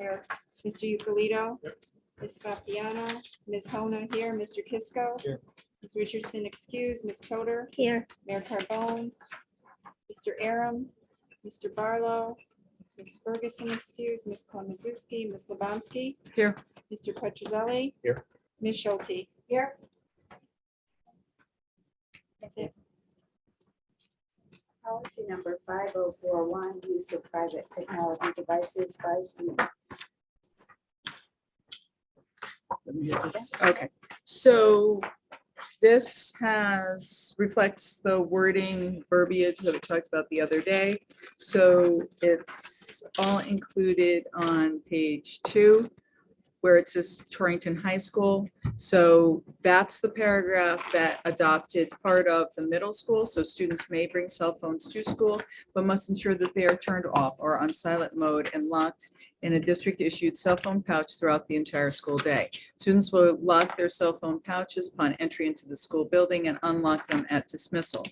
Here. Mr. Ucolito. Yep. Ms. Papiano, Ms. Hona here, Mr. Kisco. Here. Ms. Richardson excused, Ms. Toder, Here. Mayor Carbone, Mr. Aram, Mr. Barlow, Ms. Ferguson excused, Ms. Klimaszewski, Ms. Lebowski. Here. Mr. Petrozelli. Here. Ms. Schulte. Here. That's it. Policy number 5041, use of private technology devices by students. Let me get this. Okay, so this reflects the wording verbiage that we talked about the other day. So it's all included on page 2, where it says Torrington High School. So that's the paragraph that adopted part of the middle school. So students may bring cell phones to school, but must ensure that they are turned off or on silent mode and locked in a district-issued cell phone pouch throughout the entire school day. Students will lock their cell phone pouches upon entry into the school building and unlock them at dismissal.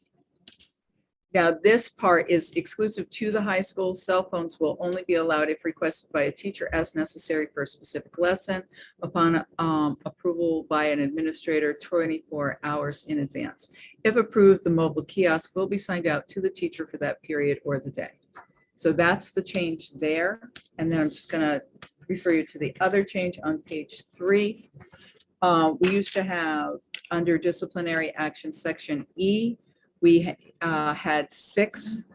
Now, this part is exclusive to the high school. Cell phones will only be allowed if requested by a teacher as necessary for a specific lesson upon approval by an administrator 24 hours in advance. If approved, the mobile kiosk will be signed out to the teacher for that period or the day. So that's the change there. And then I'm just going to refer you to the other change on page 3. We used to have under disciplinary action section E, we had 6,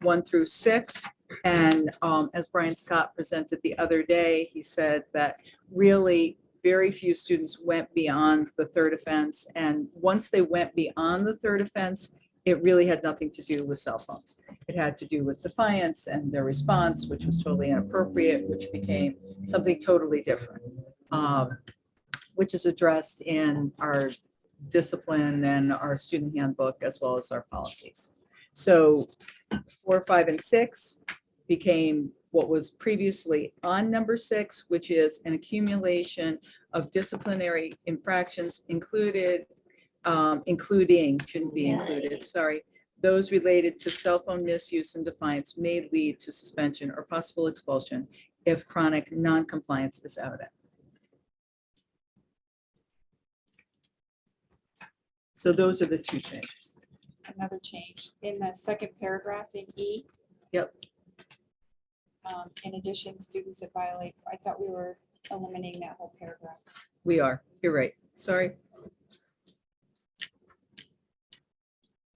1 through 6. And as Brian Scott presented the other day, he said that really very few students went beyond the 3rd offense. And once they went beyond the 3rd offense, it really had nothing to do with cell phones. It had to do with defiance and their response, which was totally inappropriate, which became something totally different, which is addressed in our discipline and our student handbook, as well as our policies. So 4, 5, and 6 became what was previously on number 6, which is an accumulation of disciplinary infractions including, shouldn't be included, sorry, those related to cell phone misuse and defiance may lead to suspension or possible expulsion if chronic non-compliance is evident. So those are the 2 changes. Another change in the second paragraph in E. Yep. In addition, students that violate, I thought we were eliminating that whole paragraph. We are, you're right, sorry.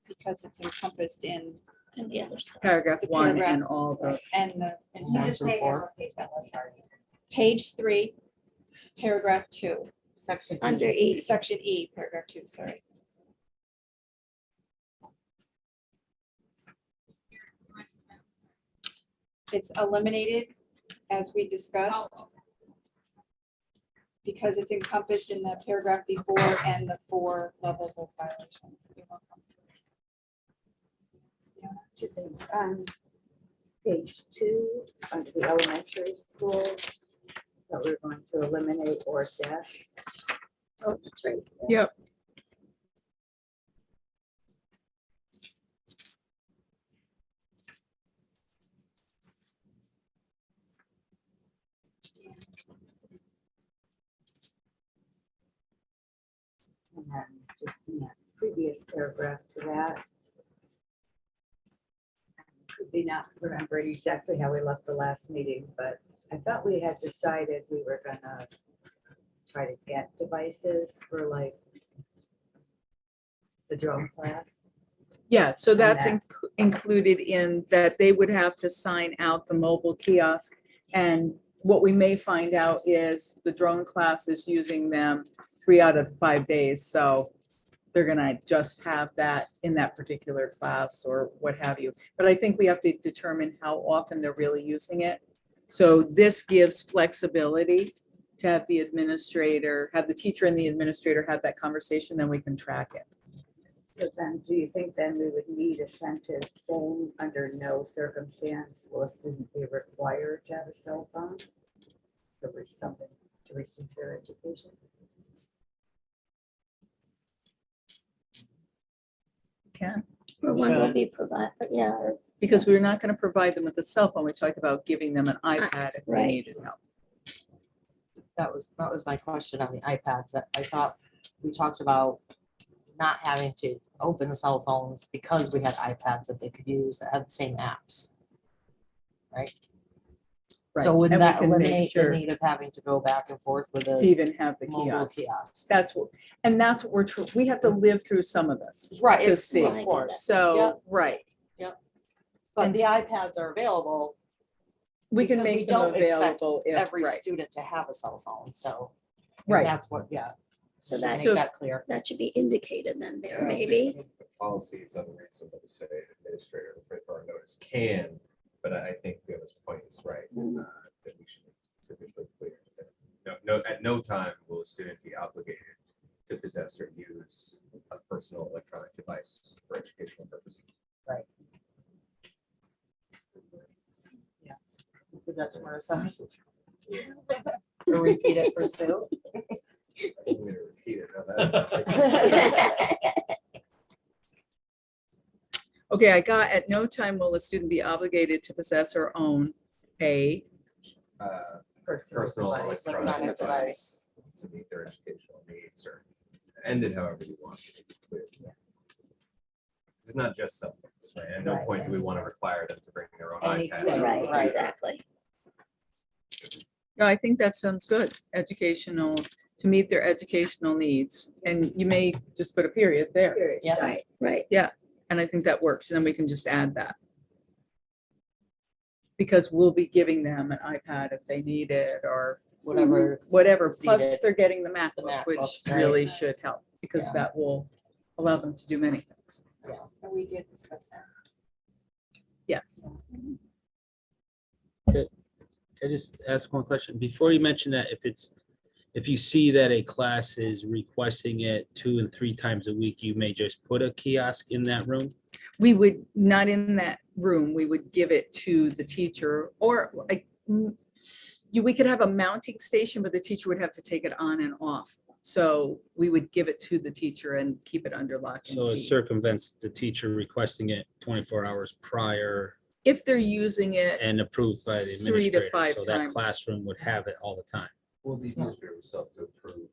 Because it's encompassed in And the other stuff. Paragraph The 1 paragraph. and all the, and the One through 4. page 3, paragraph 2, section. Under E. section E, paragraph 2, sorry. It's eliminated as we discussed because it's encompassed in the paragraph before and the 4 levels of violations. You're welcome. 2 things. On page 2, under the elementary school, that we're going to eliminate or dash. Oh, that's right. Yep. And then just in that previous paragraph to that. Could be not remembering exactly how we left the last meeting, but I thought we had decided we were gonna try to get devices for like the drone class. Yeah, so that's that. included in that they would have to sign out the mobile kiosk. And what we may find out is the drone class is using them 3 out of 5 days. So they're gonna just have that in that particular class or what have you. But I think we have to determine how often they're really using it. So this gives flexibility to have the administrator, have the teacher and the administrator have that conversation, then we can track it. So then, do you think then we would need a sentence saying under no circumstance will a student be required to have a cell phone? Or something to receive their education? Can, Or one will be provided, yeah, or- because we're not gonna provide them with a cell phone. We talked about giving them an iPad if they Right. needed help. That was my question on the iPads, that I thought we talked about not having to open the cell phones because we had iPads that they could use that had the same apps. Right? Right, So wouldn't and we that can make eliminate the sure need of having to go back and forth with to a even have the mobile kiosk. kiosk? That's what, and that's what we have to live through some of this. Right, To it's- see. of course. So, right, But and the s- iPads are available, we can Because we make them don't expect available if, every right, student to have a cell phone, so. Right. And that's what, yeah. So Should that, make So- that clear. that should be indicated then there, Yeah, maybe. The policies on the reasonable to say administrator with our notice can, but I think Fiona's point is right. That we should be specifically clear. That at no time will a student be obligated to possess or use a personal electronic device for educational purposes. Give that to Marissa. Or repeat it for Sue. I'm gonna repeat it. Now that's- okay, I got, at no time will a student be obligated to possess or own a, Personal device, electronic device to meet their educational needs or ended however you want. To be clear. It's not just cell phones, right? At no Right. point do we want to require them to bring their own Anything. iPad. Right, Right. exactly. no, I think that sounds good, educational, to meet their educational needs. And you may just put a period there, Period. Yeah. Right, right. and I think that works, and then we can just add that. Because we'll be giving them an iPad if they need it, or Whatever. plus needed. they're getting the MacBook, which MacBooks, right. really should help, because Yeah. that will allow them to do many things. And we did discuss that. Yes. Can I just ask one question? Before you mention that, if you see that a class is requesting it 2 and 3 times a week, you may just put a kiosk in that room? We would, not in that room, we would give it to the teacher, or like, we could have a mounting station, but the teacher would have to take it on and off. So we would give it to the teacher and keep it under lock So it and key. circumvents the teacher requesting it 24 hours prior If they're using it, and approved by the 3 to administrator. 5 So that times. classroom would have it all the time. Well, the administrator would still have to approve.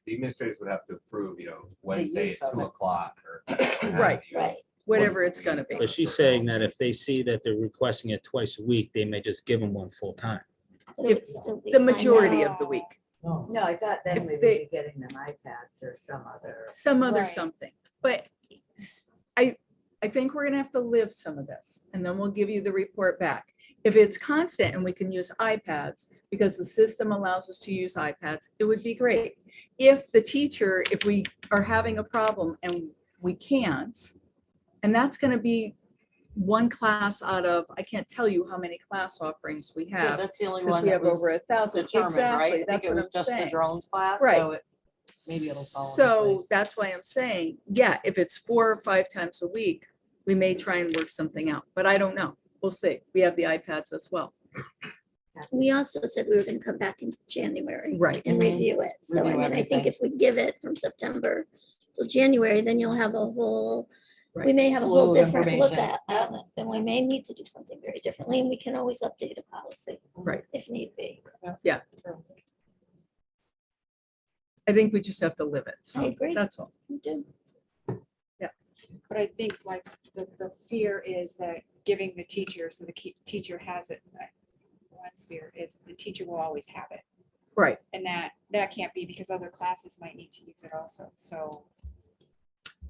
The administrators would have to approve, Wednesday use at of 2 it. o'clock or. Right. Right. whatever it's gonna be. But she's saying that if they see that they're requesting it twice a week, they may just give them one full time. But it would still be The signed majority out. of the week, No, I thought then If we would they- be getting them iPads or some other. some other Right. something, but I think we're gonna have to live some of this, and then we'll give you the report back. If it's constant and we can use iPads, because the system allows us to use iPads, it would be great. If the teacher, if we are having a problem and we can't, and that's gonna be one class out of, I can't tell you how many class offerings we Yeah, have, that's the only because one we that have was over 1,000, determined, right? exactly, I think that's it what was I'm just the saying. drones class, Right. so maybe it'll fall into So place. that's why I'm saying, yeah, if it's 4 or 5 times a week, we may try and work something out, but I don't know. We'll see. We have the iPads as well. We also said we were gonna come back in January. Right. And Mhm. review it. So I Review mean, I think everything. if we give it from September till January, then you'll have a whole, we Right. may have a Slew whole of different look information. at it. And we may need to do something very differently, and we can always update a policy. Right. If need be. I think we just have to live it. So agree. that's all. We do. But I think like the fear is that giving the teacher, so the teacher has it. One fear is the teacher will always have it. Right. And that can't be, because other classes might need to use it also. So,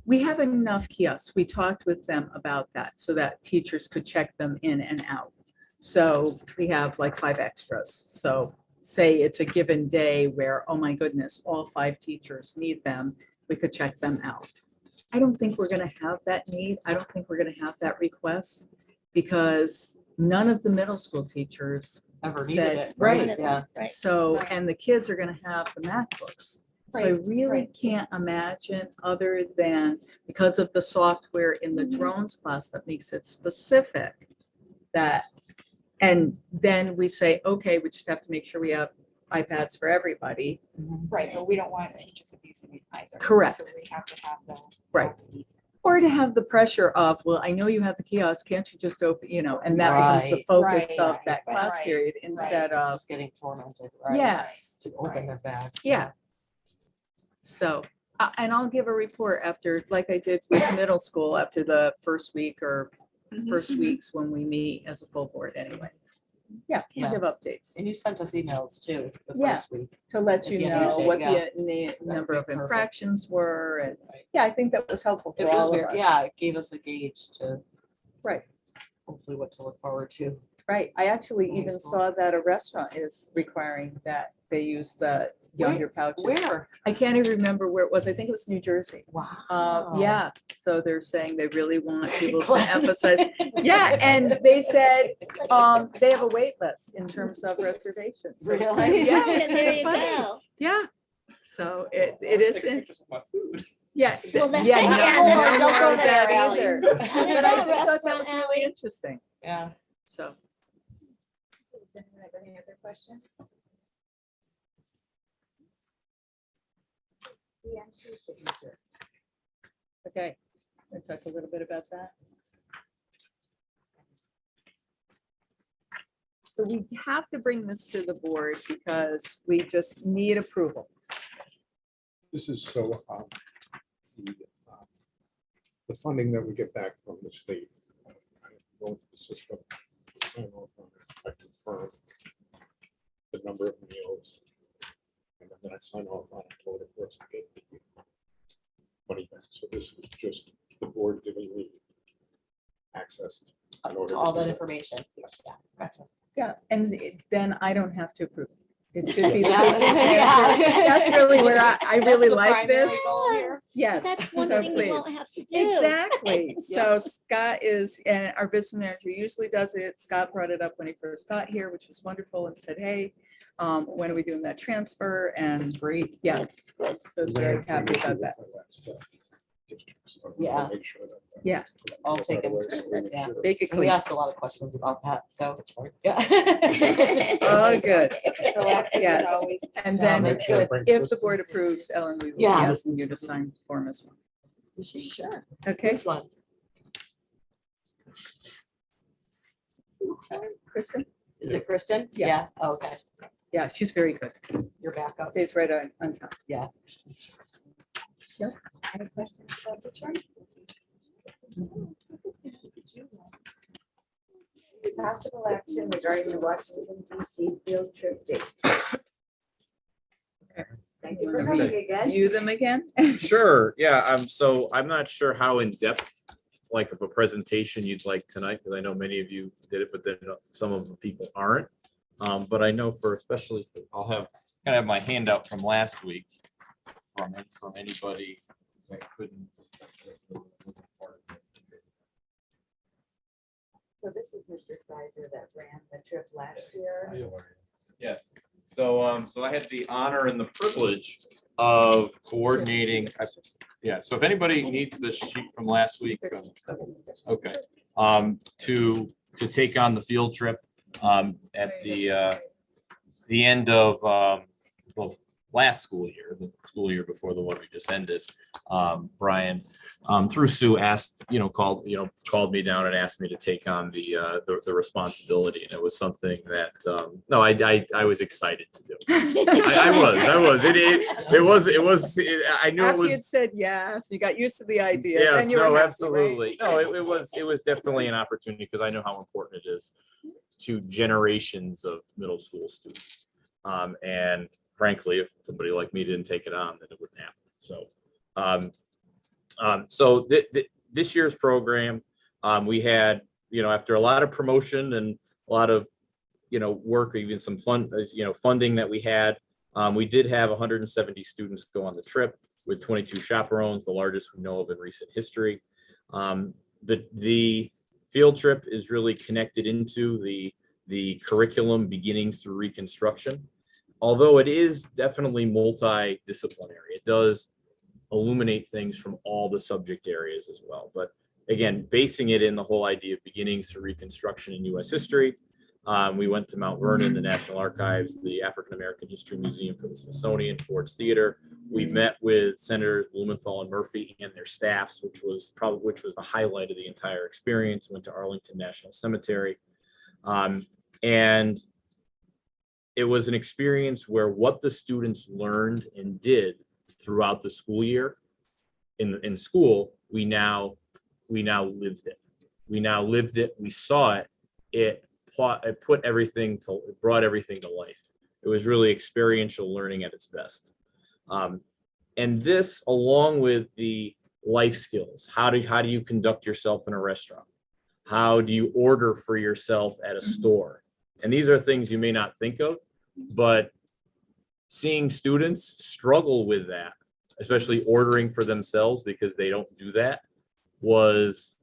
We have enough kiosks. We talked with them about that so that teachers could check them in and out. So we have like 5 extras. So say it's a given day where, oh my goodness, all 5 teachers need them, we could check them out. I don't think we're gonna have that need. I don't think we're gonna have that request, because none of the middle school teachers. Ever needed said- it, right. right? Yeah. Right. So, Right. and the kids are gonna have the MacBooks. So I Right, really right. can't imagine, other than because of the software in the Mhm. drones class that makes it specific, that, and then we say, okay, we just have to make sure we have iPads for everybody. Mhm. right, but we don't want teachers abusing it either. Correct. So we have to have the. Right. Or to have the pressure of, well, I know you have the kiosk, can't you just open, and that becomes the Right. focus Right, of right, that right, class right, period instead of, Just getting tormented, right? yes, To open their bag. yeah. So, and I'll give a report after, like I did with middle school, after the first week or first weeks when we meet as a full board anyway. Yeah, Yeah. I'll give updates And you sent us emails too, the Yeah. first week. to let At you the end of the know day, what yeah. the number be of perfect. infractions were. And yeah, I think that was helpful It for was all of very, us. yeah, it gave us a gauge to Right. hopefully what to look forward to. Right. I actually Nice even one. saw that a restaurant is requiring that they use the younger pouches. Where? I can't even remember where it was. I think it was New Jersey. Wow. Yeah, so they're saying they really want people to emphasize. Yeah, and they said they have a wait list in terms of reservations. So it's kind of- Really? Yeah, And it's there kind you of funny. go. Yeah. So it isn't. Yeah. Well, that- Yeah. yeah, no that's- more don't go of there, that Ally. either. And But it's I all just thought that restaurant was alley. really interesting. Yeah. So. Does anyone have any other questions? CMC signature. Okay, we'll talk a little bit about that. So we have to bring this to the board because we just need approval. This is so, the funding that we get back from the state. I go into the system, sign off on it, I confirm the number of meals. And then I sign off on it, vote it, works, I get the money back. So this is just the board giving me access. in order To all to that do information. Yes. Yeah. Yeah, and then I don't have to approve. It should be the Yeah. business Yeah. manager. That's really where I really That's the like primary this. goal here. Yes, That's one so thing you won't please. have to do. Exactly. So Scott is, and our business manager usually does it. Scott brought it up when he first got here, which was wonderful, and said, hey, when are we doing that transfer? And Great. yeah, so I was very happy about that. Yeah. Yeah. All taken. Yeah. Make it And we clean. asked a lot of questions about that, so. That's fine. Yeah. Oh, good. Proactive as Yes. always. And Yeah, then make sure it brings if this the to- board approves, Ellen, we will be Yeah. asking you to sign the form as well. Sure. Okay, Which one? Kristen? Is it Kristen? Yeah. Oh, okay. Yeah, she's very good. You're back up. Stays right on top. Yeah. Any questions about this one? Possible action regarding the Washington DC field trip date. Thank you for coming again. You them again? Sure, yeah, so I'm not sure how in-depth, like of a presentation you'd like tonight, because I know many of you did it, but then some of the people aren't. But I know for especially, I'll have, kind of have my handout from last week from anybody that couldn't. So this is Mr. Sizer that ran the trip last year. Yes, so, so I had the honor and the privilege of coordinating, yeah, so if anybody needs the sheet from last week, okay, to take on the field trip, at the end of, well, last school year, the school year before the one we just ended, Brian, through Sue asked, called me down and asked me to take on the responsibility. And it was something that, no, I was excited to do. I was, it was, I knew it After you'd was. said yes, you got used to the idea. Yes, then you were no, happy, right? absolutely. No, it was definitely an opportunity because I know how important it is to generations of middle school students. And frankly, if somebody like me didn't take it on, then it wouldn't happen. So, this year's program, we had, after a lot of promotion and a lot of, work, even some fun, funding that we had, we did have 170 students go on the trip with 22 chaperones, the largest we know of in recent history. The field trip is really connected into the curriculum beginnings through Reconstruction. Although it is definitely multidisciplinary, it does illuminate things from all the subject areas as well. But again, basing it in the whole idea of beginnings to Reconstruction in U.S. history, we went to Mount Vernon, the National Archives, the African American History Museum for the Smithsonian, Ford's Theater, We met with Senators Blumenthal and Murphy and their staffs, which was the highlight of the entire experience. Went to Arlington National Cemetery. And it was an experience where what the students learned and did throughout the school year in school, we now lived it. We now lived it. We saw it. It brought everything to life. It was really experiential learning at its best. And this, along with the life skills, how do you conduct yourself in a restaurant? How do you order for yourself at a store? And these are things you may not think of, but seeing students struggle with that, especially ordering for themselves because they don't do that, was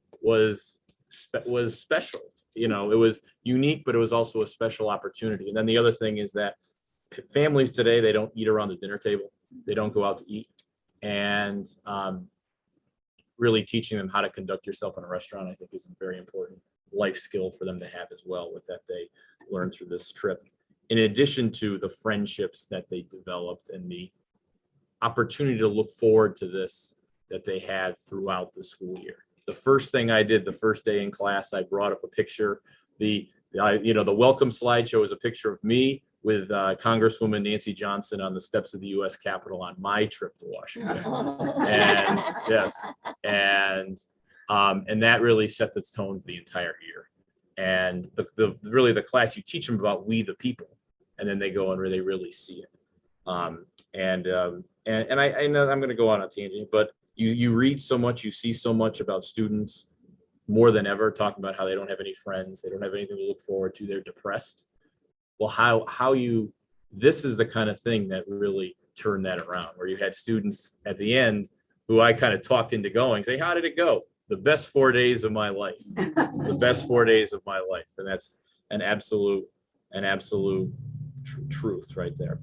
special. You know, it was unique, but it was also a special opportunity. And then the other thing is that families today, they don't eat around the dinner table. They don't go out to eat. And really teaching them how to conduct yourself in a restaurant, I think, is a very important life skill for them to have as well, with that they learned through this trip. In addition to the friendships that they developed and the opportunity to look forward to this that they had throughout the school year. The first thing I did the first day in class, I brought up a picture. The welcome slideshow is a picture of me with Congresswoman Nancy Johnson on the steps of the U.S. Capitol on my trip to Washington. And yes, and that really set the tone for the entire year. And the class, you teach them about we the people, and then they go and really see it. And I know I'm going to go on a tangent, but you read so much, you see so much about students more than ever, talking about how they don't have any friends, they don't have anything to look forward to, they're depressed. Well, this is the kind of thing that really turned that around, where you had students at the end who I kind of talked into going, say, how did it go? The best 4 days of my life, the best 4 days of my life. And that's an absolute truth right there.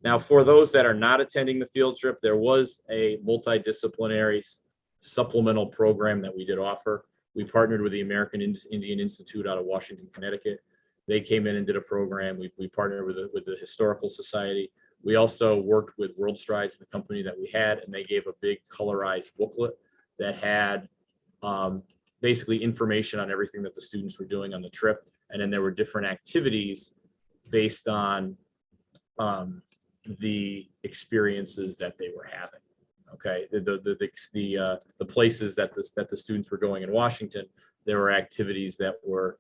Now, for those that are not attending the field trip, there was a multidisciplinary supplemental program that we did offer. We partnered with the American Indian Institute out of Washington, Connecticut. They came in and did a program. We partnered with the Historical Society. We also worked with World Strides, the company that we had, and they gave a big colorized booklet that had basically information on everything that the students were doing on the trip. And then there were different activities based on the experiences that they were having. Okay, the places that the students were going in Washington, there were activities that were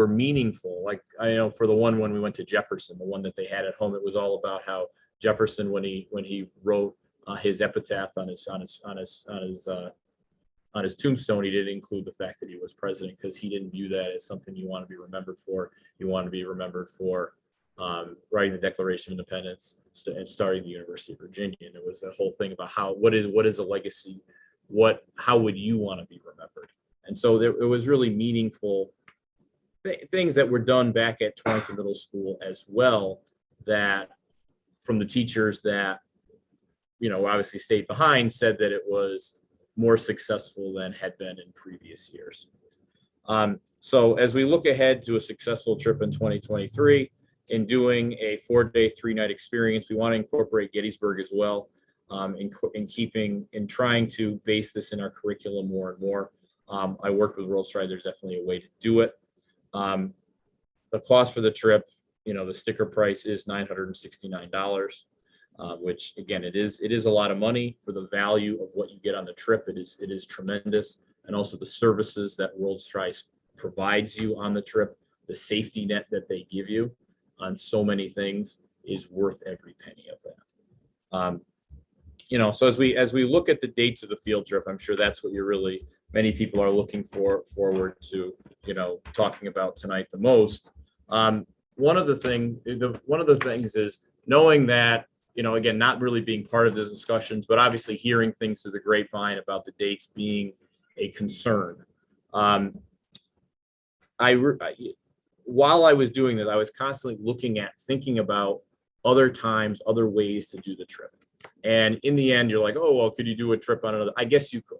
meaningful. Like, I know for the one when we went to Jefferson, the one that they had at home, it was all about how Jefferson, when he wrote his epitaph on his tombstone, he didn't include the fact that he was president, because he didn't view that as something you want to be remembered for. You want to be remembered for writing the Declaration of Independence and starting the University of Virginia. And it was a whole thing about what is a legacy? How would you want to be remembered? And so it was really meaningful things that were done back at Torrington Middle School as well, that from the teachers that, obviously stayed behind, said that it was more successful than had been in previous years. So as we look ahead to a successful trip in 2023, in doing a 4-day, 3-night experience, we want to incorporate Gettysburg as well, in trying to base this in our curriculum more and more. I worked with World Stride. There's definitely a way to do it. The cost for the trip, the sticker price is $969, which again, it is a lot of money for the value of what you get on the trip. It is tremendous. And also the services that World Stride provides you on the trip, the safety net that they give you on so many things is worth every penny of that. So as we look at the dates of the field trip, I'm sure that's what many people are looking forward to, talking about tonight the most. One of the things is knowing that, again, not really being part of the discussions, but obviously hearing things through the grapevine about the dates being a concern. While I was doing this, I was constantly thinking about other times, other ways to do the trip. And in the end, you're like, oh, well, could you do a trip on another? I guess you could.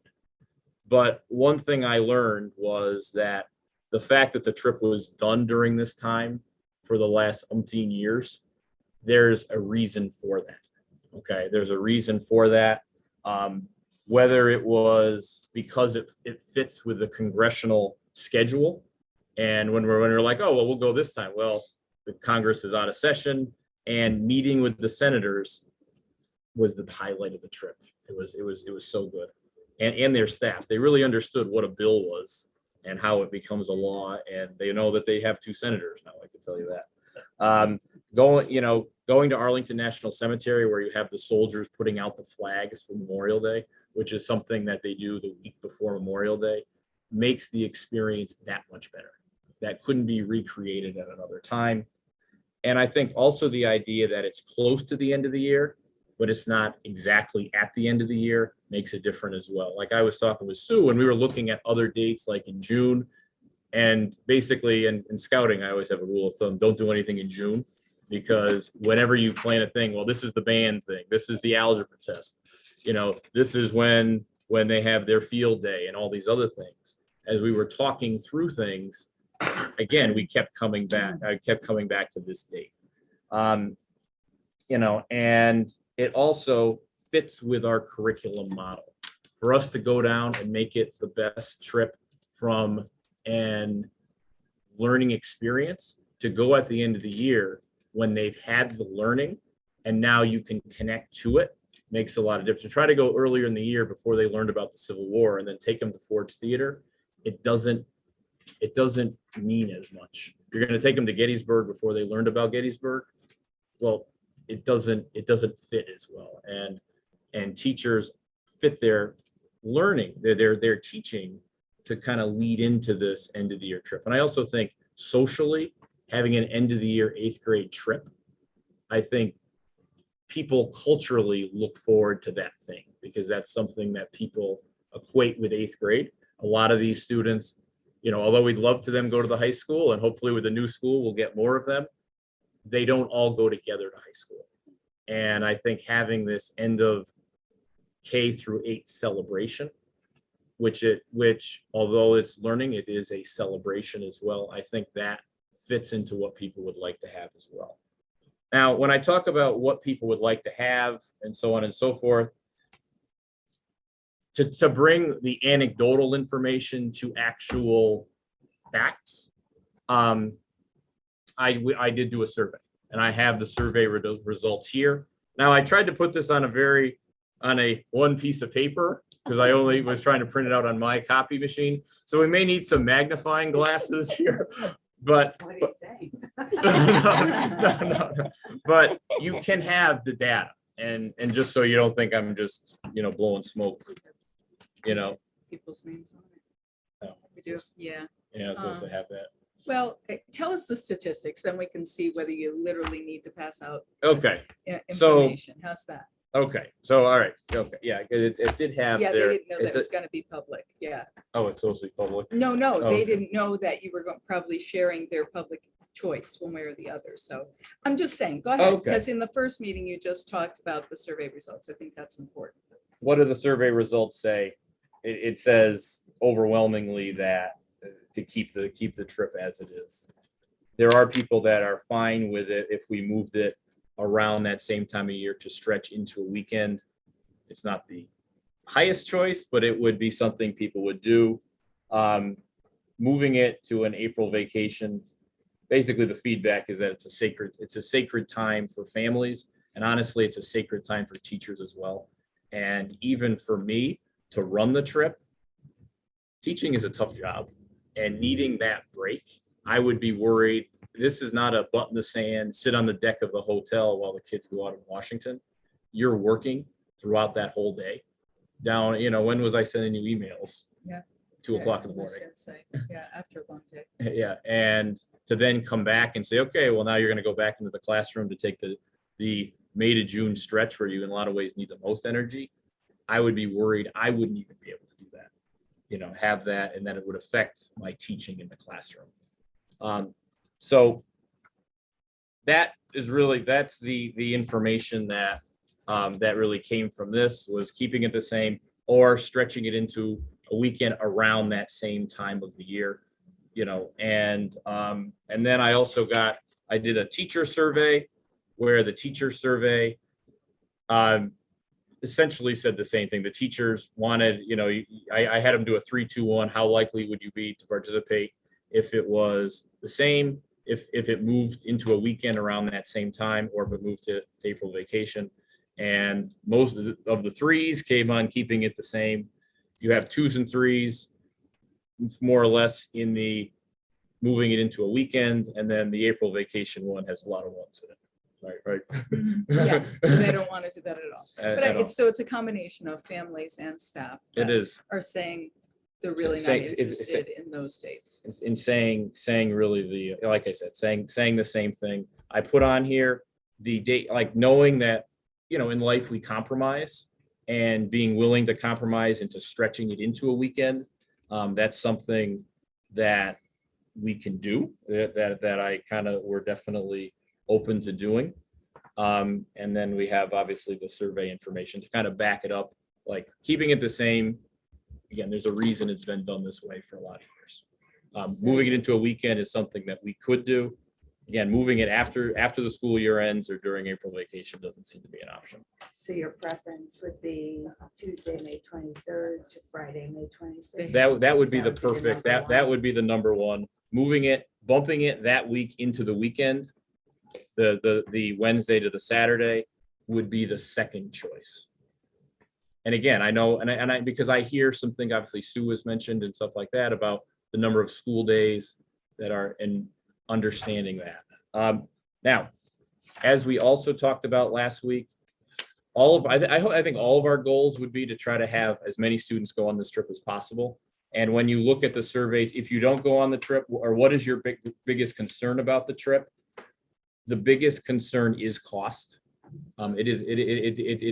But one thing I learned was that the fact that the trip was done during this time for the last umpteen years, there's a reason for that. Okay, there's a reason for that. Whether it was because it fits with the congressional schedule. And when we're like, oh, well, we'll go this time. Well, the Congress is out of session, and meeting with the senators was the highlight of the trip. It was so good. And their staffs, they really understood what a bill was and how it becomes a law. And they know that they have 2 senators now, I can tell you that. Going to Arlington National Cemetery, where you have the soldiers putting out the flags for Memorial Day, which is something that they do the week before Memorial Day, makes the experience that much better. That couldn't be recreated at another time. And I think also the idea that it's close to the end of the year, but it's not exactly at the end of the year, makes it different as well. Like I was talking with Sue, and we were looking at other dates like in June. And basically in scouting, I always have a rule of thumb, don't do anything in June, because whenever you plan a thing, well, this is the band thing, this is the algebra test, this is when they have their field day and all these other things. As we were talking through things, again, we kept coming back. I kept coming back to this date. And it also fits with our curriculum model for us to go down and make it the best trip from an learning experience to go at the end of the year when they've had the learning and now you can connect to it. Makes a lot of difference. To try to go earlier in the year before they learned about the Civil War and then take them to Ford's Theater, it doesn't mean as much. You're going to take them to Gettysburg before they learned about Gettysburg. Well, it doesn't fit as well. And teachers fit their learning, their teaching to kind of lead into this end of the year trip. And I also think socially, having an end of the year 8th grade trip, I think people culturally look forward to that thing because that's something that people equate with 8th grade. A lot of these students, although we'd love to them go to the high school and hopefully with the new school, we'll get more of them. They don't all go together to high school. And I think having this end of K through 8 celebration, which although it's learning, it is a celebration as well. I think that fits into what people would like to have as well. Now, when I talk about what people would like to have and so on and so forth, to bring the anecdotal information to actual facts, I did do a survey, and I have the survey results here. Now, I tried to put this on a one piece of paper because I only was trying to print it out on my copy machine. So we may need some magnifying glasses here, but What do you say? no. But you can have the data, and just so you don't think I'm just blowing smoke, People's names on it. No. We do, yeah. I'm supposed to have that. Well, tell us the statistics, then we can see whether you literally need to pass out Okay. So- information. How's that? Okay. So all right. Okay. Yeah. It did have Yeah, they there. didn't know that was gonna be public. Yeah. Oh, it's supposed to be public. No, Oh, they okay. didn't know that you were probably sharing their public choice one way or the other. So I'm just saying, go ahead, Okay. because in the first meeting, you just talked about the survey results. I think that's important. What do the survey results say? It says overwhelmingly that to keep the trip as it is. There are people that are fine with it if we moved it around that same time of year to stretch into a weekend. It's not the highest choice, but it would be something people would do. Moving it to an April vacation, basically the feedback is that it's a sacred time for families. And honestly, it's a sacred time for teachers as well. And even for me to run the trip, teaching is a tough job, and needing that break, I would be worried. This is not a butt in the sand, sit on the deck of the hotel while the kids go out in Washington. You're working throughout that whole day. Down, when was I sending you emails? Yeah. 2:00 in the I was morning. gonna say, yeah, after a long day. Yeah, and to then come back and say, okay, well, now you're gonna go back into the classroom to take the May to June stretch where you in a lot of ways need the most energy. I would be worried I wouldn't even be able to do that, have that, and then it would affect my teaching in the classroom. So that's the information that really came from this, was keeping it the same or stretching it into a weekend around that same time of the year, and then I did a teacher survey where the teacher survey essentially said the same thing. The teachers wanted, I had them do a 3-2-1. How likely would you be to participate if it was the same, if it moved into a weekend around that same time, or if it moved to April vacation? And most of the threes came on keeping it the same. You have 2s and 3s, more or less, in the moving it into a weekend, and then the April vacation one has a lot of 1s in it. Right. Yeah, so they don't want to do that at all. At But all. it's a combination of families and staff. It that is. Are saying they're really not Saying- it's- interested in those dates. In saying really like I said, saying the same thing. I put on here the date, like knowing that, in life we compromise, and being willing to compromise into stretching it into a weekend. That's something that we can do, that I kind of, we're definitely open to doing. And then we have obviously the survey information to kind of back it up, like keeping it the same. Again, there's a reason it's been done this way for a lot of years. Moving it into a weekend is something that we could do. Again, moving it after the school year ends or during April vacation doesn't seem to be an option. So your preference would be Tuesday, May 23rd to Friday, May 26th? That would be the That would be the perfect, number that one. would be the number one. Bumping it that week into the weekend, the Wednesday to the Saturday would be the second choice. And again, I know, and I because I hear something, obviously Sue has mentioned and stuff like that about the number of school days that are, and understanding that. Now, as we also talked about last week, I think all of our goals would be to try to have as many students go on this trip as possible. And when you look at the surveys, if you don't go on the trip, or what is your biggest concern about the trip? The biggest concern is cost. It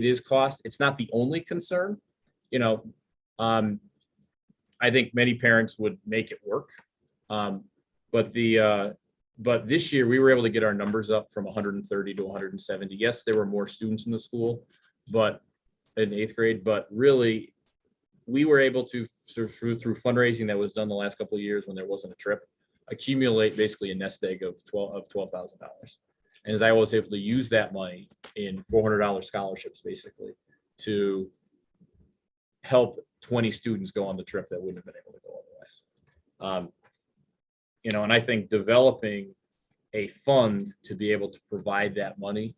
is cost. It's not the only concern. I think many parents would make it work. But this year we were able to get our numbers up from 130 to 170. Yes, there were more students in the school, but in 8th grade, but really we were able to, through fundraising that was done the last couple of years when there wasn't a trip, accumulate basically a nest egg of $12,000. And as I was able to use that money in $400 scholarships, basically, to help 20 students go on the trip that wouldn't have been able to go otherwise. And I think developing a fund to be able to provide that money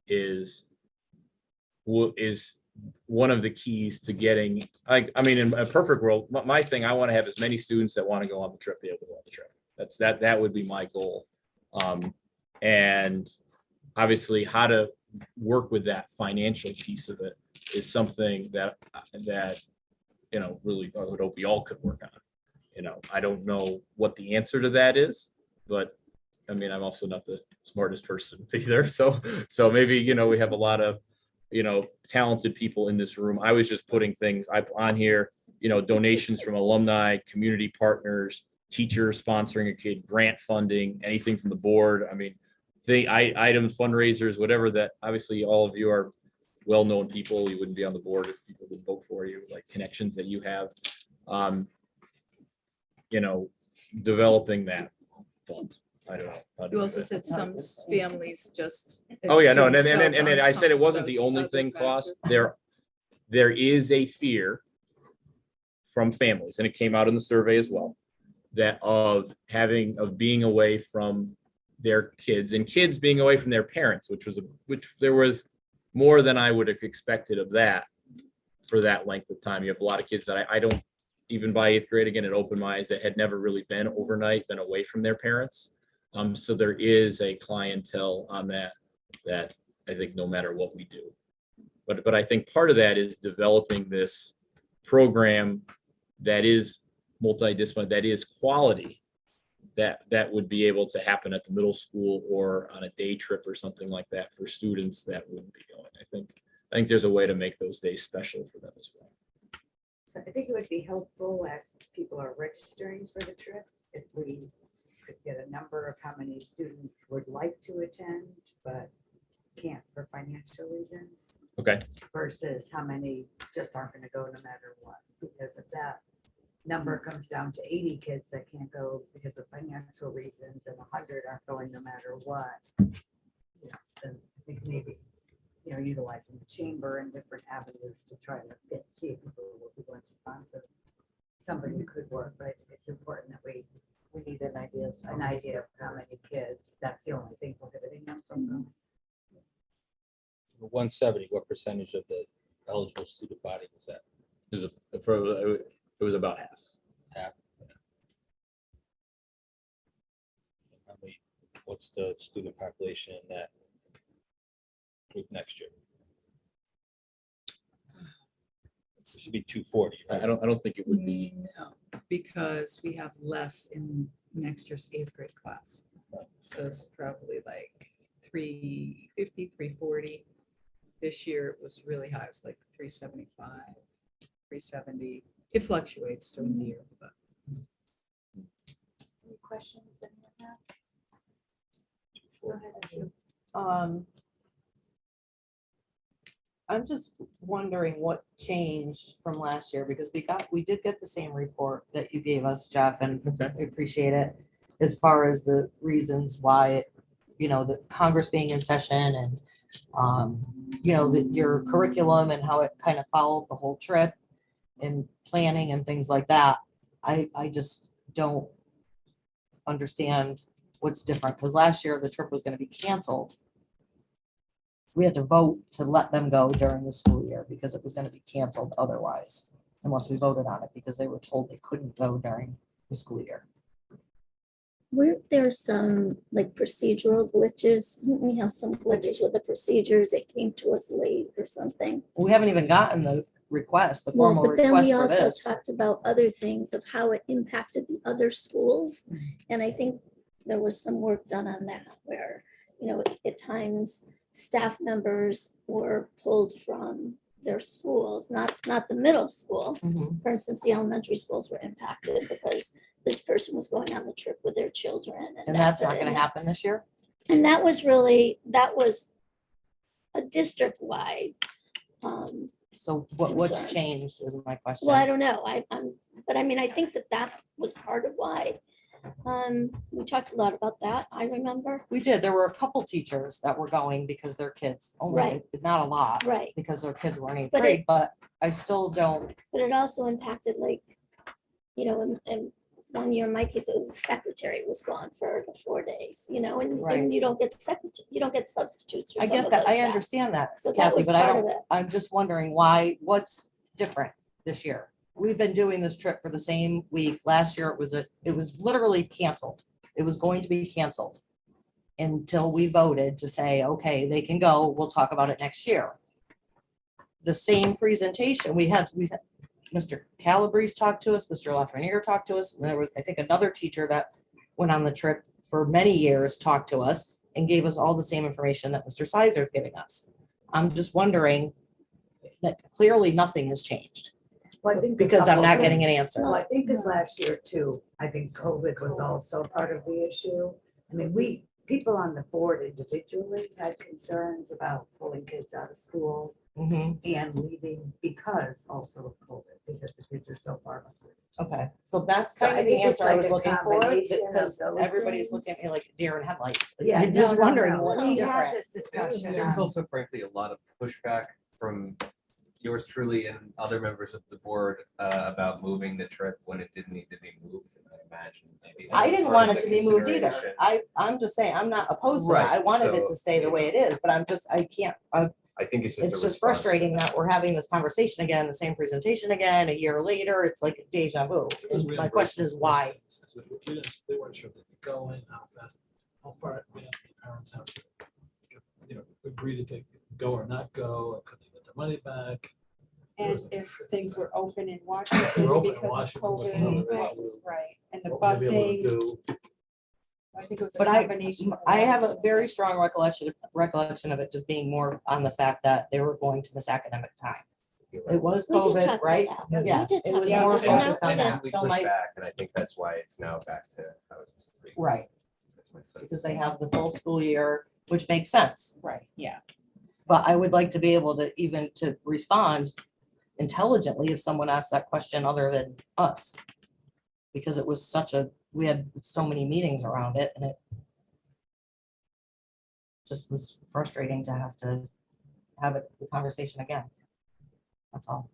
is one of the keys to getting, I mean, in a perfect world, my thing, I want to have as many students that want to go on the trip be able to go on the trip. That would be my goal. And obviously how to work with that financial piece of it is something that really I would hope we all could work on. I don't know what the answer to that is, but I mean, I'm also not the smartest person either. So maybe, we have a lot of, talented people in this room. I was just putting things on here, donations from alumni, community partners, teachers sponsoring a kid, grant funding, anything from the board. I mean, items, fundraisers, whatever that, obviously all of you are well-known people. You wouldn't be on the board if people would vote for you, like connections that you have. Developing that fund. I don't know. how to You do also that. said some families just. Oh, yeah, no, and students then felt I said it wasn't the uncomfortable, only those thing other cost. factors. There is a fear from families, and it came out in the survey as well, that of being away from their kids and kids being away from their parents, which there was more than I would have expected of that for that length of time. You have a lot of kids that I don't, even by 8th grade, again, it opened my eyes, that had never really been overnight, been away from their parents. So there is a clientele on that I think no matter what we do. But I think part of that is developing this program that is multidisciplinary, that is quality, that would be able to happen at the middle school or on a day trip or something like that for students that wouldn't be going. I think there's a way to make those days special for them as well. So I think it would be helpful as people are registering for the trip, if we could get a number of how many students would like to attend, but can't for financial reasons, Okay. versus how many just aren't going to go no matter what. Because if that number comes down to 80 kids that can't go because of financial reasons and 100 aren't going no matter what, then I think maybe, you they're utilizing the chamber and different avenues to try to see if people will be going to sponsor. Somebody who could work, but I think it's important that we, need an idea. an idea of how many kids, that's the only thing prohibiting them from going. 170, what percentage of the eligible student body was that? It was about half. Half? How many- What's the student population in that group next year? It should be 240. I right? don't think it would be. No, because we have less in next year's 8th grade class. So it's probably like 350, 340. This year it was really high. It was like 375, 370. It fluctuates during the year, but Any questions? Anyone have? Go ahead, Sue. I'm just wondering what changed from last year, because we did get the same report that you gave us, Jeff, and Okay. I appreciate it. As far as the reasons why, the Congress being in session and, your curriculum and how it kind of followed the whole trip and planning and things like that. I just don't understand what's different, because last year the trip was going to be canceled. We had to vote to let them go during the school year because it was going to be canceled otherwise, unless we voted on it, because they were told they couldn't go during the school year. Weren't there some like procedural glitches? Didn't we have some glitches with the procedures? It came to us late or something. We haven't even gotten the request, the Well, formal but then request we for also this. talked about other things of how it impacted the other schools. Mm-hmm. And I think there was some work done on that where, at times staff members were pulled from their schools, not the middle school. Mhm. For instance, the elementary schools were impacted because this person was going on the trip with their children. And that's not going to happen this year? And that was a district-wide. So what's Concern. changed is my question. Well, I don't know. But I mean, I think that was part of why. We talked a lot about that, I remember. We did. There were a couple teachers that were going because their kids, only, Right. not a lot, Right. because their kids were in eighth But grade, but I still don't. But it also impacted in 1 year, in my case, it was the secretary was gone for the 4 days, Right. and you don't get substitutes. For I some get of that. those I staff. understand that, So that Kathy, was but I part of don't, it. I'm just wondering what's different this year? We've been doing this trip for the same week. Last year, it was literally canceled. It was going to be canceled until we voted to say, okay, they can go. We'll talk about it next year. The same presentation we had Mr. Calabrese talked to us, Mr. Lafreniere talked to us, and there was, I think, another teacher that went on the trip for many years, talked to us and gave us all the same information that Mr. Sizer is giving us. I'm just wondering that clearly nothing has changed Well, I think a because I'm couple not things. getting an answer. Well, I think this last year too, I think COVID was also part of the issue. I mean, people on the board individually had concerns about pulling kids out of school Mhm. and leaving because also of COVID, because the kids are so far behind. Okay, so that's So kind I of the think it's answer I like was a looking for, combination of because those everybody's things. looking at me like deer in headlights. Yeah, I'm no, just no, wondering no. what's We had different. this discussion. There was on- also frankly a lot of pushback from yours truly and other members of the board about moving the trip when it didn't need to be moved. And I imagine maybe. that I was didn't part of want it the to be moved either. consideration. I'm just saying, I'm not opposed to that. I Right, wanted it so, to stay the way it is, but I can't, I think it's just. it's a just response to frustrating that we're having this conversation again, the same presentation again, a year later. It's like deja vu. And my question is why? They weren't sure if they'd be going, how fast, how far advanced the parents have to, agree to take, go or not go, or could they get their money back? And if things were open in Washington We're open in because of Washington, what's COVID, another right, issue? right, and the What we'll be able to busing, do. I think it was a But combination. of I all have of a them. very strong recollection of it just being more on the fact that they were going to miss academic time. It was We did talk COVID, about right? that. We Yes, did it talk was about more that. And focused on And that. we So pushed my, back, and I think that's why it's now back to how it used to be. right, That's my sense. because they have the full school year, which makes sense. Right, yeah. But I would like to be able to even to respond intelligently if someone asks that question other than us. Because it was we had so many meetings around it, and it just was frustrating to have to have the conversation again. That's all.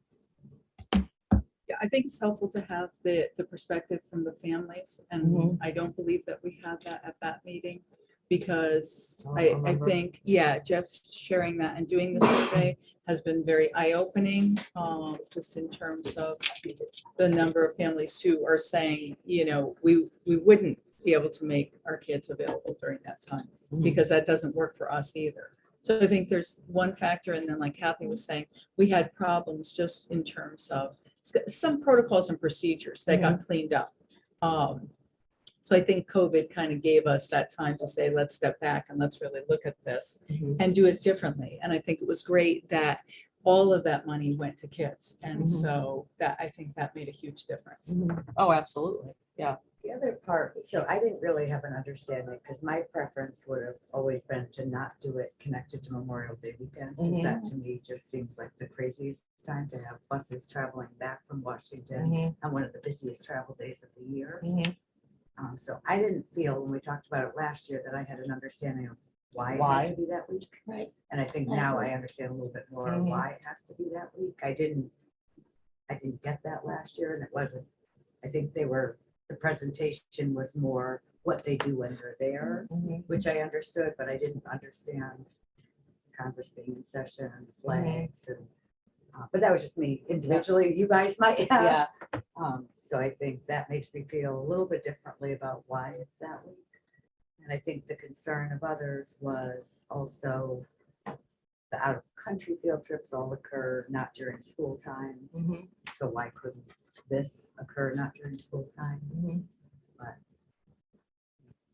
Yeah, I think it's helpful to have the perspective from the families, and Mhm. I don't believe that we had that at that meeting. Because I don't I remember. think, yeah, Jeff sharing that and doing the survey has been very eye-opening, just in terms of the number of families who are saying, you know, we wouldn't be able to make our kids available during that time, Mhm. because that doesn't work for us either. So I think there's one factor, and then like Kathy was saying, we had problems just in terms of some protocols and procedures that got cleaned up. So I think COVID kind of gave us that time to say, let's step back and let's really look at this Mhm. and do it differently. And I think it was great that all of that money went to kids. And Mhm. so that, I think that made a huge difference. Mhm. Oh, absolutely. Yeah. The other part, so I didn't really have an understanding, because my preference would have always been to not do it connected to Memorial Day weekend. 'Cause that to me just seems like the craziest time to have buses traveling back from Washington Mhm. on one of the busiest travel days of the year. Mhm. So I didn't feel when we talked about it last year that I had an understanding of why it Why? had to be that week. Right. And I think I now I agree. understand a little bit more Mhm. why it has to be that week. I didn't get that last year, and it wasn't, I think the presentation was more what they do when they're there, Mhm. which I understood, but I didn't understand Congress being in session and flags and, but that was just me individually. You guys might have. Yeah. So I think that makes me feel a little bit differently about why it's that week. And I think the concern of others was also the out-of-country field trips all occur not during school time. Mhm. So why couldn't this occur not during school time? Mhm.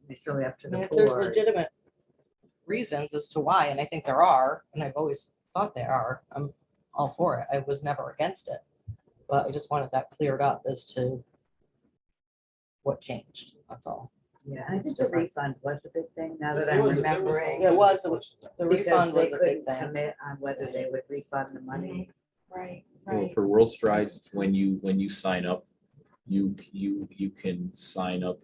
It's really up to I the mean, if there's board. legitimate reasons as to why, and I think there are, and I've always thought there are, I'm all for it. I was never against it. But I just wanted that cleared up as to what changed. That's all. Yeah, and I It's think the different. refund was a big thing now that There I'm was- there was all remembering. It was kinds of questions. The Because refund they was a big couldn't thing. commit on whether they would refund the money. Right, Well, right. for World Strides, when you sign up, you can sign up,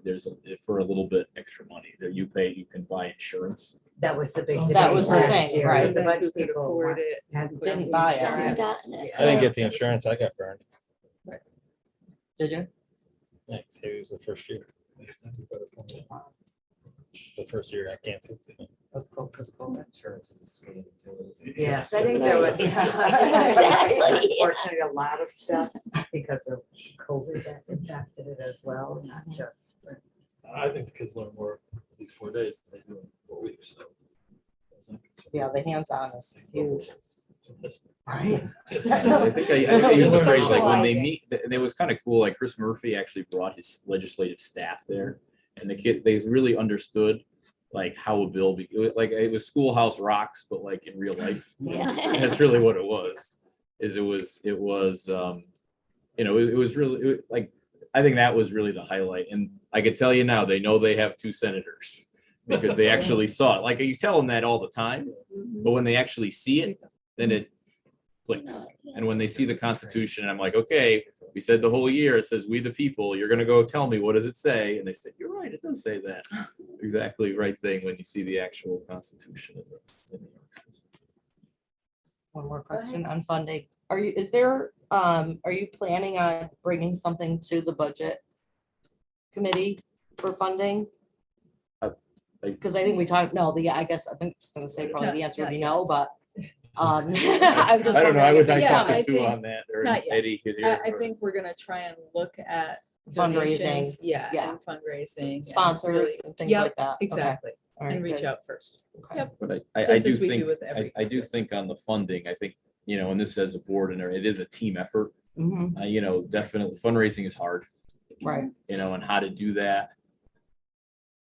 for a little bit extra money that you pay, you can buy insurance. That was the big That debate was the last thing, year, right. was a bunch Who of could people afford want- it? hadn't Didn't gotten buy it. insurance. Hadn't gotten it, Yeah. so- I didn't get the insurance, I got burned. Did you? Thanks, it was the first year. The first year I canceled. Of course, COVID. Insurance is a scam too. Yes, I think there was Exactly. unfortunately a lot of stuff because of COVID that impacted it as well, not just. I think the kids learn more these 4 days than they do in 4 weeks, so. Yeah, the hands-on is huge. Right. I think I used the phrase like when they Socializing. meet, and it was kind of cool, like Chris Murphy actually brought his legislative staff there. And they really understood like how a bill, like it was Schoolhouse Rocks, but like in real life. Yeah. That's really what it was, it was, it was really like, I think that was really the highlight. And I could tell you now, they know they have 2 senators because they actually saw it. Like you tell them that all the time, but when they actually see it, then it clicks. And when they see the Constitution, I'm like, okay, we said the whole year, it says, we the people, you're gonna go tell me, what does it say? And they said, you're right, it does say that. Exactly right thing when you see the actual Constitution in the articles. One more question on funding. Are you planning on bringing something to the budget committee for funding? Because I think we talked, I guess I'm just gonna say probably the answer would be no, but I'm just. I don't know, I would, I Yeah, talked I to Sue think- on that, or not yet. Eddie could hear. I think we're gonna try and look at Fundraising, donations, yeah, yeah. and fundraising. and Sponsors really- and things Yep, like that. Okay. Exactly, All right, and reach good. out first. Okay. Yep. But I Just do as we do think, with every I do fundraiser. think on the funding, I think, and this as a board and it is a team effort. Mhm. Definitely fundraising is hard, Right. and how to do that.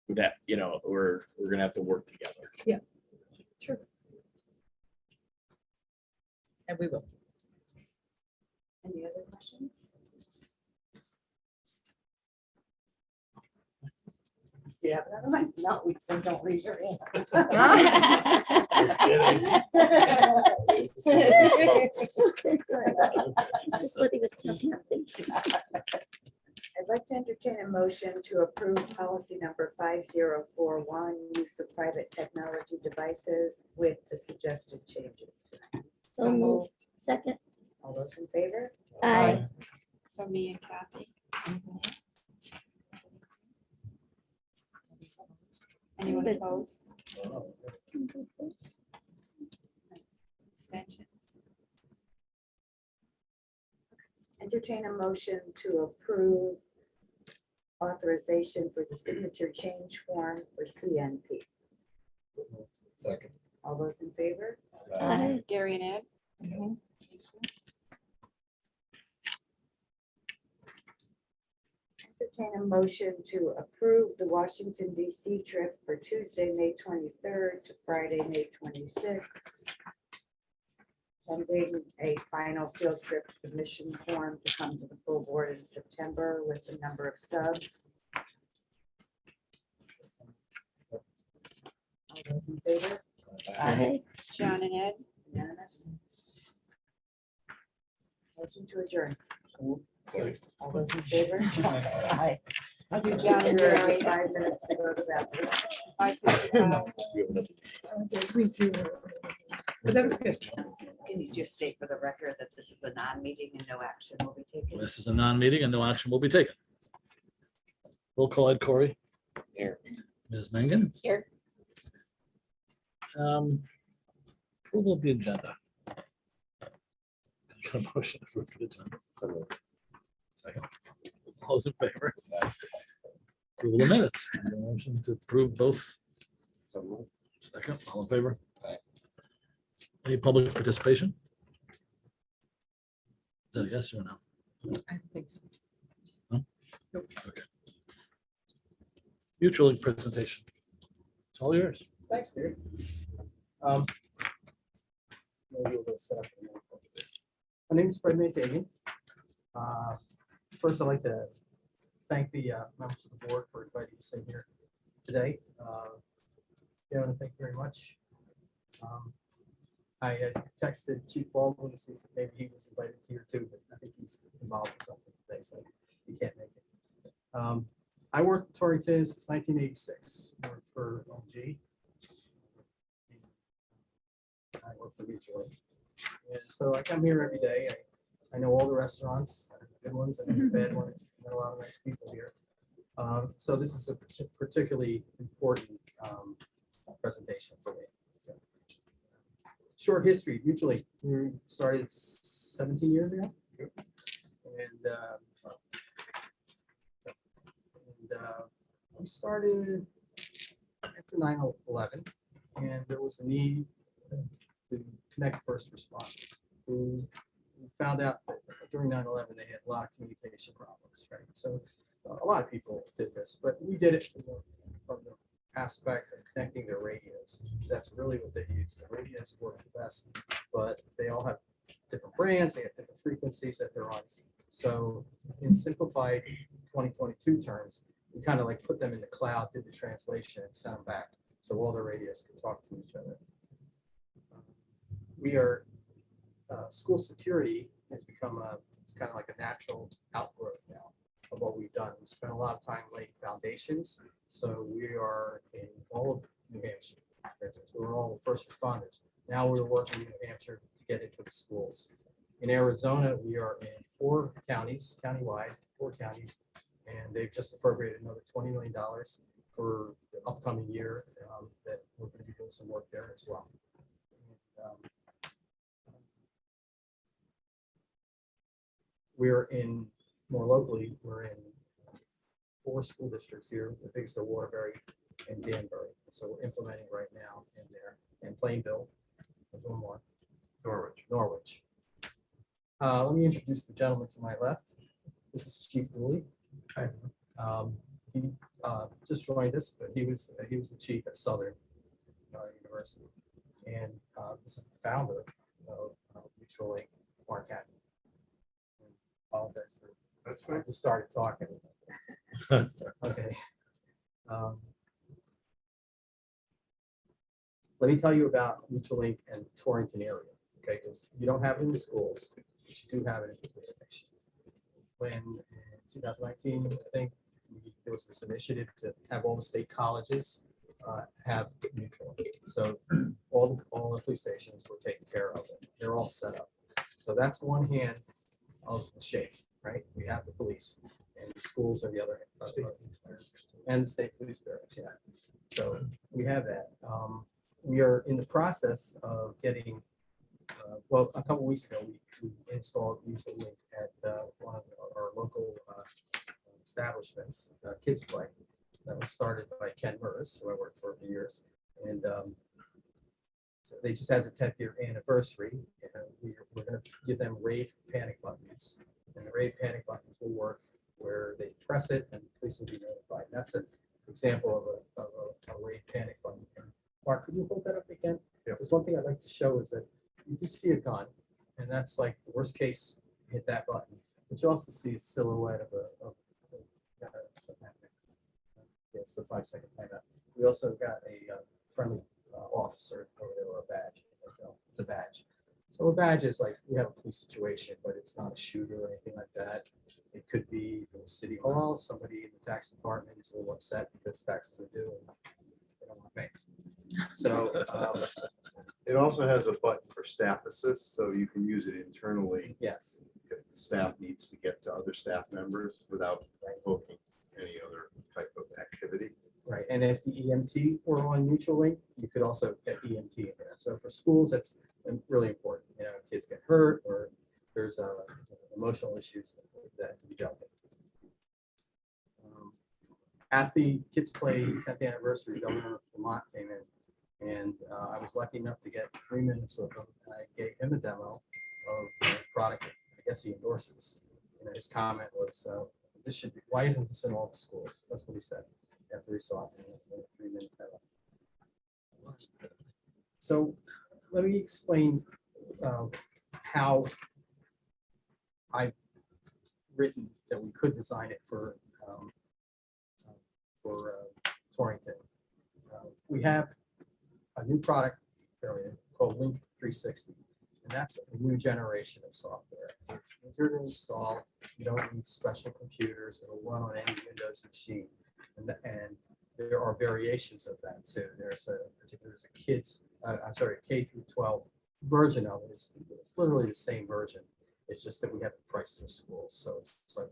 That, we're gonna have to work together. Sure. And we will. Any other questions? Do you have another one? No, we said don't raise your hand. Just what he was thinking. I'd like to entertain a motion to approve policy number 5041, use of private technology devices with the suggested changes. So moved. Second. All those in favor? Aye. So me and Kathy. Anyone Anybody? opposed? Abstentions? Entertain a motion to approve authorization for the signature change form for CNP. Second. All those in favor? Aye. Gary and Ed? Entertain a motion to approve the Washington DC trip for Tuesday, May 23rd to Friday, May 26th. Pending a final field trip submission form to come to the full board in September with the number of subs. All those in favor? Aye. John and Ed? Unanimous? Motion to adjourn. All those in favor? Aye. I'll do John and You're Gary. at 5 minutes to go to that. 5:55. But that was good. Can you just state for the record that this is a non-meeting and no action will be taken? This is a non-meeting and no action will be taken. Roll call, Ed Corey. Here. Ms. Mangan. Here. Approval of the agenda. Got a motion to approve the agenda. Second. All those in favor? Approval of minutes. Motion to approve both. Second, all in favor? Aye. Any public participation? Is that a yes or no? I think so. Okay. Mutual aid presentation. It's all yours. Thanks, dude. Maybe we'll go set up a little bit. My name is Fred Maintagan. First, I'd like to thank the members of the board for inviting us in here today. Kevin, thank you very much. I texted Chief Baldwin to see if maybe he was invited here too, but I think he's involved in something today, so he can't make it. I worked at Torrington since 1986. I worked for OG. I work for Mutual. And so I come here every day. I know all the restaurants, the good ones and the bad ones, and a lot of nice people here. So this is a particularly important presentation for me. So, short history, Mutually, we started 17 years ago. And we started after 9/11, and there was a need to connect first responders who found out that during 9/11 they had a lot of communication problems, right? So a lot of people did this, but we did it from the aspect of connecting their radios. That's really what they use. The radios work the best, but they all have different brands, they have different frequencies that they're on. So in simplified 2022 terms, we kind of like put them in the cloud, did the translation and sent them back. So all the radios can talk to each other. We are, school security has become it's kind of like a natural outgrowth now of what we've done. We spent a lot of time laying foundations. So we are in all of New Hampshire. For instance, we're all first responders. Now we're working in New Hampshire to get into the schools. In Arizona, we are in 4 counties, countywide, 4 counties, and they've just appropriated another $20 million for the upcoming year that we're going to be doing some work there as well. We're in, more locally, we're in 4 school districts here. The biggest are Waterbury and Danbury. So we're implementing right now in there. And Plainville, there's one more. Norwich. Let me introduce the gentleman to my left. This is Chief Dooley. He just joined us, but he was the chief at Southern University. And this is the founder of Mutual Aid, Mark Hatton. Apologize for, that's when I just started talking. Okay. Let me tell you about Mutual Aid and Torrington area. Okay, because you don't have it in the schools, but you do have it at the police station. When in 2019, I think there was this initiative to have all the state colleges have neutral. So all the police stations were taken care of. They're all set up. So that's one hand of the shake, right? We have the police and the schools are the other. And the state police barracks, yeah. So we have that. We are in the process of getting, well, a couple weeks ago, we installed Neutral Link at one of our local establishments, Kids Play. That was started by Ken Merz, who I worked for years. And so they just had the 10th year anniversary. And we're going to give them rave panic buttons. And the rave panic buttons will work where they press it and the police will be notified. That's an example of a rave panic button. And Mark, could you hold that up again? Yeah. There's one thing I'd like to show is that you just see a gun, and that's like the worst case, hit that button. But you also see a silhouette of yes, the 5-second timeout. We also got a friendly officer over there, or a badge. It's a badge. So a badge is like, we have a police situation, but it's not a shooter or anything like that. It could be from City Hall, somebody in the tax department is a little upset because taxes are due and they don't want to pay. So It also has a button for staff assist, so you can use it internally yes, if the staff needs to get to other staff members without invoking any other type of activity. right. And if the EMT were on Mutual Link, you could also get EMT in there. So for schools, that's really important. You know, kids get hurt or there's emotional issues that can be dealt with. At the Kids Play 10th anniversary, Governor of Vermont came in, and I was lucky enough to get 3 minutes with him. And I gave him a demo of the product. I guess he endorses. And his comment was, "This should be. Why isn't this in all the schools?" That's what he said after he saw it in a 3-minute demo. So let me explain how I've written that we could design it for Torrington. We have a new product area called Link 360, and that's a new generation of software. It's easier to install. You don't need special computers. It'll run on any Windows machine, and there are variations of that too. There's a K through 12 version of it. It's literally the same version. It's just that we have the price for schools, so it's like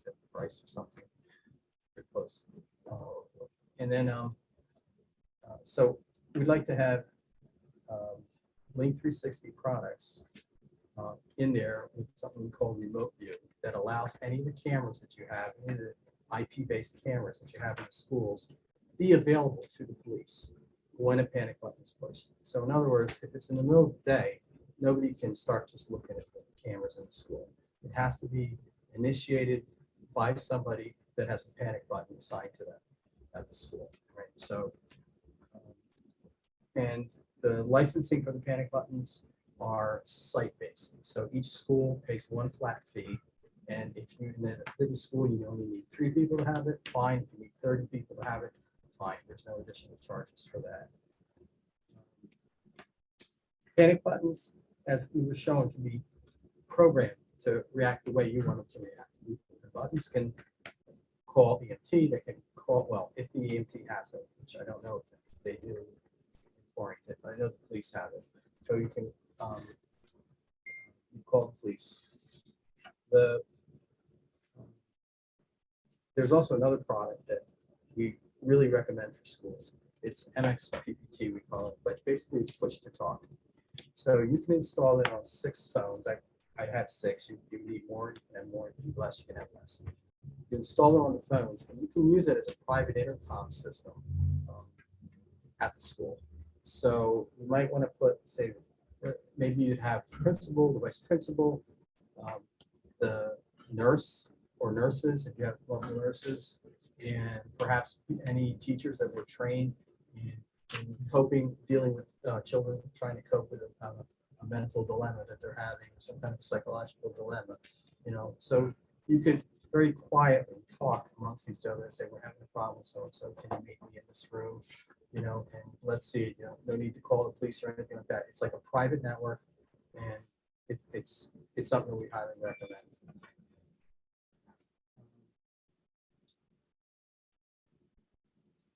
the price or something. Pretty close. And then, so we'd like to have Link 360 products in there with something called Remote View that allows any of the cameras that you have, any of the IP-based cameras that you have in the schools, be available to the police when a panic button is pushed. So in other words, if it's in the middle of the day, nobody can start just looking at the cameras in the school. It has to be initiated by somebody that has a panic button assigned to them at the school, right? So, and the licensing for the panic buttons are site-based. So each school pays one flat fee. And if you in a big school, you only need 3 people to have it, fine. If you need 30 people to have it, fine. There's no additional charges for that. Panic buttons, as we were shown, can be programmed to react the way you want them to react. The buttons can call EMT, they can call, well, if the EMT has it, which I don't know if they do in Torrington, but I know the police have it. So you can you call the police. There's also another product that we really recommend for schools. It's MXPPT, we call it, but basically it's push to talk. So you can install it on 6 phones. I had 6. You need more, you can have more. You need less, you can have less. You install it on the phones, and you can use it as a private intercom system at the school. So you might want to put, say, maybe you'd have the principal, the vice principal, the nurse or nurses, if you have local nurses, and perhaps any teachers that were trained in coping, dealing with children trying to cope with a mental dilemma that they're having, some kind of psychological dilemma, you know. So you could very quietly talk amongst each other and say, we're having a problem, so and so, can you meet me in this room, you know, and let's see, you know, no need to call the police or anything like that. It's like a private network, and it's something we highly recommend.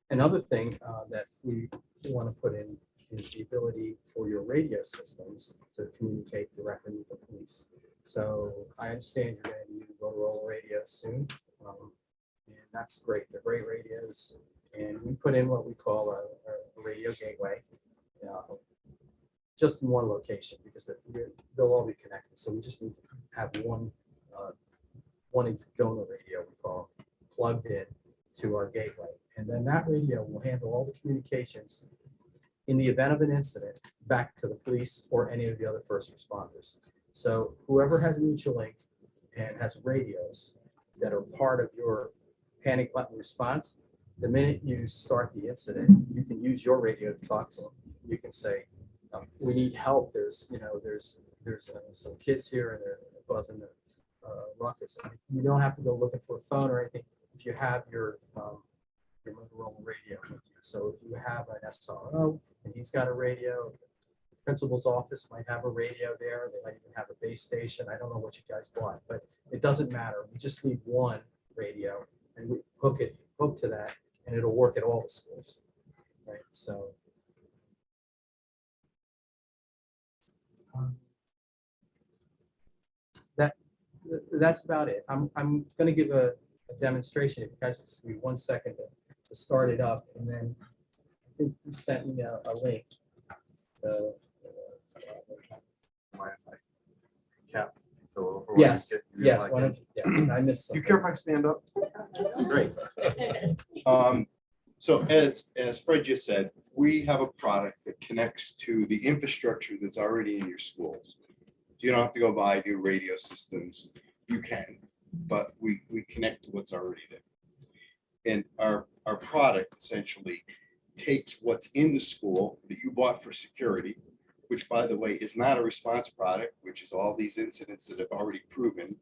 Another thing that we want to put in is the ability for your radio systems to communicate directly with the police. So I understand you're going to use Motorola radios soon. And that's great. They're great radios. And we put in what we call a radio gateway, just in one location because they'll all be connected. So we just need to have one donor radio, we call it, plugged in to our gateway. And then that radio will handle all the communications in the event of an incident back to the police or any of the other first responders. So whoever has MutualLink and has radios that are part of your panic button response, the minute you start the incident, you can use your radio to talk to them. You can say, we need help. There's some kids here and they're causing the ruckus. And you don't have to go looking for a phone or anything if you have your Motorola radio with you. So if you have an SRO and he's got a radio, the principal's office might have a radio there. They might even have a base station. I don't know what you guys want, but it doesn't matter. We just need one radio and we hook to that, and it'll work at all the schools. Right. So that's about it. I'm going to give a demonstration. If you guys just give me 1 second to start it up, and then I think you sent me a link. So Mind if I cap fill over while yes, you get your yes, mic why in? don't you? Yes, I missed You something. care if I stand up? Great. So as Fred just said, we have a product that connects to the infrastructure that's already in your schools. You don't have to go buy new radio systems. You can, but we connect to what's already there. And our product essentially takes what's in the school that you bought for security, which by the way is not a response product, which is all these incidents that have already proven.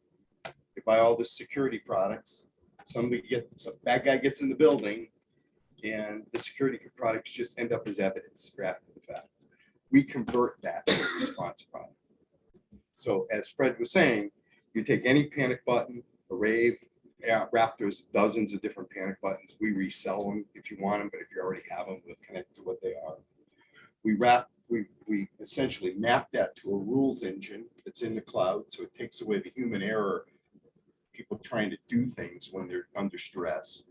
You buy all the security products, some bad guy gets in the building, and the security products just end up as evidence for after the fact. We convert that to a response product. So as Fred was saying, you take any panic button, a rave, Raptors, dozens of different panic buttons. We resell them if you want them, but if you already have them, we'll connect to what they are. We essentially map that to a rules engine that's in the cloud, so it takes away the human error, people trying to do things when they're under stress.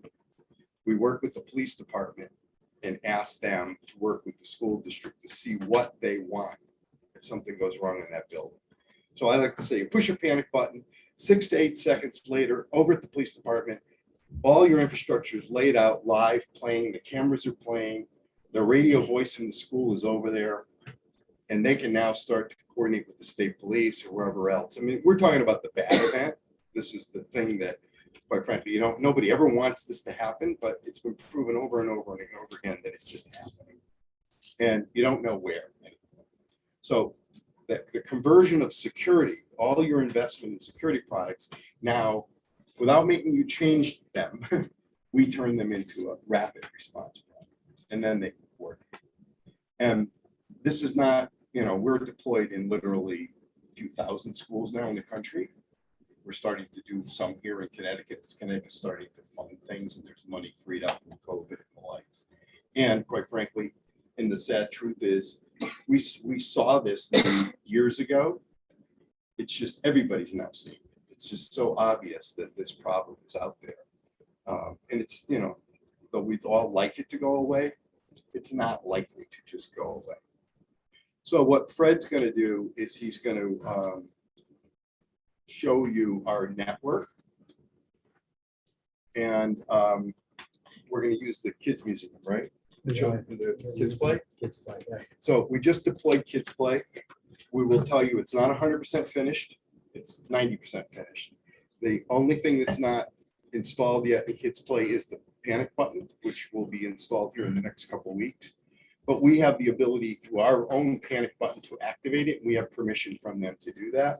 We work with the police department and ask them to work with the school district to see what they want if something goes wrong in that building. So I like to say, you push a panic button, 6 to 8 seconds later, over at the police department, all your infrastructure is laid out live, playing, the cameras are playing, the radio voice from the school is over there, and they can now start to coordinate with the state police or wherever else. I mean, we're talking about the bad event. This is the thing that, quite frankly, nobody ever wants this to happen, but it's been proven over and over and over again that it's just happening. And you don't know where. So the conversion of security, all your investment in security products, now, without making you change them, we turn them into a rapid response product, and then they work. And this is not, we're deployed in literally a few thousand schools now in the country. We're starting to do some here in Connecticut. Connecticut's starting to fund things, and there's money freed up from COVID and the likes. And quite frankly, and the sad truth is, we saw this years ago. It's just everybody's now seeing it. It's just so obvious that this problem is out there. And it's, though we'd all like it to go away, it's not likely to just go away. So what Fred's going to do is he's going to show you our network. And we're going to use the kids museum, right? Show the kids play. Kids play, yes. So we just deployed Kids Play. We will tell you it's not 100% finished. It's 90% finished. The only thing that's not installed yet in Kids Play is the panic button, which will be installed here in the next couple of weeks. But we have the ability through our own panic button to activate it. We have permission from them to do that.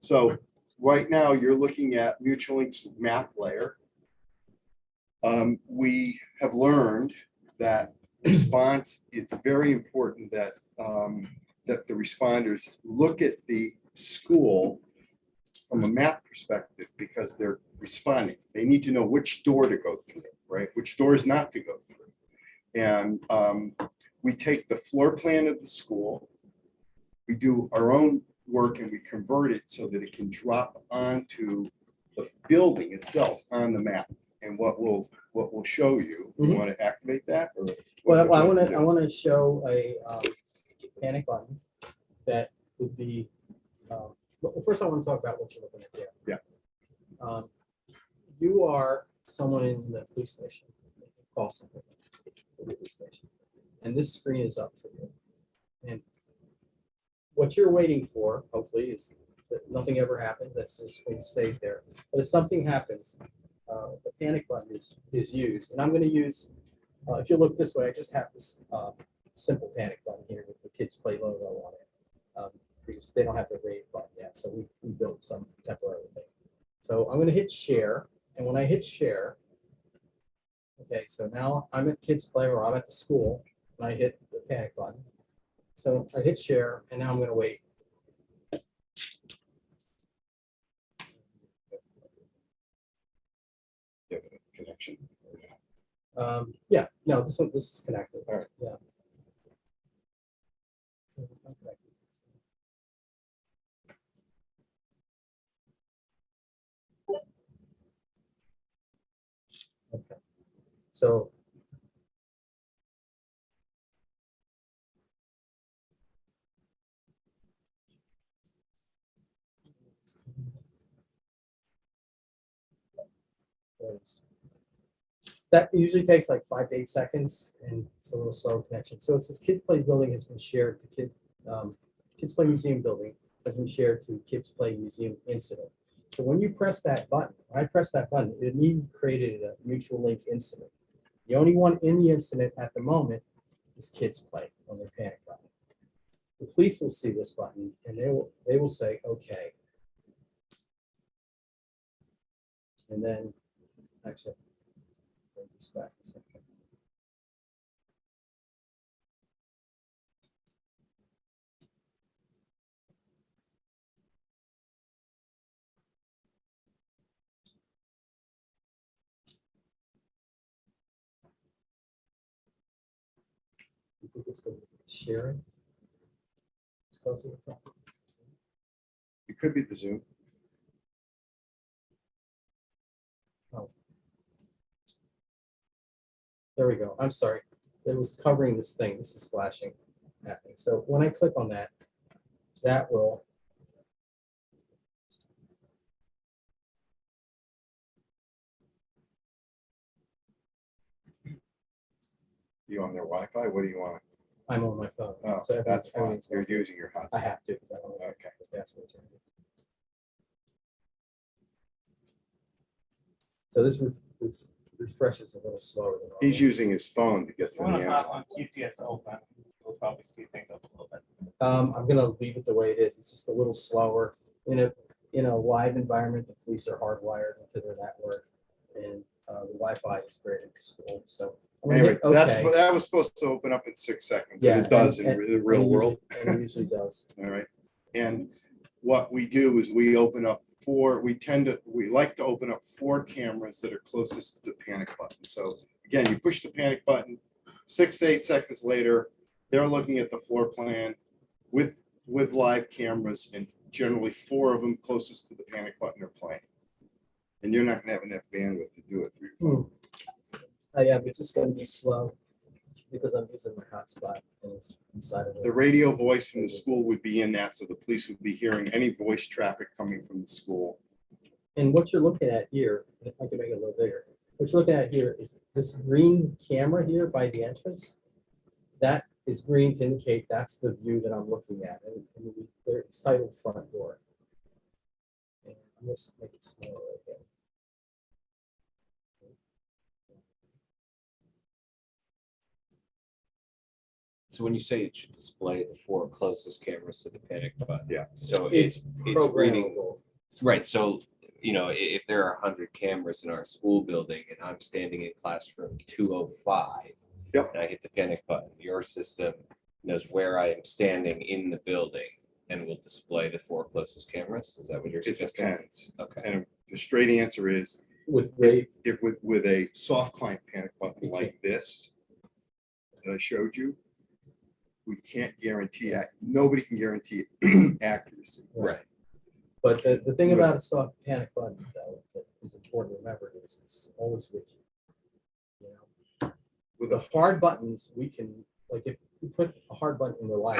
So right now you're looking at MutualLink's map layer. We have learned that response, it's very important that that the responders look at the school from a map perspective because they're responding. They need to know which door to go through. right? Which doors not to go through. And we take the floor plan of the school, we do our own work and we convert it so that it can drop onto the building itself on the map. And what we'll show you, you Mhm. want to activate that? Or Well, what I would you want like to, I want to show a panic button that would be, well, first I want to talk about what you're looking at there. Yeah. You are someone in the police station, call something, the police station, and this screen is up for you. And what you're waiting for, hopefully, is that nothing ever happens, that the screen stays there. But if something happens, the panic button is used, and I'm going to use, if you look this way, I just have this simple panic button here with the Kids Play logo on it, because they don't have the rate button yet, so we built some temporary thing. So I'm going to hit share, and when I hit share, okay, so now I'm at Kids Play or I'm at the school, and I hit the panic button. So I hit share, and now I'm going to wait. You have a connection? Yeah, no, this is connected. All right. Yeah. Okay. So that usually takes like 5 to 8 seconds, and it's a little slow connection. So it says Kids Play building has been shared to Kids Play Museum building has been shared to Kids Play Museum incident. So when you press that button, when I press that button, it immediately created a mutual link incident. The only one in the incident at the moment is Kids Play on their panic button. The police will see this button and they will say, okay. And then, actually, bring this back a second. You think it's going to be sharing? It's close to the top. It could be the Zoom. There we go. I'm sorry. It was covering this thing. This is flashing at me. So when I click on that, that will. You on their Wi-Fi? What do you want? I'm on my phone. Oh, So that's fine. everything's You're going through. using your I hotspot. have to. 'Cause I don't know Okay. the passwords. So this refreshes a little slower than normal. He's using his phone to get to the On end. TTS open, we'll probably speed things up a little bit. I'm gonna leave it the way it is. It's just a little slower. In a live environment, the police are hardwired into their network, and the Wi-Fi is great at school. So I'm gonna Anyway, hit OK. that was supposed to open up in 6 seconds. Yeah, And it does and- in the real and it world. usually- and it usually does. All right. And what we do is we open up we like to open up 4 cameras that are closest to the panic button. So again, you push the panic button, 6 to 8 seconds later, they're looking at the floor plan with live cameras, and generally 4 of them closest to the panic button are playing. And you're not gonna have enough bandwidth to do it through your phone. Yeah, but it's just gonna be slow because I'm using my hotspot and it's inside of it. The radio voice from the school would be in that, so the police would be hearing any voice traffic coming from the school. And what you're looking at here, if I can make it a little bigger, what you're looking at here is this green camera here by the entrance. That is green to indicate that's the view that I'm looking at. And it's titled front door. And I'm just make it smaller again. So when you say it should display the 4 closest cameras to the panic button. Yeah. So It's it's reading, programmable. right, so, if there are 100 cameras in our school building and I'm standing in classroom 205. Yep. And I hit the panic button, your system knows where I am standing in the building and will display the 4 closest cameras? Is that what you're It suggesting? depends. Okay. And the straight answer is, With Ray, If with a soft client panic button like this that I showed you, we can't guarantee, nobody can guarantee accuracy. Right. but the thing about a soft panic button, though, that is important to remember is it's always with you. You know, With the a hard buttons, we can, like, if we put a hard button in the light,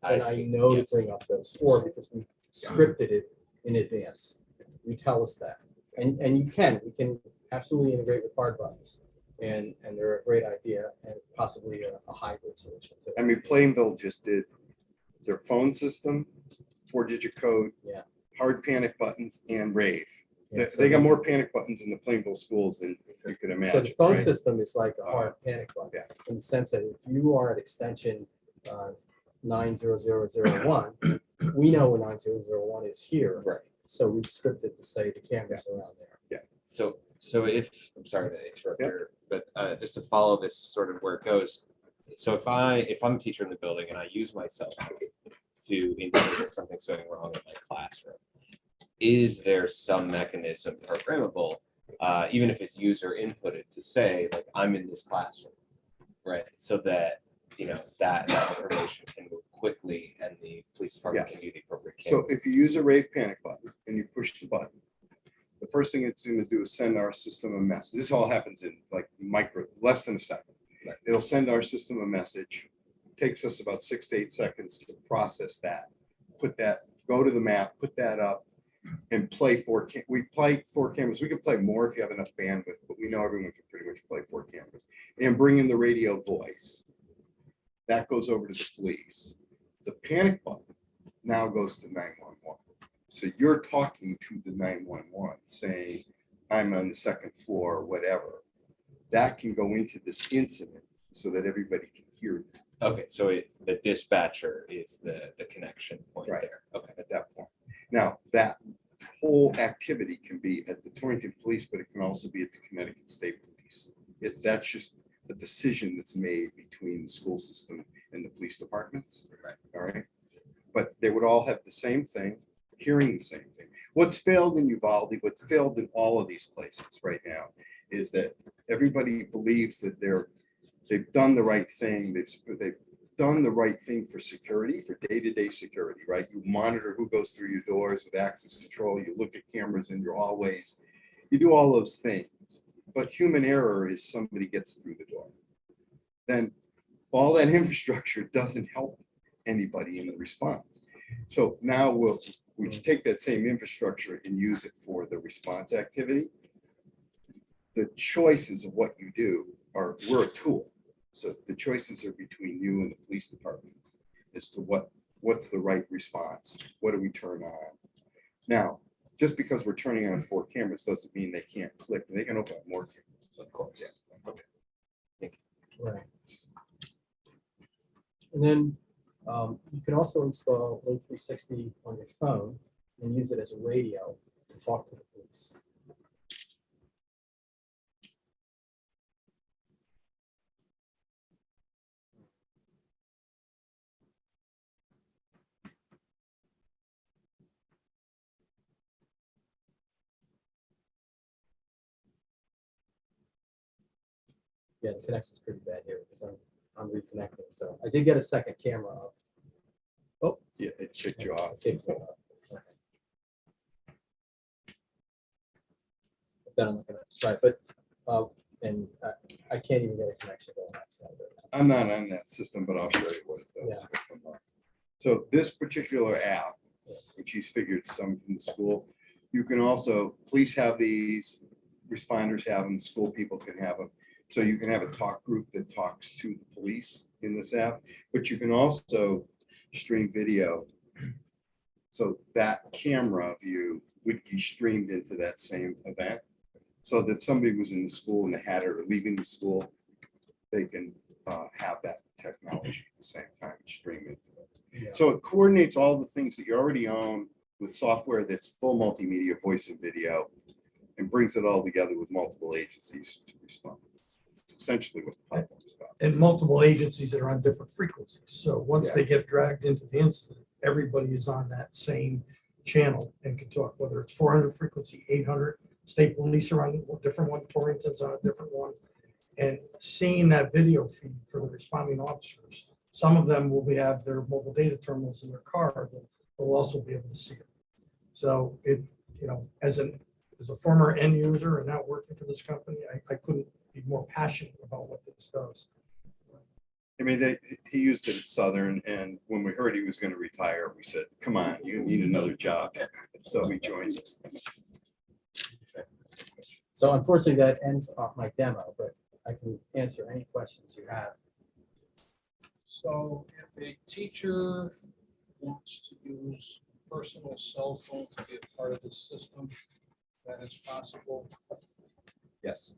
then I see, know to yes. bring up those four because we scripted it in advance. We tell us that. And we can absolutely integrate with hard buttons. And they're a great idea and possibly a hybrid solution too. I mean, Plainville just did their phone system, 4-digit code, Yeah. hard panic buttons, and rave. Yeah, They got more panic buttons in the Plainville schools than you could So the imagine. phone right? system is like a hard panic button, yeah. in the sense that if you are at extension 90001, we know where 9001 is here. Right. So we scripted to say the camera's around there. So if, I'm sorry to interrupt Yep. here, but just to follow this sort of where it goes. So if I'm a teacher in the building and I use my cell phone to indicate that something's going wrong in my classroom, is there some mechanism programmable, even if it's user inputted, to say, like, I'm in this classroom, right? So that, you know, that information can move quickly and the police department Yes. can do the appropriate. So if you use a rave panic button and you push the button, the first thing it's going to do is send our system a message. This all happens in like less than a second. Right. It'll send our system a message. Takes us about 6 to 8 seconds to process that. Go to the map, put that up, and play we play 4 cameras. We can play more if you have enough bandwidth, but we know everyone can pretty much play 4 cameras. And bring in the radio voice. That goes over to the police. The panic button now goes to 911. So you're talking to the 911 saying, I'm on the 2nd floor or whatever. That can go into this incident so that everybody can hear it. Okay, so the dispatcher is the connection point Right. there. Okay. At that point. Now, that whole activity can be at the Torrington Police, but it can also be at the Connecticut State Police. That's just a decision that's made between the school system and the police departments. Right. All right. But they would all have the same thing, hearing the same thing. What's failed in Uvalde, what's failed in all of these places right now is that everybody believes that they've done the right thing. They've done the right thing for security, for day-to-day security, right? You monitor who goes through your doors with access control. You look at cameras in your hallways. You do all those things. But human error is somebody gets through the door. Then all that infrastructure doesn't help anybody in the response. So now we can take that same infrastructure and use it for the response activity. The choices of what you do we're a tool. So the choices are between you and the police departments as to what's the right response. What do we turn on? Now, just because we're turning on 4 cameras doesn't mean they can't click. They can open up more cameras. Of course. Yeah. Okay. Right. And then you can also install Link 360 on your phone and use it as a radio to talk to the police. Yeah, the connection's pretty bad here because I'm reconnecting. So I did get a second camera up. Oh, Yeah, it kicked you off. okay. Then I'm not gonna try, but and I can't even get a connection on that side. I'm not on that system, but I'll show you what it does. So this particular app, which he's figured some from the school, you can also, police have these, responders have them, school people can have them. So you can have a talk group that talks to the police in this app, but you can also stream video. So that camera view would be streamed into that same event. So that somebody was in the school and they had it or leaving the school, they can have that technology at the same time and stream into it. Yeah. So it coordinates all the things that you already own with software that's full multimedia, voice and video, and brings it all together with multiple agencies to respond. It's essentially what the platform is about. And multiple agencies that are on different frequencies. So once Yeah. they get dragged into the incident, everybody is on that same channel and can talk, whether it's 400 frequency, 800, State police are on a different one, Torrington's on a different one. And seeing that video feed for the responding officers, some of them will have their mobile data terminals in their car, but they'll also be able to see it. So it, you know, as a former end user and now working for this company, I couldn't be more passionate about what this does. I mean, he used it at Southern, and when we heard he was going to retire, we said, come on, you need another job. So he joined us. So unfortunately, that ends off my demo, but I can answer any questions you have. So if a teacher wants to use personal cell phone to be a part of the system, that is possible. Yes.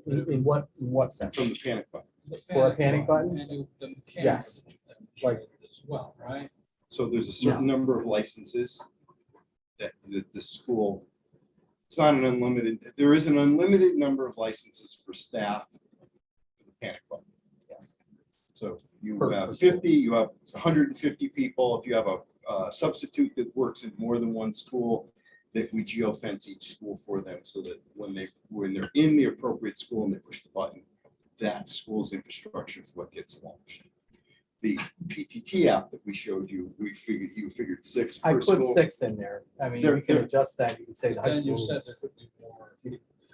In what sense? From the panic button. The For a panic button? And the mechanic Yes. Like- as well, right? So there's a certain number of licenses that the school, it's not an unlimited, there is an unlimited number of licenses for staff for the panic button. Yes. So you Per have school. 50, you have 150 people. If you have a substitute that works in more than one school, that we geofence each school for them so that when they're in the appropriate school and they push the button, that school's infrastructure is what gets launched. The PTT app that we showed you, you figured 6 I per put school. 6 in there. I mean, They're- we can they're- adjust that. You can say the high Then you school. said there could be more.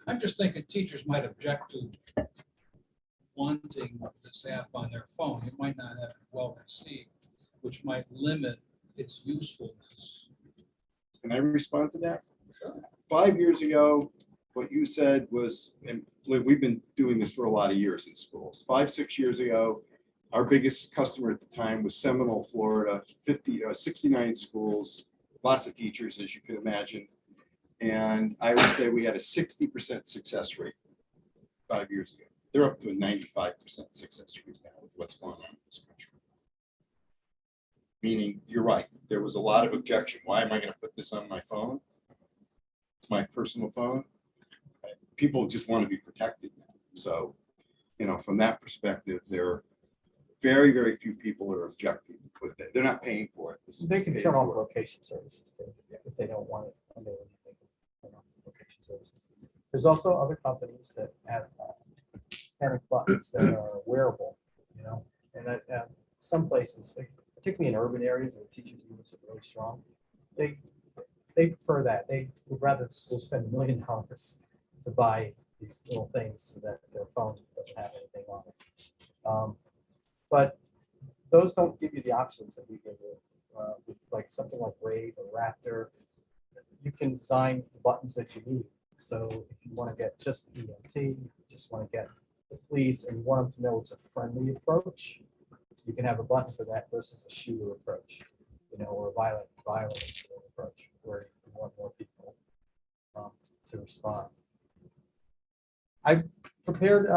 I'm just thinking teachers might object to wanting this app on their phone. It might not have it well received, which might limit its usefulness. Can I respond to that? Sure. 5 years ago, what you said was, and we've been doing this for a lot of years in schools. 5, 6 years ago, our biggest customer at the time was Seminole, Florida, 69 schools, lots of teachers, as you can imagine. And I would say we had a 60% success rate 5 years ago. They're up to a 95% success rate now with what's going on in this country. Meaning, you're right, there was a lot of objection. Why am I going to put this on my phone? It's my personal phone. People just want to be protected. So, you know, from that perspective, there are very, very few people are objecting with it. They're not paying for it. This is They can paid turn off for. location services too, if they don't want it. They can turn off location services. There's also other companies that have panic buttons that are wearable, you know, and some places, particularly in urban areas where teachers use it really strong, they prefer that. They would rather the school spend $1 million to buy these little things so that their phone doesn't have anything on it. But those don't give you the options that we give you, like something like Wave or Raptor. You can design the buttons that you need. So if you want to get just EMT, you just want to get the police, and you want them to know it's a friendly approach, you can have a button for that versus a shooter approach, you know, or a violent approach where you want more people to respond. I prepared,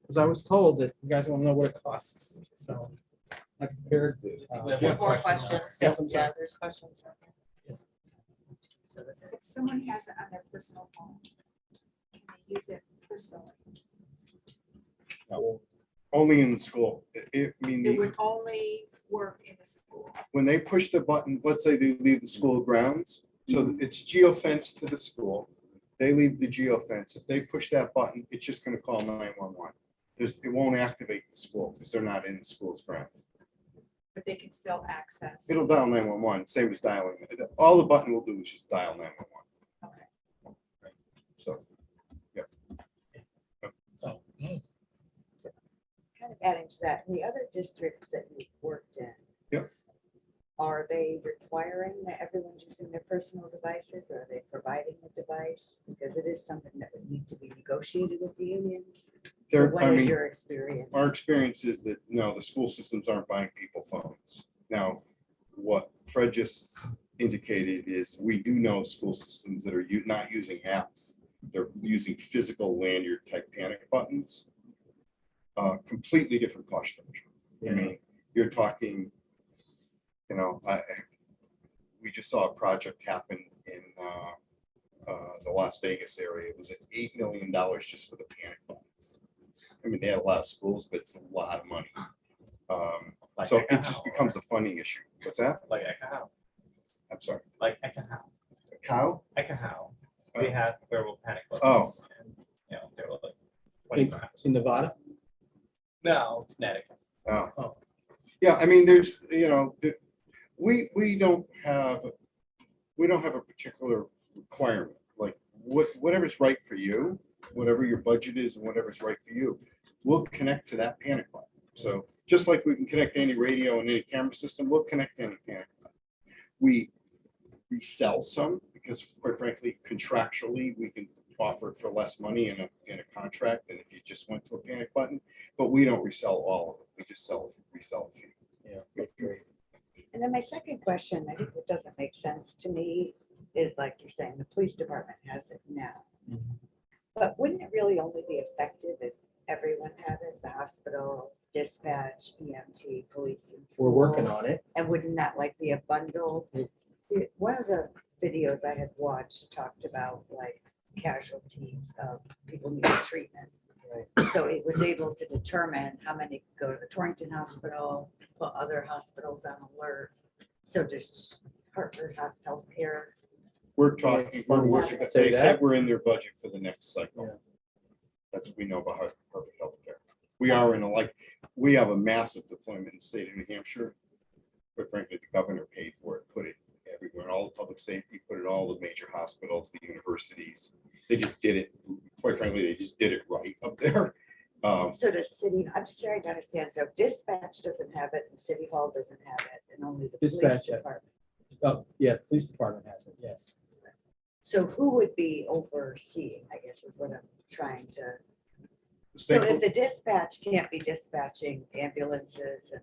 because I was told that you guys want to know what it costs, so I prepared. We have more questions. Yes, I'm sorry. Yeah, there's questions. If someone has it on their personal phone, can they use it personally? Only in the school. I mean, It would only work in the school. when they push the button, let's say they leave the school grounds, so it's geofenced to the school. They leave the geofence. If they push that button, it's just going to call 911. It won't activate the school because they're not in the school's grounds. But they can still access. It'll dial 911. Say it was dialing. All the button will do is just dial 911. Okay. So, yeah. Oh, mm. Kind of adding to that, the other districts that you've worked in. Yep. Are they requiring that everyone's using their personal devices, or are they providing a device? Because it is something that would need to be negotiated with the unions. So There- what I is mean, your experience? Our experience is that, no, the school systems aren't buying people phones. Now, what Fred just indicated is we do know school systems that are not using apps. They're using physical lanyard type panic buttons. Completely different cost structure. I mean, you're talking, you know, we just saw a project happen in the Las Vegas area. It was at $8 million just for the panic buttons. I mean, they had a lot of schools, but it's a lot of money. Like So a it just cow. becomes a funding issue. What's that? Like a cow. I'm sorry. Like a cow. A cow? Like a cow. We have wearable panic Oh. buttons. And, you know, they're like 25. In Nevada? No, Connecticut. Oh. Yeah, I mean, there's, you know, we don't have a particular requirement, like whatever's right for you, whatever your budget is and whatever's right for you, we'll connect to that panic button. So just like we can connect to any radio and any camera system, we'll connect to any panic button. We sell some because quite frankly, contractually, we can offer it for less money in a contract than if you just went to a panic button, but we don't resell all of it. We just resell a few. Yeah, that's great. And then my second question, I think it doesn't make sense to me, is like you're saying, the police department has it now. Mhm. But wouldn't it really only be effective if everyone had it, the hospital, dispatch, EMT, police? And We're working schools? on it. And wouldn't that like be a bundle? One of the videos I had watched talked about like casualties of people needing treatment. So it was able to determine how many go to the Torrington Hospital, put other hospitals on alert. So does Hartford have healthcare? We're talking, we're working, Say they that. said we're in their budget for the next cycle. Yeah. That's what we know about Harvard Healthcare. We are in we have a massive deployment in the state of New Hampshire. But frankly, the governor paid for it, put it everywhere, all the public safety, put it all the major hospitals, the universities. They just did it, quite frankly, they just did it right up there. So does city, I'm just trying to understand, so dispatch doesn't have it and city hall doesn't have it and only the police Dispatch, yeah. department. Oh, yeah, police department has it, yes. So who would be overseeing, I guess is what I'm trying to. So Stakeholder- if the dispatch can't be dispatching ambulances and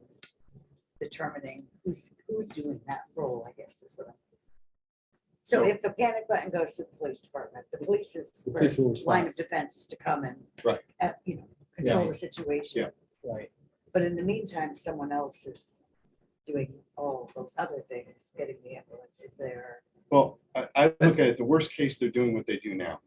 determining who's doing that role, I guess is what I'm. So if the panic button goes to the police department, the police's The police will first line of respond. defense is to come and. Right. Control the situation. Yeah. Right. But in the meantime, someone else is doing all those other things, getting the ambulances there. Well, I look at it, the worst case, they're doing what they do now.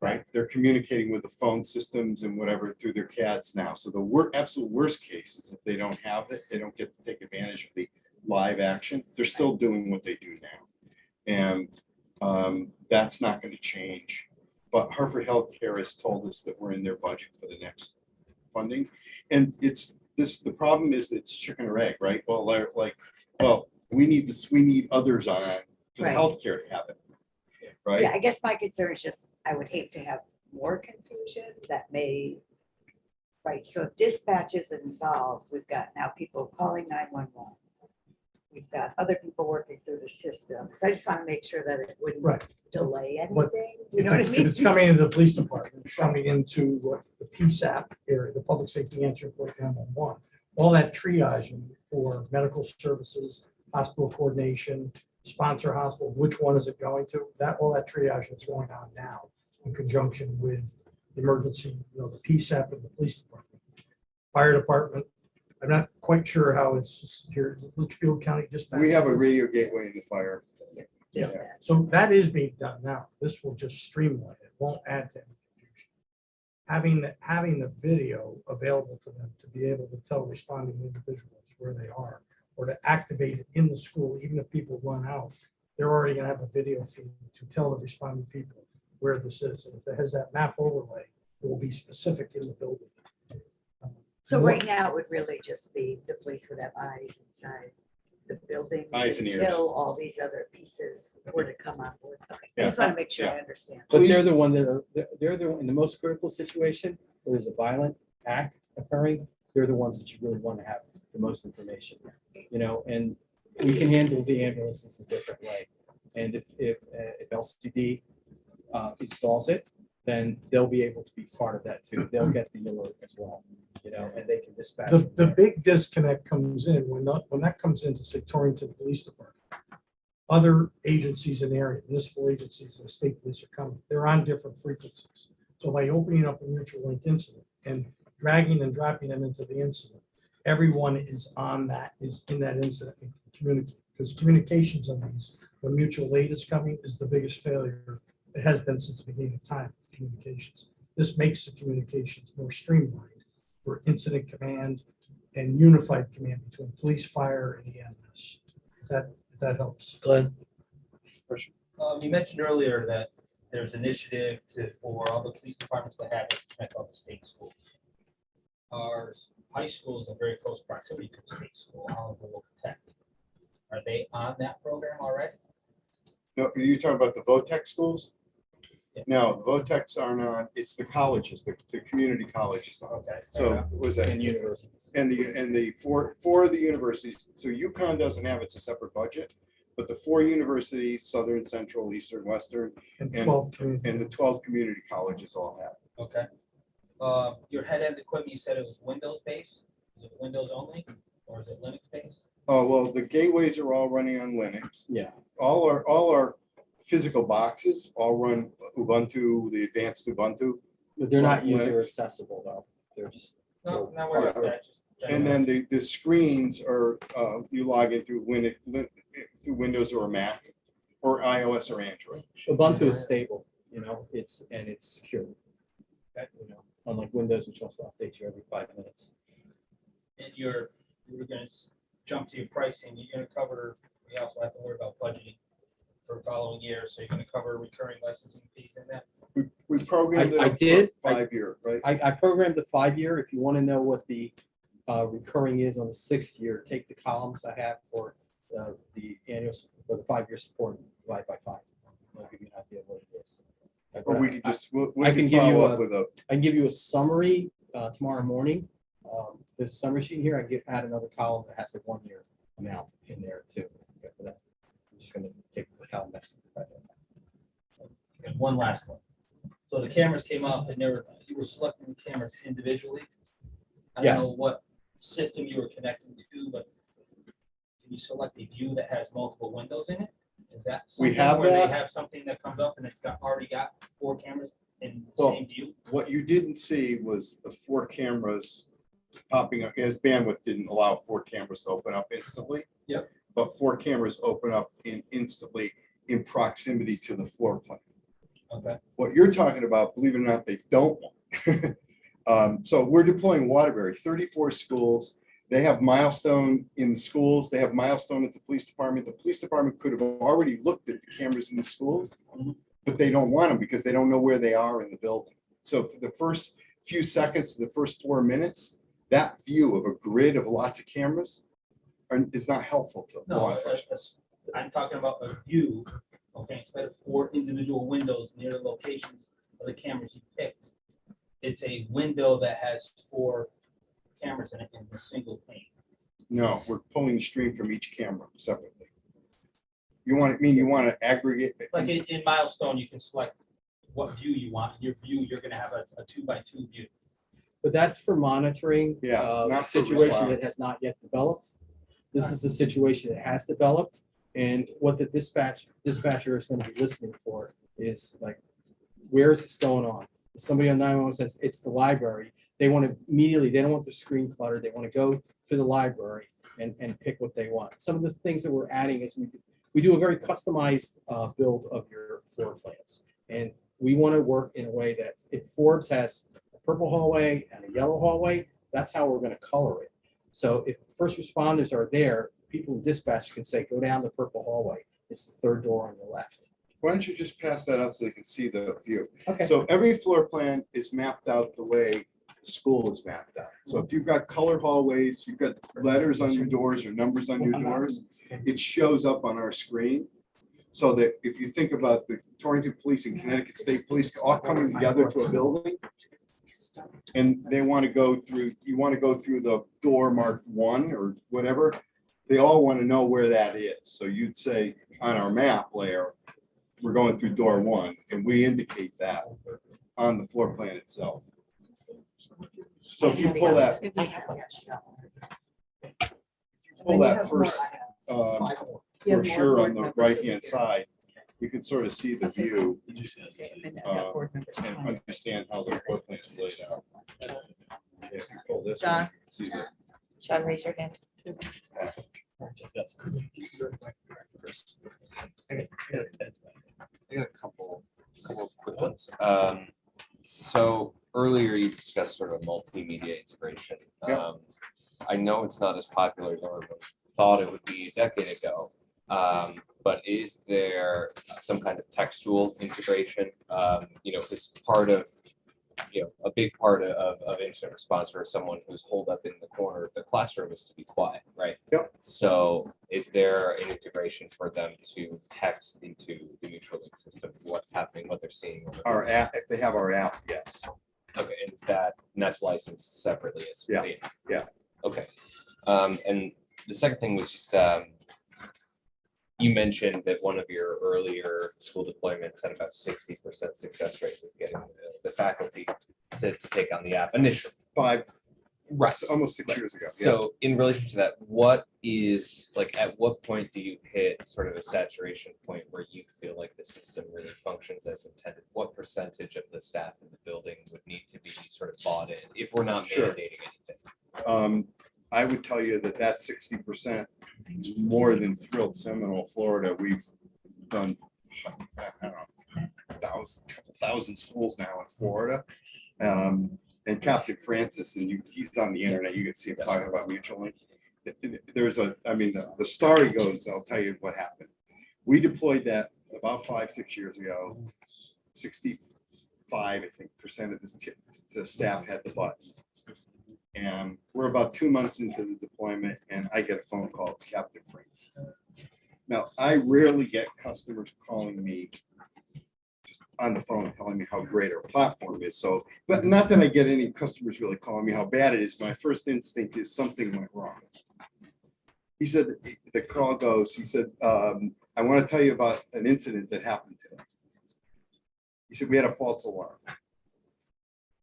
Right? They're communicating with the phone systems and whatever through their CADs now. So the absolute worst case is if they don't have it, they don't get to take advantage of the live action. They're still doing what they do now. And that's not going to change. But Hartford Healthcare has told us that we're in their budget for the next funding. And the problem is it's chicken or egg, right? Well, we need this, we need others on for the Right. healthcare to have it. Yeah, Right? I guess my concern is just, I would hate to have more confusion that may. Right, so if dispatch is involved, we've got now people calling 911. We've got other people working through the system. So I just want to make sure that it wouldn't Right. delay But anything. You know what I If mean? it's coming into the police department, it's coming into what the PSAP area, the public safety answering point 911. All that triaging for medical services, hospital coordination, sponsor hospital, which one is it going to? All that triage is going on now in conjunction with the emergency, the PSAP and the police department. Fire department, I'm not quite sure how it's here, Litchfield County dispatch. We have a radio gateway in the fire. Yeah, Dispatch. so that is being done now. This will just streamline it, won't add to any confusion. Having the video available to them to be able to tell responding individuals where they are, or to activate it in the school, even if people run out, they're already gonna have a video feed to tell the responding people where this is. And if it has that map overlay, it will be specific in the building. So right now, it would really just be the police would have eyes inside the building. Eyes and ears. Until all these other pieces were to come on board. Okay, I Yeah. just want to make sure I Yeah. understand. But Police- they're the one that are, they're the, in the most critical situation, where there's a violent act occurring, they're the ones that you really want to have the most information, and we can handle the ambulances a different way. And if LCD installs it, then they'll be able to be part of that too. They'll get the alert as well, and they can dispatch. The big disconnect comes in when that comes into, say, Torrington Police Department. Other agencies in the area, municipal agencies and state police are coming, they're on different frequencies. So by opening up a mutual link incident and dragging and dropping them into the incident, everyone is in that incident and communicate. Because communications on these, when mutual aid is coming, is the biggest failure. It has been since the beginning of time, communications. This makes the communications more streamlined for incident command and unified command between police, fire, and EMS. That helps. Glenn? You mentioned earlier that there's initiative for all the police departments to have it connect all the state schools. Our high school is in very close proximity to the state school, Oliver will protect. Are they on that program already? No, you talking about the VOTEC schools? Yeah. No, the VOTECs aren't on, it's the colleges, the community colleges on. Okay. fair So enough. what was that? And universities. And the four of the universities, so UConn doesn't have, it's a separate budget, but the four universities, Southern, Central, Eastern, Western, And And- 12 community. and the 12 community colleges all have. Okay. Your head end equipment, you said it was Windows based? Is it Windows only or is it Linux based? Oh, well, the gateways are all running on Linux. Yeah. All our physical boxes all run Ubuntu, the advanced Ubuntu. But they're not Linux. user accessible though. They're just. No, not worried about that. Just And then the screens are, you log in through through Windows or Mac or iOS or Android. Ubuntu is stable, it's secure. Okay. Unlike Windows, which also updates you every 5 minutes. And we're gonna jump to your pricing. You're gonna cover, we also have to worry about budgeting for following years. So you're gonna cover recurring licensing fees in that? We programmed it I up for did. 5 year, right? I programmed the 5 year. If you want to know what the recurring is on the 6th year, take the columns I have for the annual, for the 5 year support, divide by 5. I'll give you an idea of what it is. Or we could just, we I can can give you follow a- up with a, I can give you a summary tomorrow morning. There's a summary sheet here. I can add another column that has a 1 year amount in there too. Okay, for that. I'm just going to take the column next. And one last one. So the cameras came up and you were selecting the cameras individually. I don't know Yes. what system you were connecting to, but can you select a view that has multiple windows in it? Is that We something have where they that. have something that comes up and it's already got 4 cameras in the Well, same view? what you didn't see was the 4 cameras popping up, as bandwidth didn't allow 4 cameras to open up instantly. Yep. But 4 cameras open up instantly in proximity to the floor plan. Okay. What you're talking about, believe it or not, they don't. So we're deploying Waterbury, 34 schools. They have Milestone in the schools. They have Milestone at the police department. The police department could have already looked at the cameras in the schools, but they don't want them because they don't know where they are in the building. So for the first few seconds, the first 4 minutes, that view of a grid of lots of cameras is not helpful to law No, enforcement. I'm talking about a view, okay, instead of 4 individual windows near the locations of the cameras you picked. It's a window that has 4 cameras in it in a single pane. No, we're pulling the stream from each camera separately. You want to aggregate? Like in Milestone, you can select what view you want. In your view, you're gonna have a 2x2 view. But that's for monitoring Yeah, a not for situation that response. has not yet developed. This is a situation that has developed, and what the dispatcher is going to be listening for is like, where is this going on? If somebody on 911 says it's the library, they want to immediately, they don't want the screen clutter, they want to go to the library and pick what they want. Some of the things that we're adding is we do a very customized build of your floor plans. And we want to work in a way that if Forbes has a purple hallway and a yellow hallway, that's how we're going to color it. So if first responders are there, people in dispatch can say, go down the purple hallway. It's the 3rd door on the left. Why don't you just pass that out so they can see the view? Okay. So every floor plan is mapped out the way the school is mapped out. So if you've got colored hallways, you've got letters on your doors or numbers on your doors, it shows up on our screen. So that if you think about the Torrington Police and Connecticut State Police all coming together to a building, and they want to go through, you want to go through the door marked 1 or whatever, they all want to know where that is. So you'd say on our map layer, we're going through door 1, and we indicate that on the floor plan itself. So if you pull that first brochure on the right-hand side, you can sort of see the view and understand how the floor plan is laid out. If you pull this one, you can see the Sean, raise your hand. I got a couple quick ones. So earlier you discussed sort of multimedia integration. Yeah. I know it's not as popular as everyone thought it would be a decade ago. but is there some kind of textual integration? Because part of, a big part of incident response for someone who's holed up in the corner of the classroom is to be quiet, right? Yep. So is there an integration for them to text into the neutral link system what's happening, what they're seeing? what they're Our app, if they have our app, yes. Okay, and that's licensed separately as Yeah, the- yeah. Okay, and the second thing was just, you mentioned that one of your earlier school deployments had about 60% success rate with getting the faculty to take on the app initially. Right. Almost 6 years ago. Yeah. So in relation to that, what is, like, at what point do you hit sort of a saturation point where you feel like the system really functions as intended? What percentage of the staff in the building would need to be sort of bought in if we're not Sure. mandating anything? I would tell you that 60% is more than thrilled. Seminole, Florida, we've done, I don't know, thousand schools now in Florida. And Captain Francis, and he's on the internet, you can see him talking about mutual link. The story goes, I'll tell you what happened. We deployed that about 5-6 years ago. 65, I think, percent of the staff had the buttons. And we're about 2 months into the deployment, and I get a phone call. It's Captain Francis. Now, I rarely get customers calling me just on the phone telling me how great our platform is. So, but not that I get any customers really calling me how bad it is. My first instinct is something went wrong. He said, the call goes, he said, I want to tell you about an incident that happened today. He said, we had a false alarm.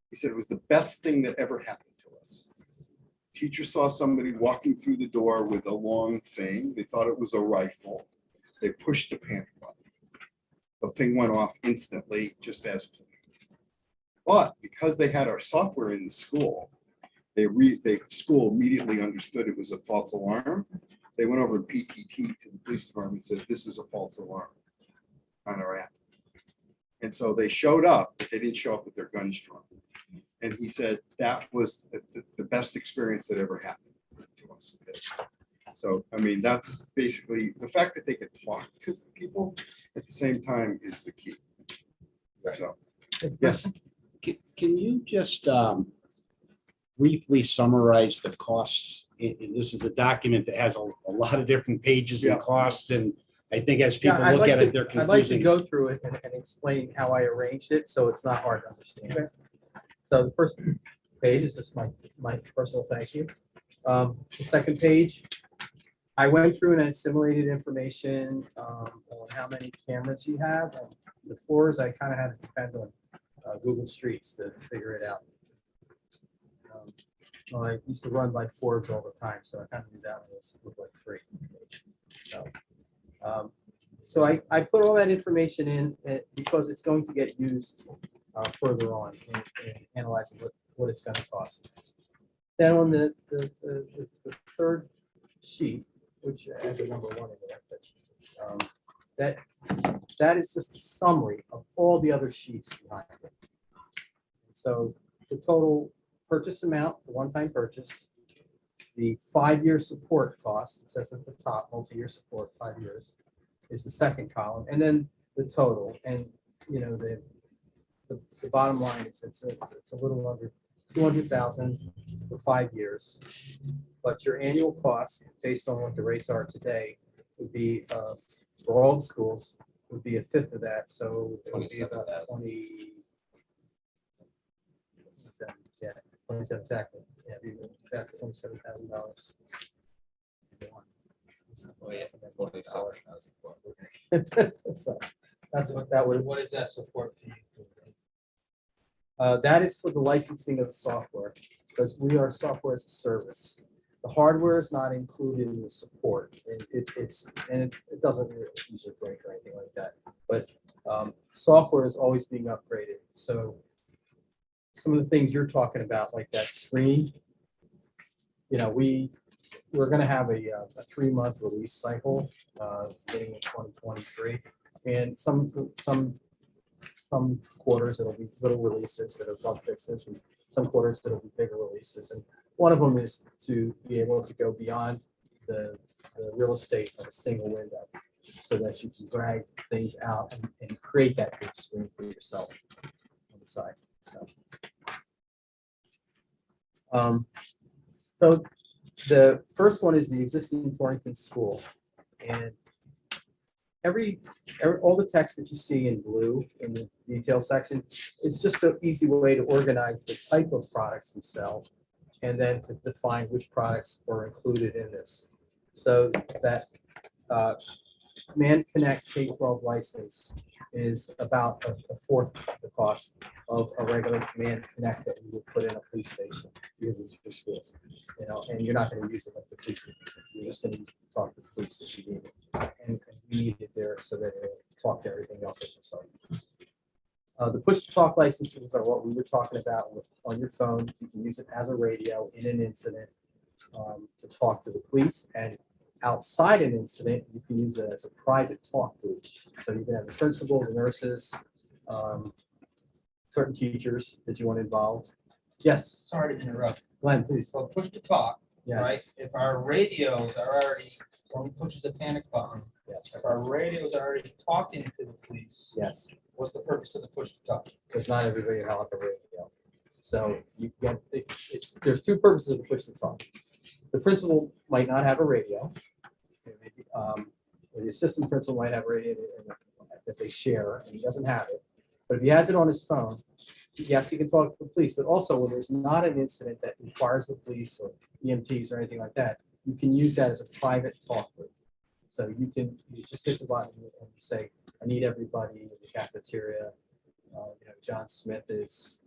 He said, it was the best thing that ever happened to us. Teacher saw somebody walking through the door with a long thing. They thought it was a rifle. They pushed the panic button. The thing went off instantly, just as planned. But because they had our software in the school, the school immediately understood it was a false alarm. They went over to PTT to the police department and said, this is a false alarm on our app. And so they showed up, but they didn't show up with their guns drawn. And he said that was the best experience that ever happened to us. So, I mean, that's basically the fact that they could talk to people at the same time is the key. So, yes. Can you just briefly summarize the costs? This is a document that has a lot of different pages and costs, and I think as people I'd look like at to- it, they're I'd like to confusing. go through it and explain how I arranged it, so it's not hard to understand. So the first page is just my personal thank you. The second page, I went through and I assimilated information on how many cameras you have. On the floors, I kind of had to depend on Google Streets to figure it out. Well, I used to run by Forbes all the time, so I kind of knew that was looked like 3. So I put all that information in because it's going to get used further on in analyzing what it's going to cost. Then on the third sheet, which has a number 1 in there, but that is just a summary of all the other sheets behind it. So the total purchase amount, the one-time purchase, the 5-year support cost, it says at the top, multi-year support, 5 years, is the second column, and then the total. And the bottom line is it's a little under 200,000 for 5 years. But your annual cost, based on what the rates are today, would be for all the schools would be 1/5 of that. So it would be about 20. 27 exactly. Yeah, it'd be exactly $27,000. Oh, yeah, $27,000. So that's what that would. What is that support fee? That is for the licensing of the software, because we are software as a service. The hardware is not included in the support. It doesn't really user break or anything like that. But software is always being upgraded. So some of the things you're talking about, like that screen, we're going to have a 3-month release cycle beginning in 2023, and some quarters it'll be little releases that are bug fixes, and some quarters that'll be bigger releases. And one of them is to be able to go beyond the real estate of a single window. so that you can drag things out and create that big screen for yourself on the side. So the first one is the existing Torrington school. And all the text that you see in blue in the detail section is just an easy way to organize the type of products we sell and then to define which products are included in this. So that Command Connect K-12 license is about a fourth the cost of a regular Command Connect that you would put in a police station because it's for schools, and you're not going to use it like the police station. You're just going to talk to the police if you need it, and we need it there so that it'll talk to everything else that you're selling. The push to talk licenses are what we were talking about on your phone. You can use it as a radio in an incident to talk to the police, and outside an incident, you can use it as a private talk group. So you can have the principal, the nurses, certain teachers that you want involved. Yes, Sorry to interrupt. Glenn, please. So push to talk, Yes. right? If our radios are already, someone pushes the panic button, Yes. if our radios are already talking to the police, Yes. what's the purpose of the push to talk? Because not everybody will have a radio. So you get, there's two purposes of the push to talk. The principal might not have a radio. Or the assistant principal might have a radio that they share, and he doesn't have it. But if he has it on his phone, yes, he can talk to the police, but also when there's not an incident that requires the police or EMTs or anything like that, you can use that as a private talk group. So you just hit the button and say, I need everybody in the cafeteria. John Smith is,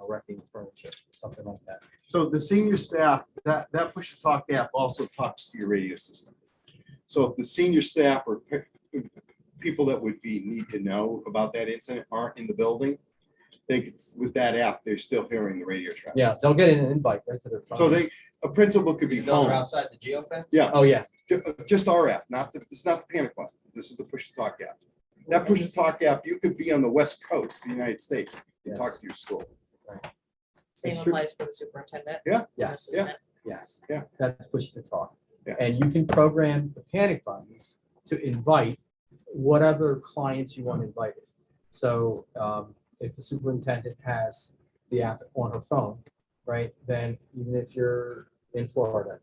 wrecking furniture, something like that. So the senior staff, that push to talk app also talks to your radio system. So if the senior staff or people that would need to know about that incident aren't in the building, with that app, they're still hearing the radio traffic. Yeah, they'll get an invite right to their phone. So a principal could be Even though they're home. outside the geo fence? Yeah. Oh, yeah. Just our app, it's not the panic button. This is the push to talk app. That push to talk app, you could be on the West Coast of the United States and talk to your school. Same It's true. applies for the superintendent. Yeah. Yes. assistant. Yes. Yeah. That's push to talk. Yeah. And you can program the panic buttons to invite whatever clients you want invited. So if the superintendent has the app on her phone, right, then even if you're in Florida,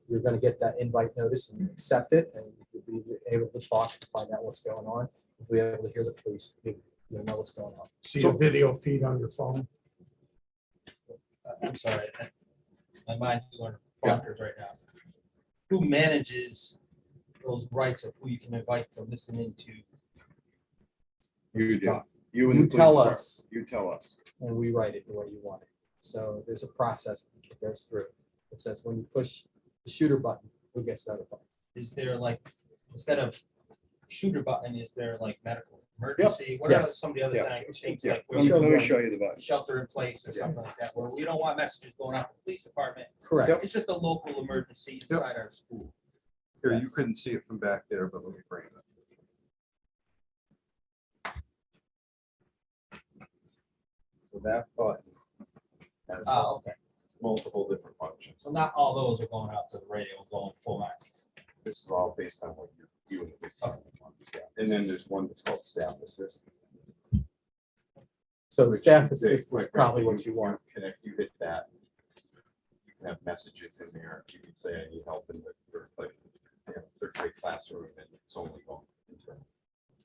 you're going to get that invite notice and you accept it, and you'll be able to talk to find out what's going on. If we're able to hear the police, you'll know what's going on. See a video feed on your phone. I'm sorry, my mind's going bonkers right now. Who manages those rights of who you can invite to listen into? You do. You and You the police tell department. us, You tell us. and we write it the way you want it. So there's a process that goes through. It says when you push the shooter button, who gets notified? Is there instead of shooter button, is there medical emergency? What are Yes. some of the other Yeah. things Yeah. like Let me Sure. show you the button. shelter in place or something like that, where we don't want messages going out to the police department? Correct. It's just a local emergency inside our school. Here, you Yes. couldn't see it from back there, but let me bring it up. So that button has Oh, okay. multiple different functions. So not all those are going out to the radio going full access. This is all based on what you and the police department want. Yeah. And then there's one that's called staff assist. So the which staff they- assist is quite probably frankly, what you want. Connect, you hit that. You can have messages in there. You can say, I need help in the third grade classroom, and it's only going into.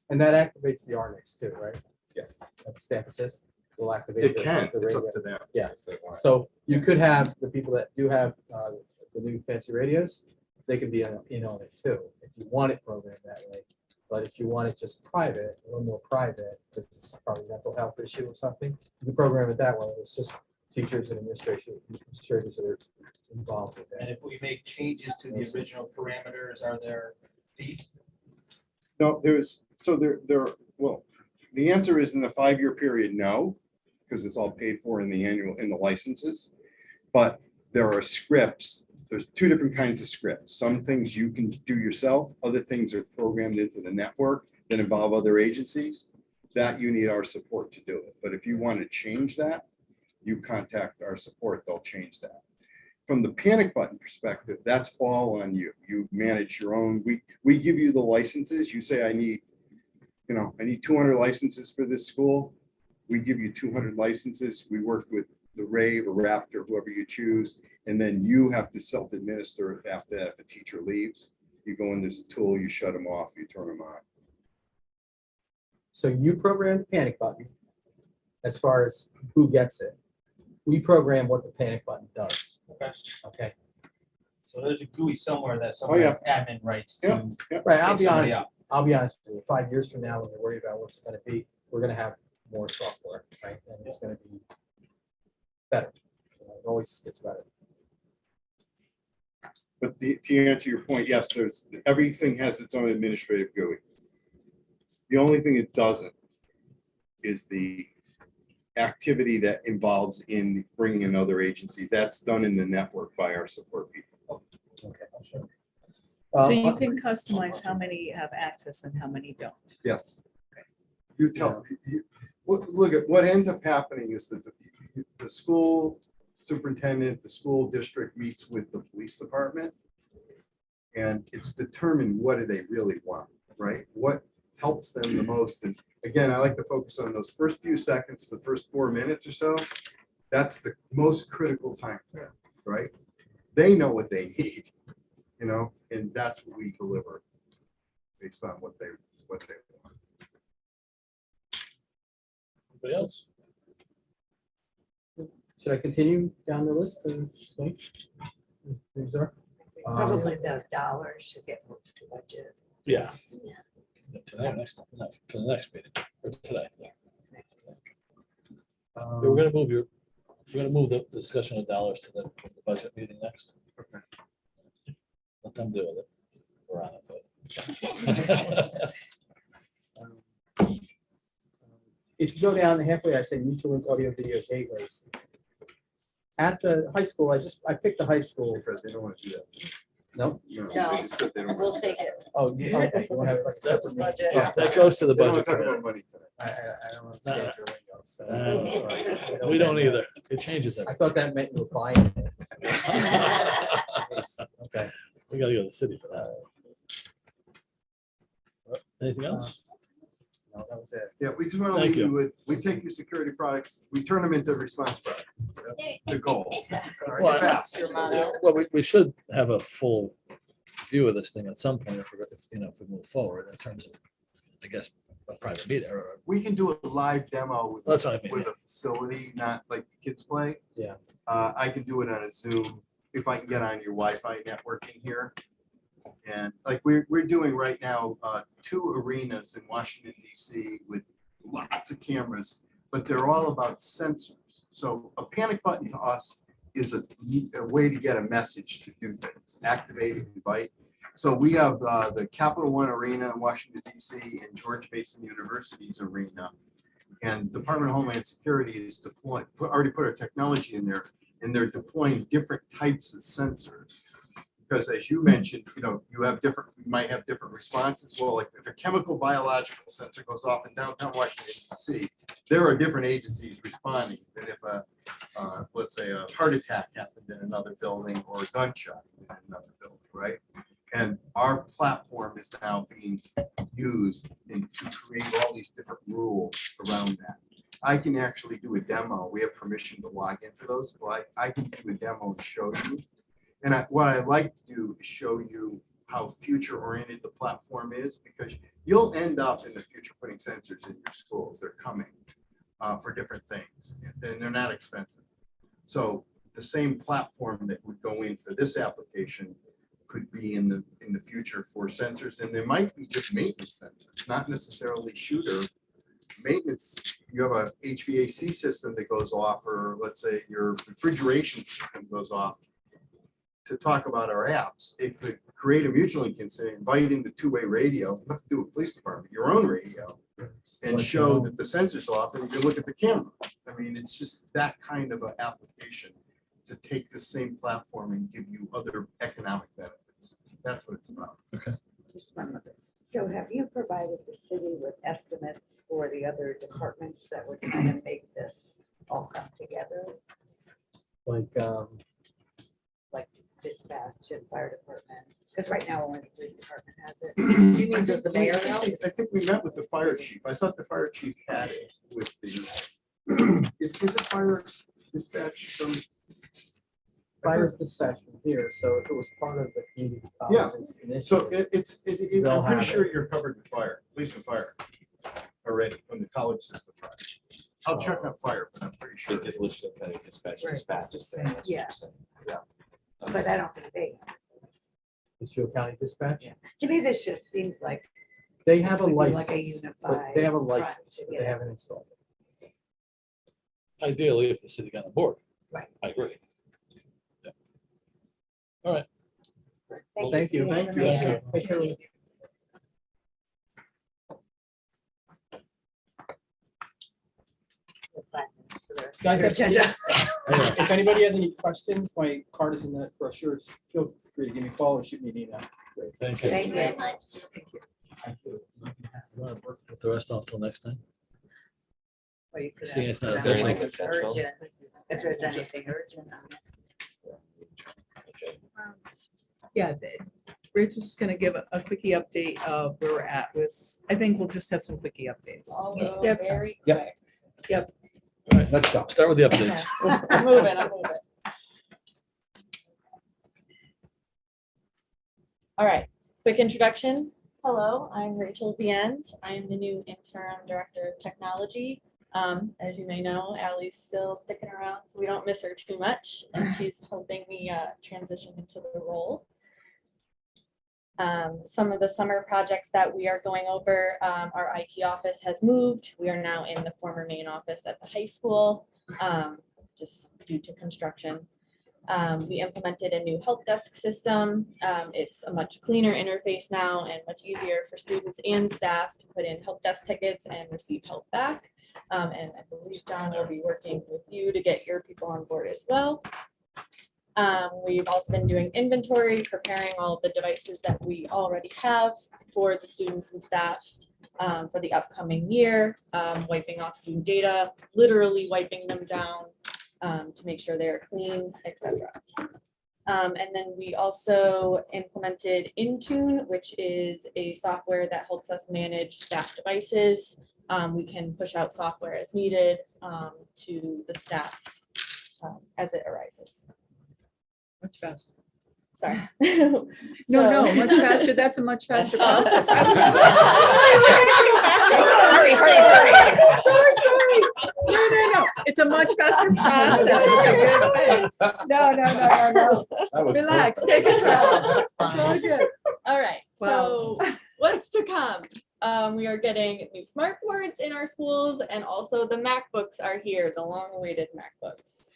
And that activates the RNICs too, right? Yeah. That staff assist will activate. It the- can, the it's radio. up to them. Yeah. if they want. So you could have the people that do have the new fancy radios, they can be in on it too, if you want it programmed that way. But if you want it just private, a little more private, because it's probably a mental health issue or something, you can program it that way. It's just teachers and administrators that are involved with And that. if we make changes to the original parameters, are there fees? No, well, the answer is in the 5-year period, no, because it's all paid for in the licenses. But there are scripts, there's two different kinds of scripts. Some things you can do yourself, other things are programmed into the network that involve other agencies. That you need our support to do it. But if you want to change that, you contact our support, they'll change that. from the panic button perspective, that's all on you. You manage your own. We give you the licenses. You say, I need 200 licenses for this school. We give you 200 licenses. We work with the Rave or Raptor, whoever you choose. And then you have to self-administer after that if a teacher leaves. You go in, there's a tool, you shut them off, you turn them on. So you program the panic button as far as who gets it. We program what the panic button does. Okay. So there's a GUI somewhere that Oh, yeah. admin writes Yep, to. yep. Right, I'll pick be somebody honest, up. I'll be honest with you, 5 years from now, when we're worried about what's gonna be, we're gonna have more software, right? And it's gonna be better. You know, it always gets better. But to answer your point, yes, everything has its own administrative GUI. The only thing it doesn't is the activity that involves in bringing in other agencies. That's done in the network by our support people. Okay, I'm sure. So you can customize how many have access and how many don't. Yes. You tell, look at what ends up happening is that the school superintendent, the school district meets with the police department. And it's determined what do they really want, right? What helps them the most. And again, I like to focus on those first few seconds, the first 4 minutes or so. That's the most critical time for them, right? They know what they need, and that's what we deliver based on what they want. Anybody else? Should I continue down the list and explain? Things are. Probably the dollars should get moved to budget. Yeah. Today, no, for the next meeting, or today. We're gonna move the discussion of dollars to the budget meeting next. Let them deal with it. We're on it, but. If you go down the halfway, I say mutual link audio video gateways. At the high school, I picked the high school. Because they don't want to do that. No? They No, just said they don't we'll want to. take it. Oh, you okay, you want to have like a separate meeting? Yeah. That goes to the They don't budget. want to talk committee. about money today. I don't understand your lingo, so. Uh, sorry. We don't either. It changes I everything. thought that meant you were buying it. Okay. We gotta go to the city for that. Anything else? No, that was it. Yeah, we just want to Thank leave you you. with, we take your security products, we turn them into response products. That's the goal. All right, Well, fast. Well, we should have a full view of this thing at some point if we move forward in terms of, I guess, a private meeting or. We can do a live demo with, That's what I mean, with a facility, not like kids play. Yeah. I can do it on a Zoom if I can get on your Wi-Fi networking here. And like we're doing right now, 2 arenas in Washington DC with lots of cameras, but they're all about sensors. So a panic button to us is a way to get a message to do things, activate, invite. So we have the Capital One Arena in Washington DC and George Mason University's arena. And Department of Homeland Security is already put our technology in there, and they're deploying different types of sensors. Because as you mentioned, you might have different responses. Well, like if a chemical biological sensor goes off in downtown Washington DC, there are different agencies responding than if let's say a heart attack happened in another building or a gunshot in another building, right? And our platform is now being used to create all these different rules around that. I can actually do a demo. We have permission to log into those. Well, I can do a demo and show you. And what I like to do is show you how future-oriented the platform is, because you'll end up in the future putting sensors in your schools. They're coming for different things, and they're not expensive. So the same platform that would go in for this application could be in the future for sensors, and there might be just maintenance sensors, not necessarily shooter. Maintenance, you have a HVAC system that goes off, or let's say your refrigeration system goes off. To talk about our apps, it could create a mutual link incident, inviting the 2-way radio, nothing to do with police department, your own radio, and show that the sensor's off, and you can look at the camera. I mean, it's just that kind of an application to take the same platform and give you other economic benefits. That's what it's about. Okay. Just one other. So have you provided the city with estimates for the other departments that would kind of make this all come together? Like, like dispatch and fire department? Because right now only the police department has it. Do you mean, does the mayor know? I think we met with the fire chief. I thought the fire chief had it with the, is it fire dispatch from? Fire dispatch from here, so if it was part of the community Yeah. colleges So initiative. They'll I'm pretty have sure it. you're covered with fire, police and fire already from the college system. I'll check on fire, but I'm pretty sure. Because Litchfield County Dispatch Right. dispatch is saying. that's what Yeah. you're saying. But I don't think they, Litchfield County Dispatch. Yeah. To me, this just seems like They have a Would be like a license, but unified they have a front license, to but get they it. haven't installed it. Ideally, if the city got on board. Right. I agree. Yeah. All right. Thank you. Thank you. information. Thanks, everyone. Guys, Agenda. if anybody has any questions, my card is in that brochure. Feel free to give me a call or shoot me an email. Thank you. Thank you. Very much. You wanna put the rest off till next time? Well, you could See, ask it's not them official. if it's urgent, if there's anything urgent on it. Yeah, Rachel's just gonna give a quickie update of where we're at with, I think we'll just have some quickie updates. Although Yep. very Yep. quick. Let's go. Start with the updates. I'm moving. All right, quick introduction. Hello, I'm Rachel Viennes. I am the new interim director of technology. As you may know, Allie's still sticking around, so we don't miss her too much, and she's helping me transition into the role. Some of the summer projects that we are going over, our IT office has moved. We are now in the former main office at the high school, just due to construction. We implemented a new help desk system. It's a much cleaner interface now and much easier for students and staff to put in help desk tickets and receive help back. And I believe John will be working with you to get your people on board as well. We've also been doing inventory, preparing all of the devices that we already have for the students and staff for the upcoming year, wiping off student data, literally wiping them down to make sure they're clean, etc. And then we also implemented Intune, which is a software that helps us manage staff devices. We can push out software as needed to the staff as it arises. Much faster. Sorry. No, much faster. That's a much faster process. Sorry. No. It's a much faster process. It's a good thing. No. Relax, take it slow. It's all good. All right, Wow. so what's to come? We are getting new smart boards in our schools, and also the MacBooks are here, the long-awaited MacBooks.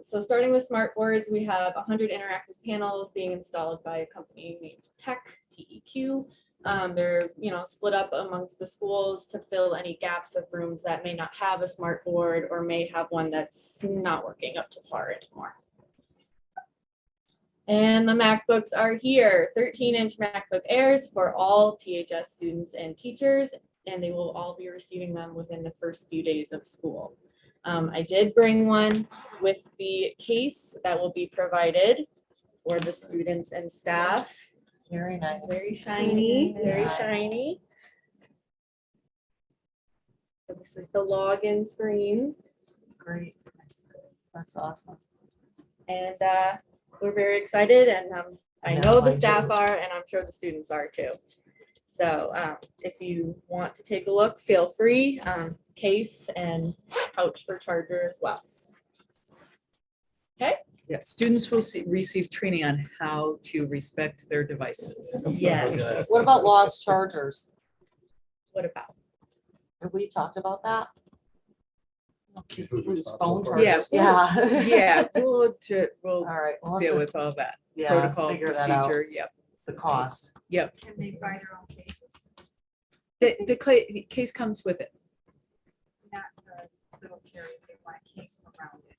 So starting with smart boards, we have 100 interactive panels being installed by a company named TEQ. They're split up amongst the schools to fill any gaps of rooms that may not have a smart board or may have one that's not working up to par anymore. And the MacBooks are here, 13-inch MacBook Airs for all THS students and teachers, and they will all be receiving them within the first few days of school. I did bring one with the case that will be provided for the students and staff. Very nice. Very shiny, very Yeah. shiny. So this is the login screen. Great. That's awesome. And we're very excited, and I Yeah, know the mine staff too. are, and I'm sure the students are too. So if you want to take a look, feel free. Case and pouch for charger as well. Okay. Yeah, students will receive training on how to respect their devices. Yes. What about lost chargers? What about? Have we talked about that? Who's Who's responsible phone for it? chargers? Yeah. Yeah, we'll All right. we'll have deal to- with all that. yeah, Protocol, figure that out, procedure, yep. The cost. Can they buy their own cases? The case comes with it. Not the little carry, they want a case around it.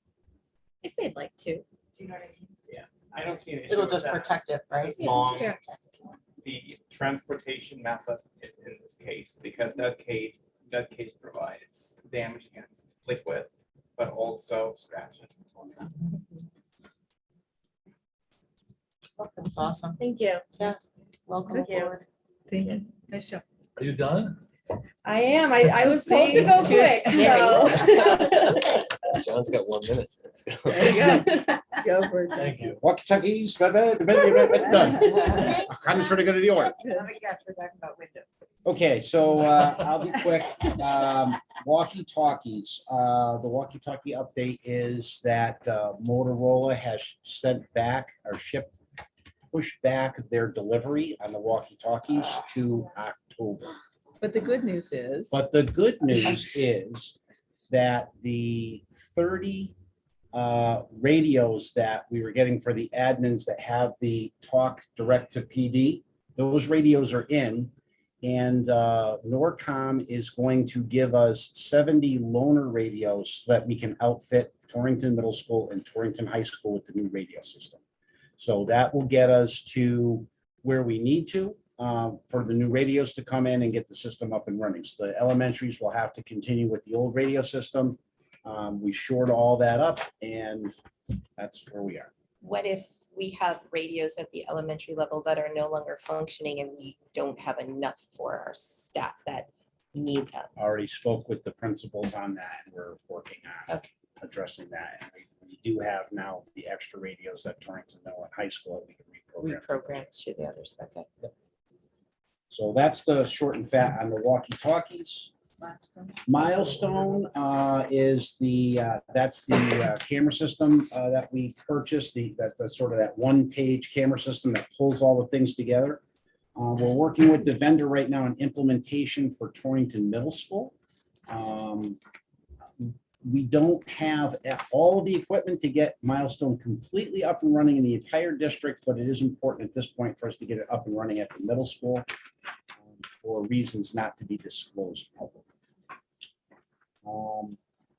If they'd like to. Do you know what I mean? I don't see an issue It'll with just that. protect it, right? As long Yeah. the transportation method is in this case, because that case provides damage against liquid, but also scratches. That's awesome. Thank you. Yeah. Welcome Thank you. aboard. Thank you. Nice job. Are you done? I am. I was told to go See? quick, so. John's got 1 minute. Let's go. There you go. Go for it. Thank you. Walkie-talkies, done. Comments for the good of the order. Let me guess, we're talking about windows. Okay, so I'll be quick. Walkie-talkies. The walkie-talkie update is that Motorola has sent back or pushed back their delivery on the walkie-talkies to October. But the good news is. But the good news is that the 30 radios that we were getting for the admins that have the talk direct to PD, those radios are in. And Norcom is going to give us 70 loaner radios so that we can outfit Torrington Middle School and Torrington High School with the new radio system. So that will get us to where we need to for the new radios to come in and get the system up and running. So the elementaries will have to continue with the old radio system. We shored all that up and that's where we are. What if we have radios at the elementary level that are no longer functioning and we don't have enough for our staff that need them? Already spoke with the principals on that and we're working on Okay. addressing that. And we do have now the extra radios at Torrington Middle and High School that we can Reprogram to the others. Okay. So that's the short and fat on the walkie-talkies. Milestone is that's the camera system that we purchased, that's sort of that one-page camera system that pulls all the things together. We're working with the vendor right now on implementation for Torrington Middle School. We don't have all of the equipment to get Milestone completely up and running in the entire district, but it is important at this point for us to get it up and running at the middle school for reasons not to be disclosed publicly.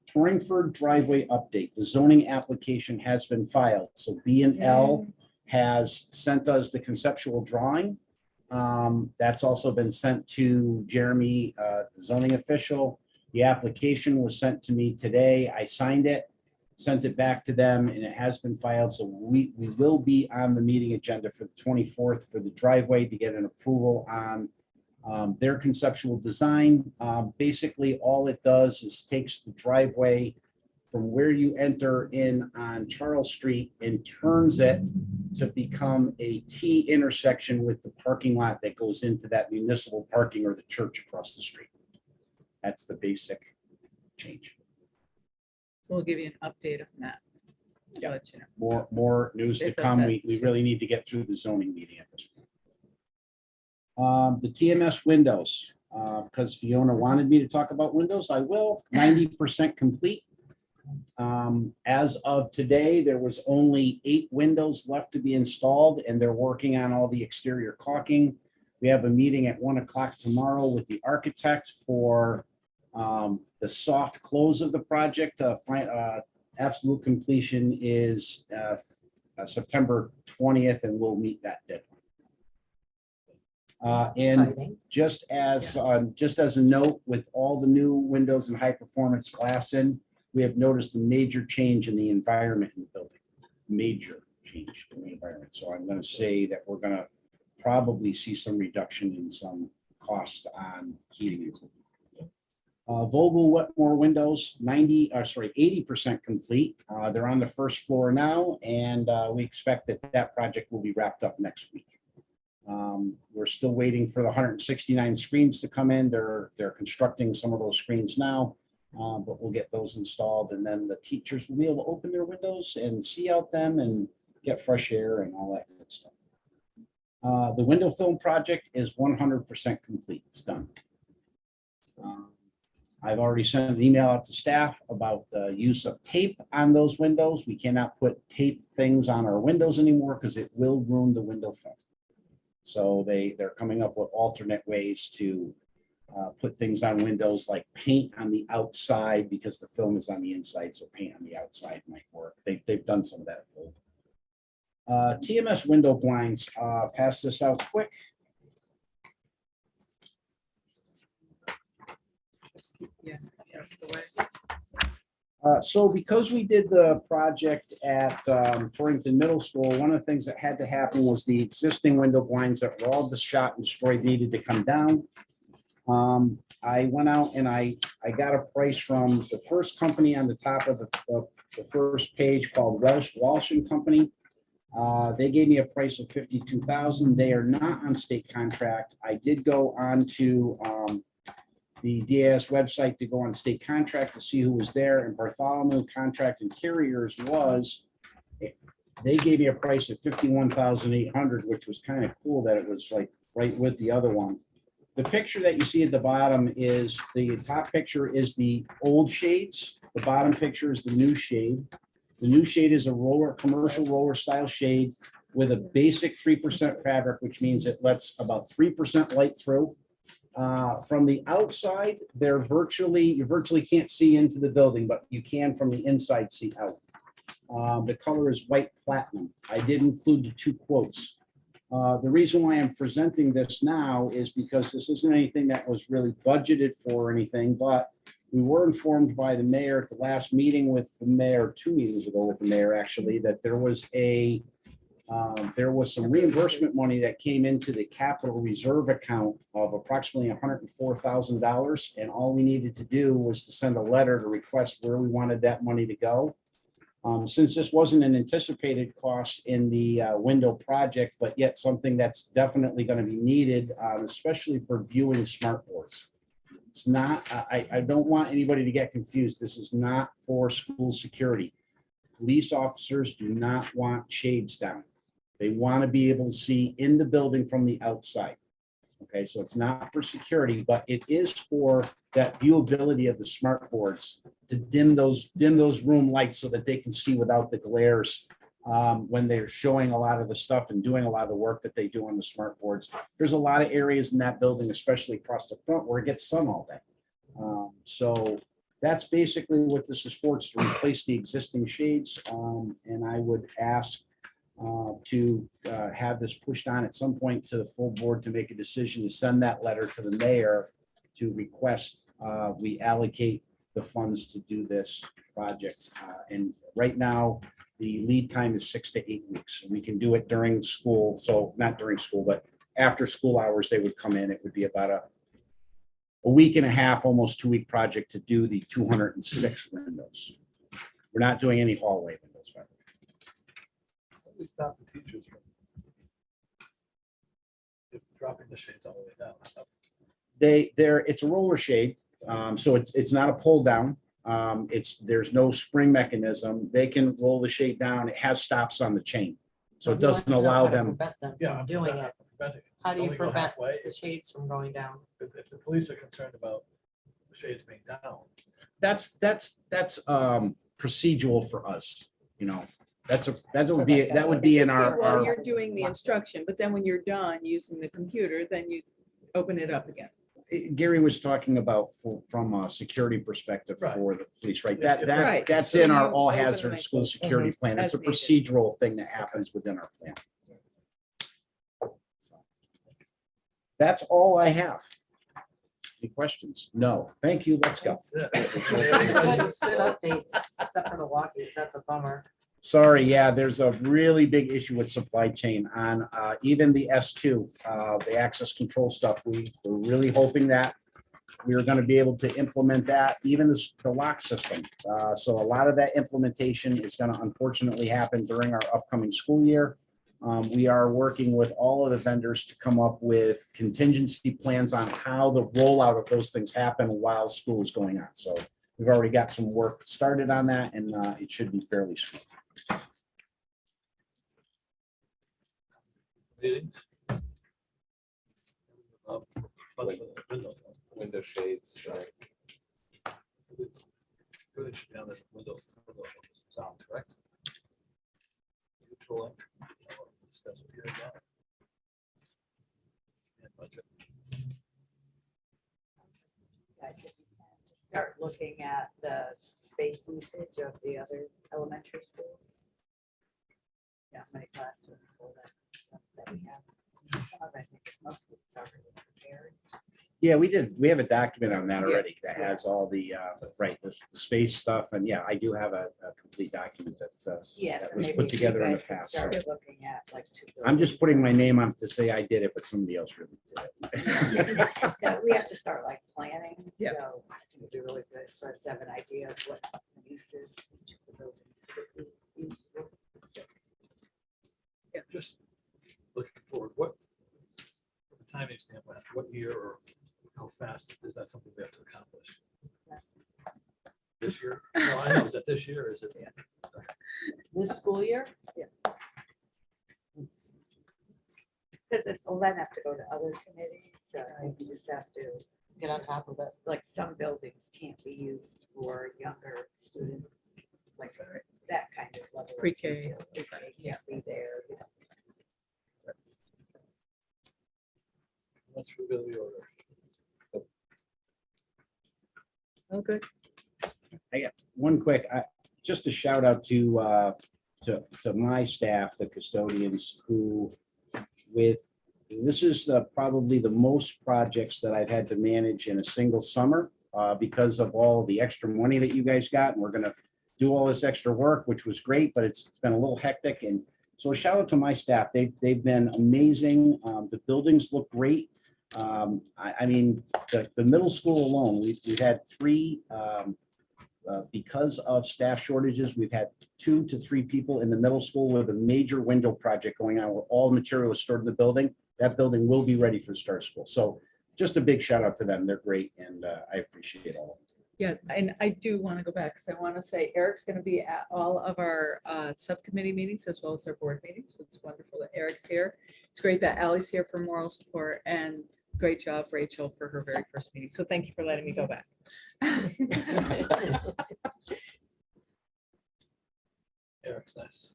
Torringford driveway update. The zoning application has been filed. So B&L has sent us the conceptual drawing. That's also been sent to Jeremy, the zoning official. The application was sent to me today. I signed it, sent it back to them, and it has been filed. So we will be on the meeting agenda for the 24th for the driveway to get an approval on their conceptual design. Basically, all it does is takes the driveway from where you enter in on Charles Street and turns it to become a T intersection with the parking lot that goes into that municipal parking or the church across the street. That's the basic change. So we'll give you an update on that. Yeah. Let you know. More news to If come. We that's- really need to get through the zoning meeting at this point. The TMS windows, because Fiona wanted me to talk about windows, I will. 90% complete. As of today, there was only 8 windows left to be installed, and they're working on all the exterior caulking. We have a meeting at 1 o'clock tomorrow with the architect for the soft close of the project. Absolute completion is September 20th, and we'll meet that deadline. And Exciting. just as a note, with all the new windows and high performance glass in, we have noticed a major change in the environment in the building. Major change in the environment. So I'm going to say that we're going to probably see some reduction in some cost on heating and cooling. Vogel Wetmore windows, 80% complete. They're on the first floor now, and we expect that project will be wrapped up next week. We're still waiting for the 169 screens to come in. They're constructing some of those screens now, but we'll get those installed, and then the teachers will be able to open their windows and see out them and get fresh air and all that good stuff. The window film project is 100% complete. It's done. I've already sent an email out to staff about the use of tape on those windows. We cannot put tape things on our windows anymore because it will ruin the window film. So they're coming up with alternate ways to put things on windows like paint on the outside because the film is on the inside. So paint on the outside might work. They've done some of that. TMS window blinds, pass this out quick. Yeah, that's the way. So because we did the project at Torrington Middle School, one of the things that had to happen was the existing window blinds that were all just shot and destroyed needed to come down. I went out and I got a price from the first company on the top of the first page called Walsh and Company. They gave me a price of $52,000. They are not on state contract. I did go on to the DAS website to go on state contract to see who was there, and Bartholomew Contract Interiors was, they gave me a price of $51,800, which was kind of cool that it was like right with the other one. The picture that you see at the bottom is, the top picture is the old shades. The bottom picture is the new shade. The new shade is a roller, commercial roller style shade with a basic 3% fabric, which means it lets about 3% light through. From the outside, you virtually can't see into the building, but you can from the inside see out. The color is white platinum. I did include the 2 quotes. The reason why I'm presenting this now is because this isn't anything that was really budgeted for or anything, but we were informed by the mayor at the last meeting with the mayor, 2 meetings ago with the mayor, actually, that there was some reimbursement money that came into the capital reserve account of approximately $104,000. And all we needed to do was to send a letter to request where we wanted that money to go. Since this wasn't an anticipated cost in the window project, but yet something that's definitely going to be needed, especially for viewing smart boards. It's not, I don't want anybody to get confused. This is not for school security. Police officers do not want shades down. They want to be able to see in the building from the outside. Okay, so it's not for security, but it is for that viewability of the smart boards to dim those room lights so that they can see without the glares when they're showing a lot of the stuff and doing a lot of the work that they do on the smart boards. There's a lot of areas in that building, especially across the front, where it gets sun all day. So that's basically what this is for. It's to replace the existing shades. And I would ask to have this pushed on at some point to the full board to make a decision to send that letter to the mayor to request we allocate the funds to do this project. And right now, the lead time is 6 to 8 weeks. We can do it during school. So not during school, but after school hours, they would come in. It would be about a week and a half, almost 2-week project to do the 206 windows. We're not doing any hallway windows, by the way. At least stop the teachers from dropping the shades all the way down. It's a roller shade, so it's not a pull down. There's no spring mechanism. They can roll the shade down. It has stops on the chain, so it doesn't allow them. From doing it. How do you Only go prevent halfway. the shades from going down? If the police are concerned about the shades being down. That's procedural for us, you know. That would be in Well, our you're doing the instruction, but then when you're done using the computer, then you open it up again. Gary was talking about from a security perspective Right. for the police, right? Right. That's So in our you all open hazard it school security plan. It's as a needed. procedural thing that happens within our plan. So, that's all I have. Any questions? No. Thank you. Let's go. Updates, except for the walkies, that's a bummer. Sorry, yeah, there's a really big issue with supply chain on even the S2, the access control stuff. We're really hoping that we're going to be able to implement that, even the lock system. So a lot of that implementation is going to unfortunately happen during our upcoming school year. We are working with all of the vendors to come up with contingency plans on how the rollout of those things happen while school is going on. So we've already got some work started on that, and it should be fairly smooth. Window shades, right? Really should be on the window sound, correct? Neutral. Discuss it here again. And budget. Guys, if you can, start looking at the space usage of the other elementary schools. Yeah, how many classrooms, all that stuff that we have. Some of it, I think most of it's already prepared. Yeah, we did. We have a document on that Yeah. already that has all the, right, the space stuff. And yeah, I do have a complete document that Yes. that and was maybe put you together in the guys can past. start So Looking at like. I'm just putting my name on to say I did it, but somebody else really did it. Yeah, we have to start like planning. Yeah. So I think it'd be really good for us to have an idea of what uses each of the buildings could be used for. Just looking forward, what, from a timing standpoint, what year or how fast is that something we have to accomplish? This year? No, I know, is that this year or is it? This school year? Because it'll then have to go to other committees, so I think you just have to, Get on top of it. like, some buildings can't be used for younger students. Like that kind of level. of Pre-K. detail. Pre-K can't be there. you know. Let's reveal the order. Oh, good. I got one quick, just a shout out to my staff, the custodians who this is probably the most projects that I've had to manage in a single summer because of all the extra money that you guys got. And we're gonna do all this extra work, which was great, but it's been a little hectic. And so a shout out to my staff. They've been amazing. The buildings look great. I mean, the middle school alone, we've had three, because of staff shortages, we've had 2 to 3 people in the middle school with a major window project going on where all the material is stored in the building. That building will be ready for start of school. So just a big shout out to them. They're great and I appreciate all of them. Yeah, and I do want to go back because I want to say Eric's going to be at all of our subcommittee meetings as well as our board meetings. It's wonderful that Eric's here. It's great that Ally's here for moral support and great job, Rachel, for her very first meeting. So thank you for letting me go back. Eric's nice.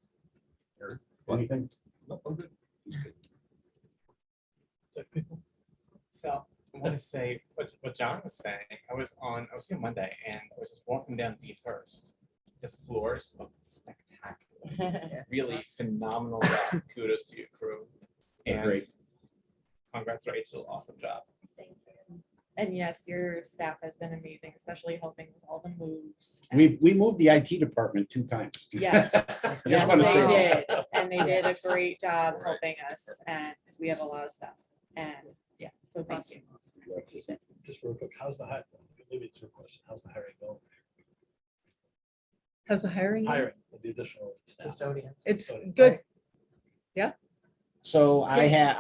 Eric, anything? No, we're good. He's good. Tech people? So I want to say what John was saying. I was here Monday and I was just walking down B1st. The floors look spectacular. Really phenomenal job. Kudos to your crew. And Great. congrats, Rachel. Awesome job. Thank you. And yes, your staff has been amazing, especially helping with all the moves. We moved the IT department 2 times. Yes, Just yes, wanna they say did. And they did a great job helping us and because we have a lot of stuff. And yeah, so thank you. Just real quick, how's the hiring? Maybe it's your question. How's the hiring going? How's the hiring? Hiring with the additional staff. Custodians. It's Custodians. good. Yeah. So I have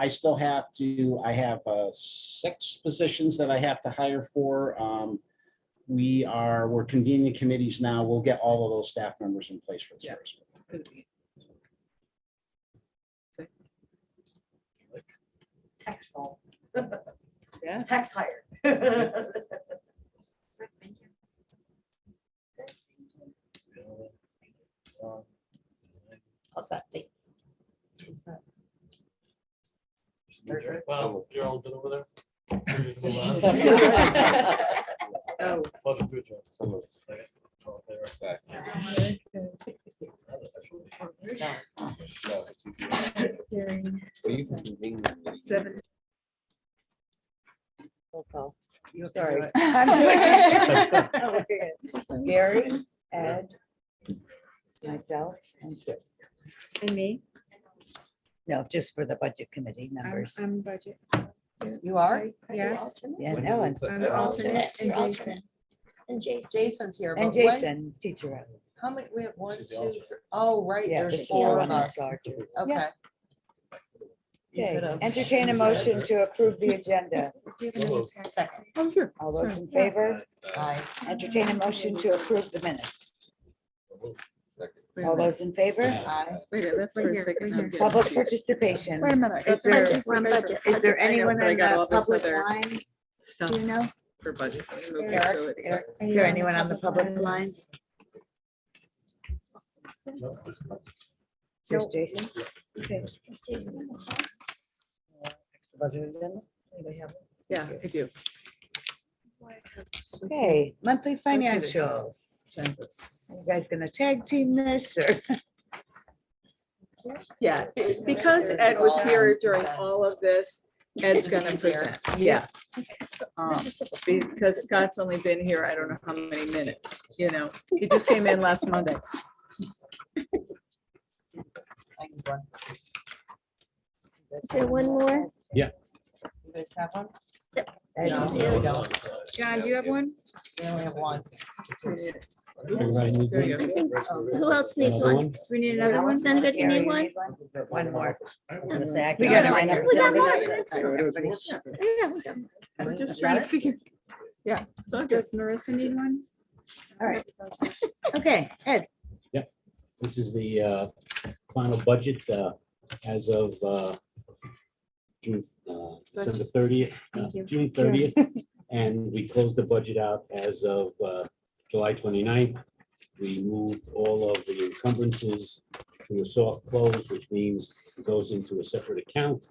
6 positions that I have to hire for. We're convening committees now. We'll get all of those staff members in place for the Yeah. service. Textful. Yeah. Tax hire. All set, thanks. Well, you're all good over there? Oh. Motion to adjourn. Second. All in favor? Seven. Sorry. I'm doing it. Gary, Ed, myself, and Chip. And me, No, just for the budget committee members. I'm budget. You are? Yes. Yeah, Ellen. I'm the alternate and You're Jason. alternate. And Jason. Jason's here. And but when- Jason, teacher. How many, we have 1, She's 2, the alternate. 3. Oh, right, Yeah, there's just 4 the of one us. larger. Okay. You Okay, could have- entertain a motion to approve the agenda. Second. Oh, sure. All those in favor? Aye. Entertain a motion to approve the minutes. Wait a All minute. those in favor? Aye. Wait a minute, for a second. I'm getting Public confused. participation. Wait a minute. Is there, We're on budget. is there I know, anyone but I in got all the this public other line? Stuff Do you know? for budget. Move Eric, facilities. Eric, is there anyone on the public line? Just Jason? Okay. Just Jason. Budget agenda? Anybody have it? Yeah, I do. Okay, monthly Go to the financials. Agendas. Are you guys gonna tag team this or? Yeah, because Ed was here during all of this, Ed's gonna present. Yeah. Because Scott's only been here, I don't know how many minutes, you know, he just came in last Monday. Is there one more? You guys have one? I No, do. we don't. John, do you have one? We only have one. There you I go. think, who else needs one? Do we need another one? Senator, do you need one? One more. We got more. We got more. Yeah, we got more. We're just trying to figure, yeah, it's all good. Does Marissa need one? All right. Okay, Ed. This is the final budget as of June, December 30th, Thank you. June 30th. And we closed the budget out as of July 29th. We moved all of the encumbrances to a soft close, which means it goes into a separate account.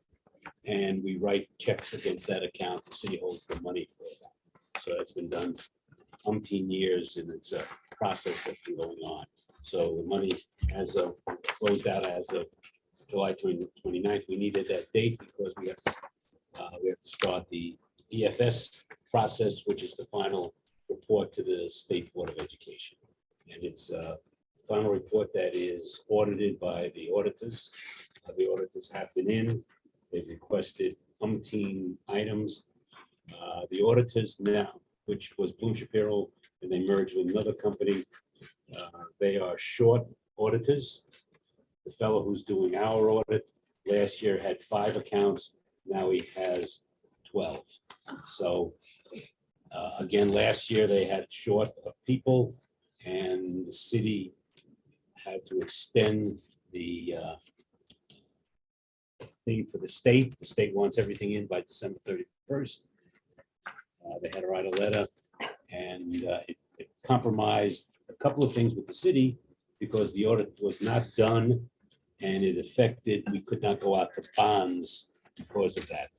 And we write checks against that account. The city holds the money for that. So that's been done umpteen years, and it's a process that's been going on. So the money as of closed out as of July 29th. We needed that date because we have to start the EFS process, which is the final report to the State Board of Education. And it's a final report that is audited by the auditors. The auditors have been in. They've requested umpteen items. The auditors now, which was Bloom Shapiro, and they merged with another company. They are short auditors. The fellow who's doing our audit last year had 5 accounts. Now he has 12. So again, last year they had short of people, and the city had to extend the thing for the state. The state wants everything in by December 31st. They had to write a letter, and it compromised a couple of things with the city because the audit was not done, and it affected, we could not go out to bonds because of that,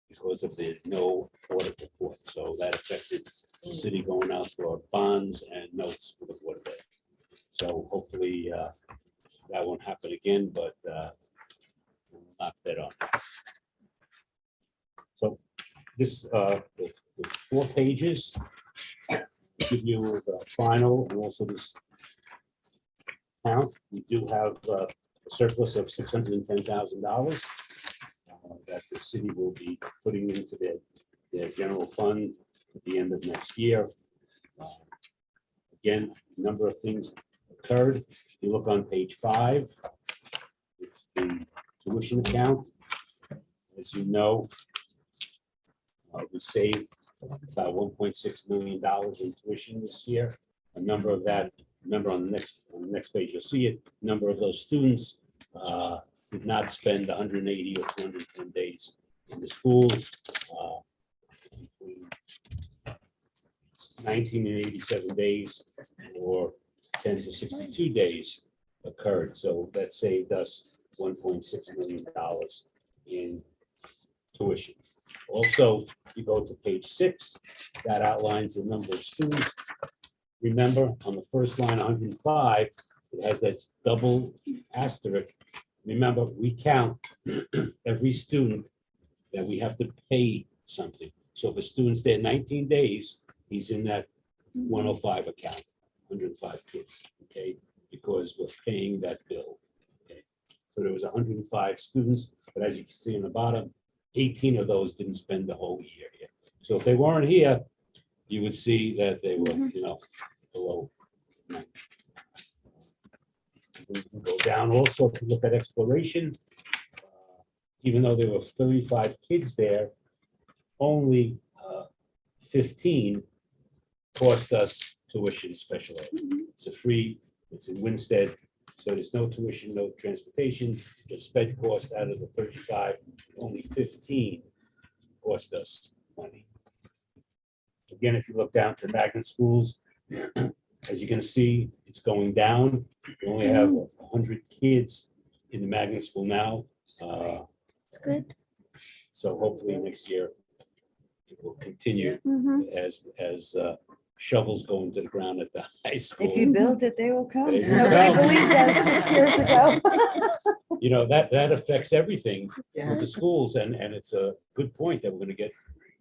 because of the no audit report. So that affected the city going out for bonds and notes for the Board of Ed. So hopefully that won't happen again, but we'll knock that on. So this, with 4 pages, give you the final and also this count. We do have a surplus of $610,000 that the city will be putting into their general fund at the end of next year. Again, a number of things occurred. If you look on page 5, it's the tuition account. As you know, we saved about $1.6 million in tuition this year. A number of that, remember on the next page, you'll see it. A number of those students did not spend 180 or 210 days in the school. Between 19 and 87 days, or 10 to 62 days occurred. So that saved us $1.6 million in tuition. Also, you go to page 6, that outlines the number of students. Remember, on the first line, 105, it has that double asterisk. Remember, we count every student that we have to pay something. So if a student's there 19 days, he's in that 105 account, 105 kids, okay? Because we're paying that bill, okay? So there was 105 students, but as you can see in the bottom, 18 of those didn't spend the whole year here. So if they weren't here, you would see that they were, below 90. We can go down also to look at exploration. Even though there were 35 kids there, only 15 cost us tuition special ed. It's a free, it's in Winstead, so there's no tuition, no transportation, just sped cost out of the 35, only 15 cost us money. Again, if you look down to magnet schools, as you can see, it's going down. We only have 100 kids in the magnet school now. It's good. So hopefully next year it will continue Mhm. as shovels go into the ground at the high school. If you build it, they will come. They will Nobody come. believed that 6 years ago. You know, that affects everything with the Yes. schools, and it's a good point that we're gonna get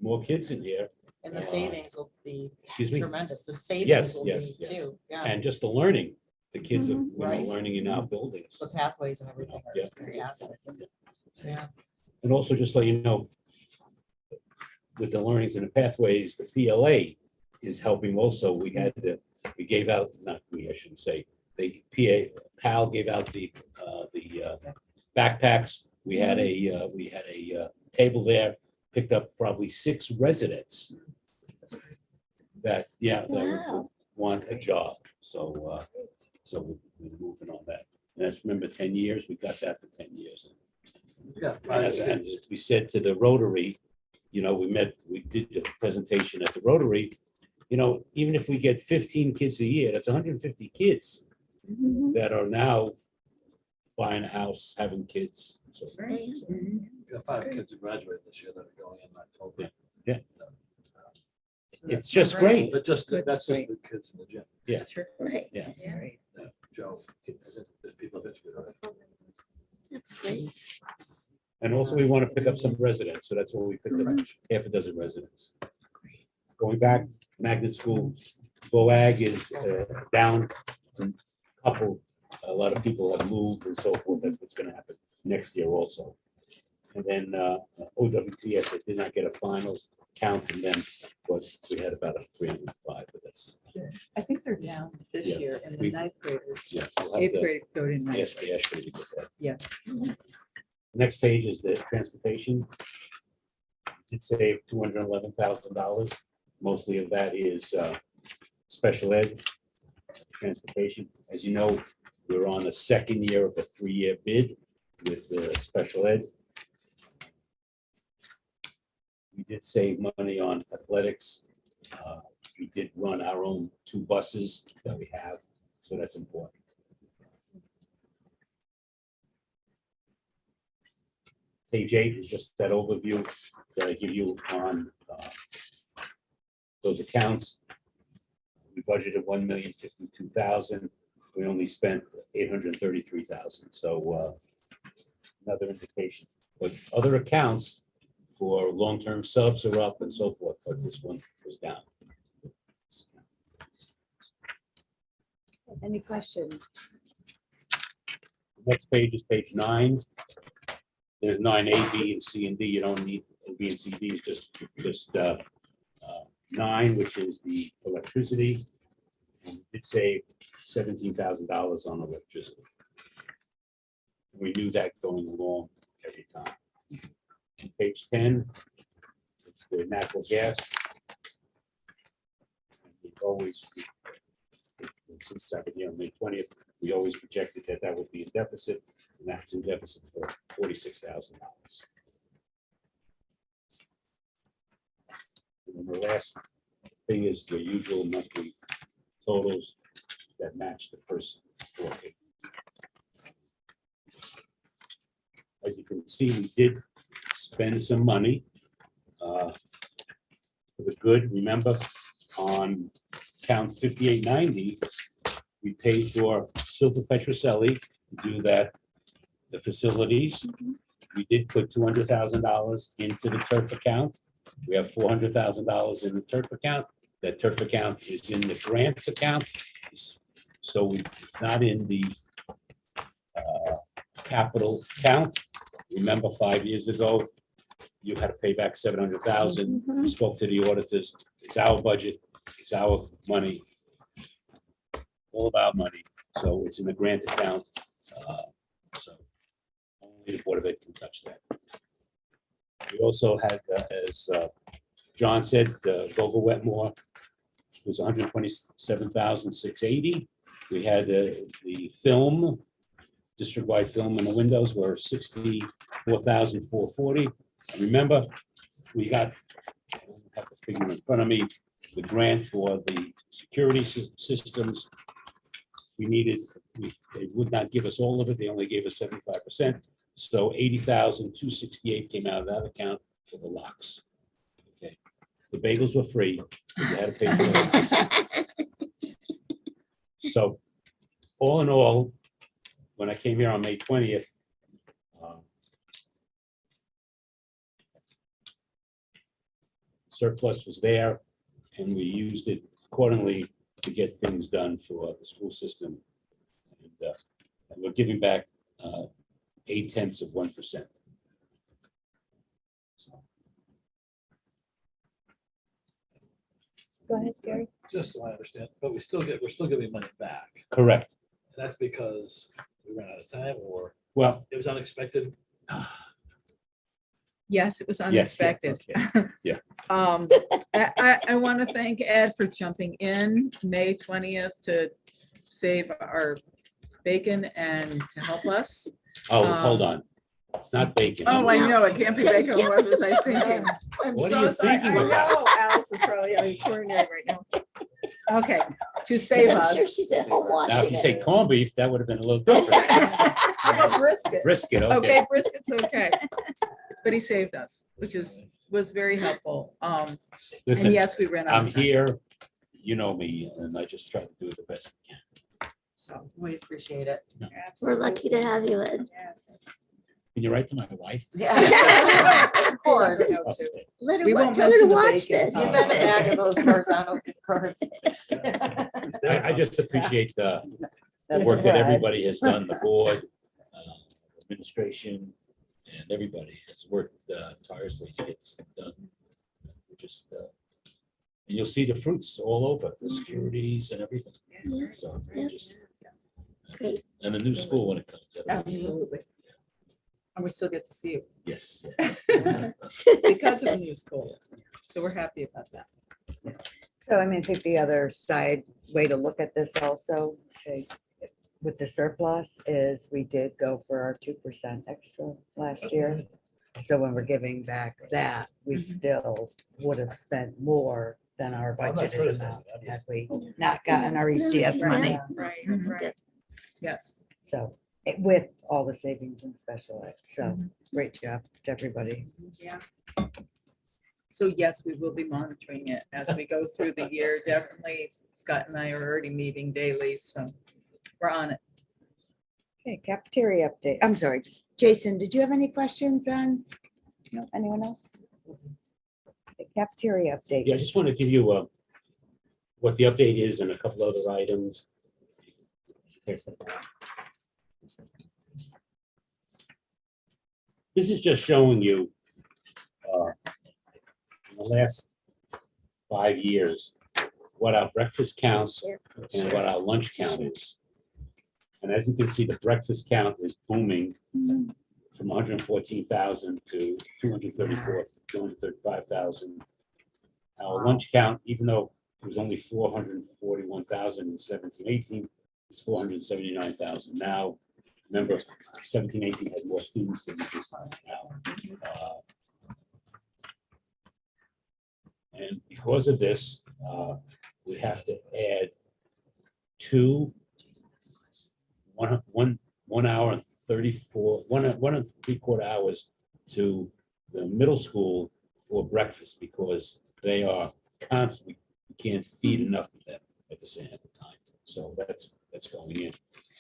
more kids in here. And the savings will be Excuse me? tremendous. The Yes, savings will yes, be yes. too. Yeah. And just the learning, the kids are, Right. learning in our buildings. The pathways and everything. Yeah. It's very awesome. Yeah. And also just let you know, with the learnings and the pathways, the PLA is helping also. We gave out, not we, I shouldn't say, the PAL gave out the backpacks. We had a table there, picked up probably 6 residents that would Wow. want a job. So, we're moving on that. And that's, remember, 10 years, we got that for 10 years. Yeah. And as we said to the Rotary, we did the presentation at the Rotary, even if we get 15 kids a year, that's 150 kids that are now buying a house, having kids. So, We got 5 kids who graduated this year that are going in October. Yeah. It's just great. But that's just the kids in the gym. Yeah. Right. Yeah. Joe, there's people that already. That's great. And also we want to pick up some residents, so that's what we picked up, half a dozen residents. Going back, magnet school, VOAG is down. A lot of people have moved and so forth. That's what's going to happen next year also. And then OWPS, I did not get a final count from them, but we had about a 305, but that's. I think they're down this Yeah, year in the we- ninth graders. Yeah. we'll have Eighth to grade go to ninth. ask the Ashley to get that. Yeah. Next page is the transportation. It saved $211,000. Mostly of that is special ed transportation. As you know, we're on the second year of a 3-year bid with the special ed. We did save money on athletics. We did run our own 2 buses that we have, so that's important. Page 8 is just that overview that I give you on those accounts. We budgeted $1,052,000. We only spent $833,000. So another indication. But other accounts for long-term subs are up and so forth, but this one was down. Any questions? Next page is page 9. There's 9A, B, and C and D. You don't need B and C. D is just 9, which is the electricity. And it saved $17,000 on electricity. We knew that going along every time. Page 10, it's the natural gas. We always, since on May 20th, we always projected that would be a deficit, and that's in deficit for $46,000. And then the last thing is the usual monthly totals that match the first 4 pages. As you can see, we did spend some money for the good. Remember, on count 5890, we paid for Silva Petroselli to do the facilities. We did put $200,000 into the turf account. We have $400,000 in the turf account. That turf account is in the grants account. So it's not in the capital account. Remember, 5 years ago, you had to pay back $700,000. We spoke to the auditors. It's our budget. It's our money. All of our money. So it's in the grant account. So only the Board of Ed can touch that. We also had, as John said, Gova Wetmore was $127,680. We had the film, district-wide film in the windows were $64,440. Remember, we got, I don't have the figure in front of me, the grant for the security systems. We needed, they would not give us all of it. They only gave us 75%. So $80,268 came out of that account for the locks. Okay, the bagels were free. You had to pay for them. So all in all, when I came here on May 20th, surplus was there, and we used it accordingly to get things done for the school system. And we're giving back 0.8%. Go ahead, Gary. Just so I understand, but we're still giving money back. Correct. And that's because we ran out of time or Well, it was unexpected. Yes, it was yes, yeah, unexpected. okay, yeah. I want to thank Ed for jumping in May 20th to save our bacon and to help us. Oh, hold on. It's not bacon. Oh, I know, it can't be bacon. What was I thinking? I'm What so are you sorry. thinking I about? know Alice is probably having coronary right now. Okay, to save I'm us. sure she's at home Now, if watching you it. say corned beef, that would have been a little different. How about brisket? Brisket, okay. Okay, brisket's okay. But he saved us, which was very helpful. And Listen, yes, we ran out I'm of time. here, you know me, and I just try to do the best we can. So we appreciate it. We're lucky to have you, Ed. Can you write to my wife? Yeah. Of course. Let her, We won't tell her to mention the watch bacon. this. You send a bag of those horizontal gift cards. I just appreciate the work that everybody has done, the board, administration, and everybody has worked tirelessly to get this thing done. We're just, and you'll see the fruits all over, the securities and everything. Yeah. So Yeah. just, Great. and the new school when it comes. Absolutely. And we still get to see you Yes. because of the new school. So we're happy about that. So I mean, I think the other side way to look at this also, okay, with the surplus is we did go for our 2% extra last year. So when we're giving back that, we still would have spent more than our I'm not budgeted criticizing, amount I'm had just- we not gotten our ECS money. Right, Mhm. right. Yes. So with all the savings and special ed. So great job to everybody. Yeah. So yes, we will be monitoring it as we go through the year. Definitely Scott and I are already meeting daily, so we're on it. Okay, cafeteria update. I'm sorry, Jason, did you have any questions on, no, anyone else? The cafeteria update. Yeah, I just want to give you what the update is and a couple other items. This is just showing you in the last 5 years, what our breakfast counts and what our lunch count is. And as you can see, the breakfast count is booming from 114,000 to 235,000. Our lunch count, even though it was only 441,000 in 17-18, it's 479,000 now. Remember, 17-18 had more students than we do now. And because of this, we have to add 1 hour and 34, 1.75 hours to the middle school for breakfast because they are constantly, we can't feed enough of them at the time. So that's going in.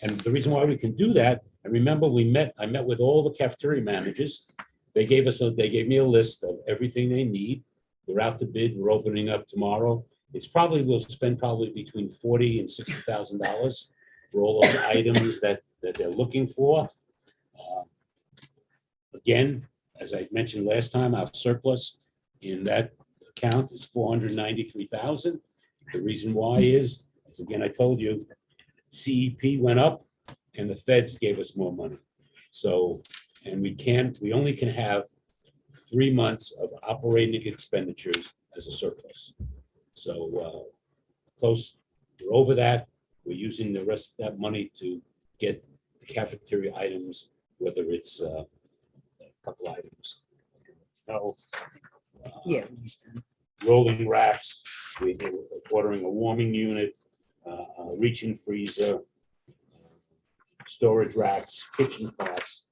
And the reason why we can do that, I remember I met with all the cafeteria managers. They gave me a list of everything they need. We're out to bid. We're opening up tomorrow. We'll spend probably between $40,000 and $60,000 for all those items that they're looking for. Again, as I mentioned last time, our surplus in that account is $493,000. The reason why is, as again, I told you, CEP went up and the feds gave us more money. So, and we only can have 3 months of operating expenditures as a surplus. So we're over that. We're using the rest of that money to get the cafeteria items, whether it's a couple items. Yeah. Rolling racks, we're ordering a warming unit, a reach-in freezer, storage racks, kitchen pots,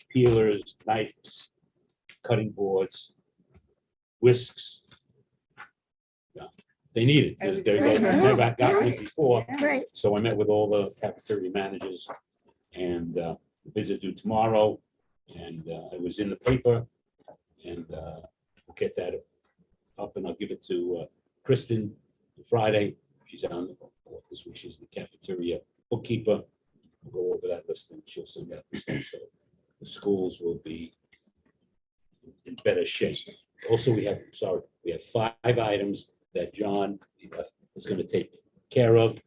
peelers, knives, cutting boards, whisks. Yeah, they need it because they've never gotten it before. Right. So I met with all the cafeteria managers and the bids are due tomorrow. And it was in the paper and get that up and I'll give it to Kristen Friday. She's on this week. She's the cafeteria bookkeeper. We'll go over that list and she'll send out the stuff. So the schools will be in better shape. Also, we have 5 items that John is going to take care of.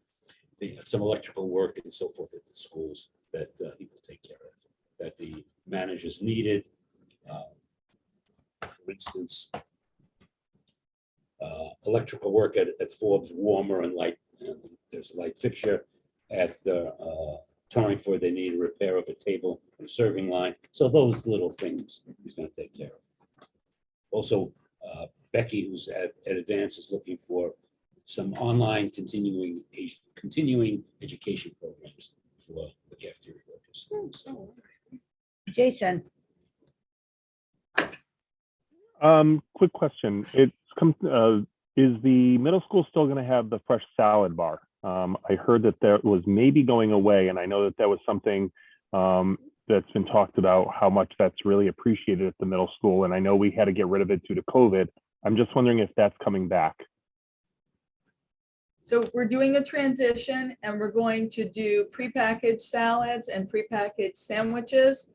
Some electrical work and so forth at the schools that he will take care of, that the managers needed. For instance, electrical work at Forbes Warmer and light. There's a light fixture at the Torrington. They need a repair of a table and serving line. So those little things he's going to take care of. Also, Becky, who's at Advance, is looking for some online continuing education programs for the cafeteria workers. So, Jason, quick question. Is the middle school still going to have the fresh salad bar? I heard that there was maybe going away, and I know that was something that's been talked about, how much that's really appreciated at the middle school. And I know we had to get rid of it due to COVID. I'm just wondering if that's coming back. So we're doing a transition and we're going to do prepackaged salads and prepackaged sandwiches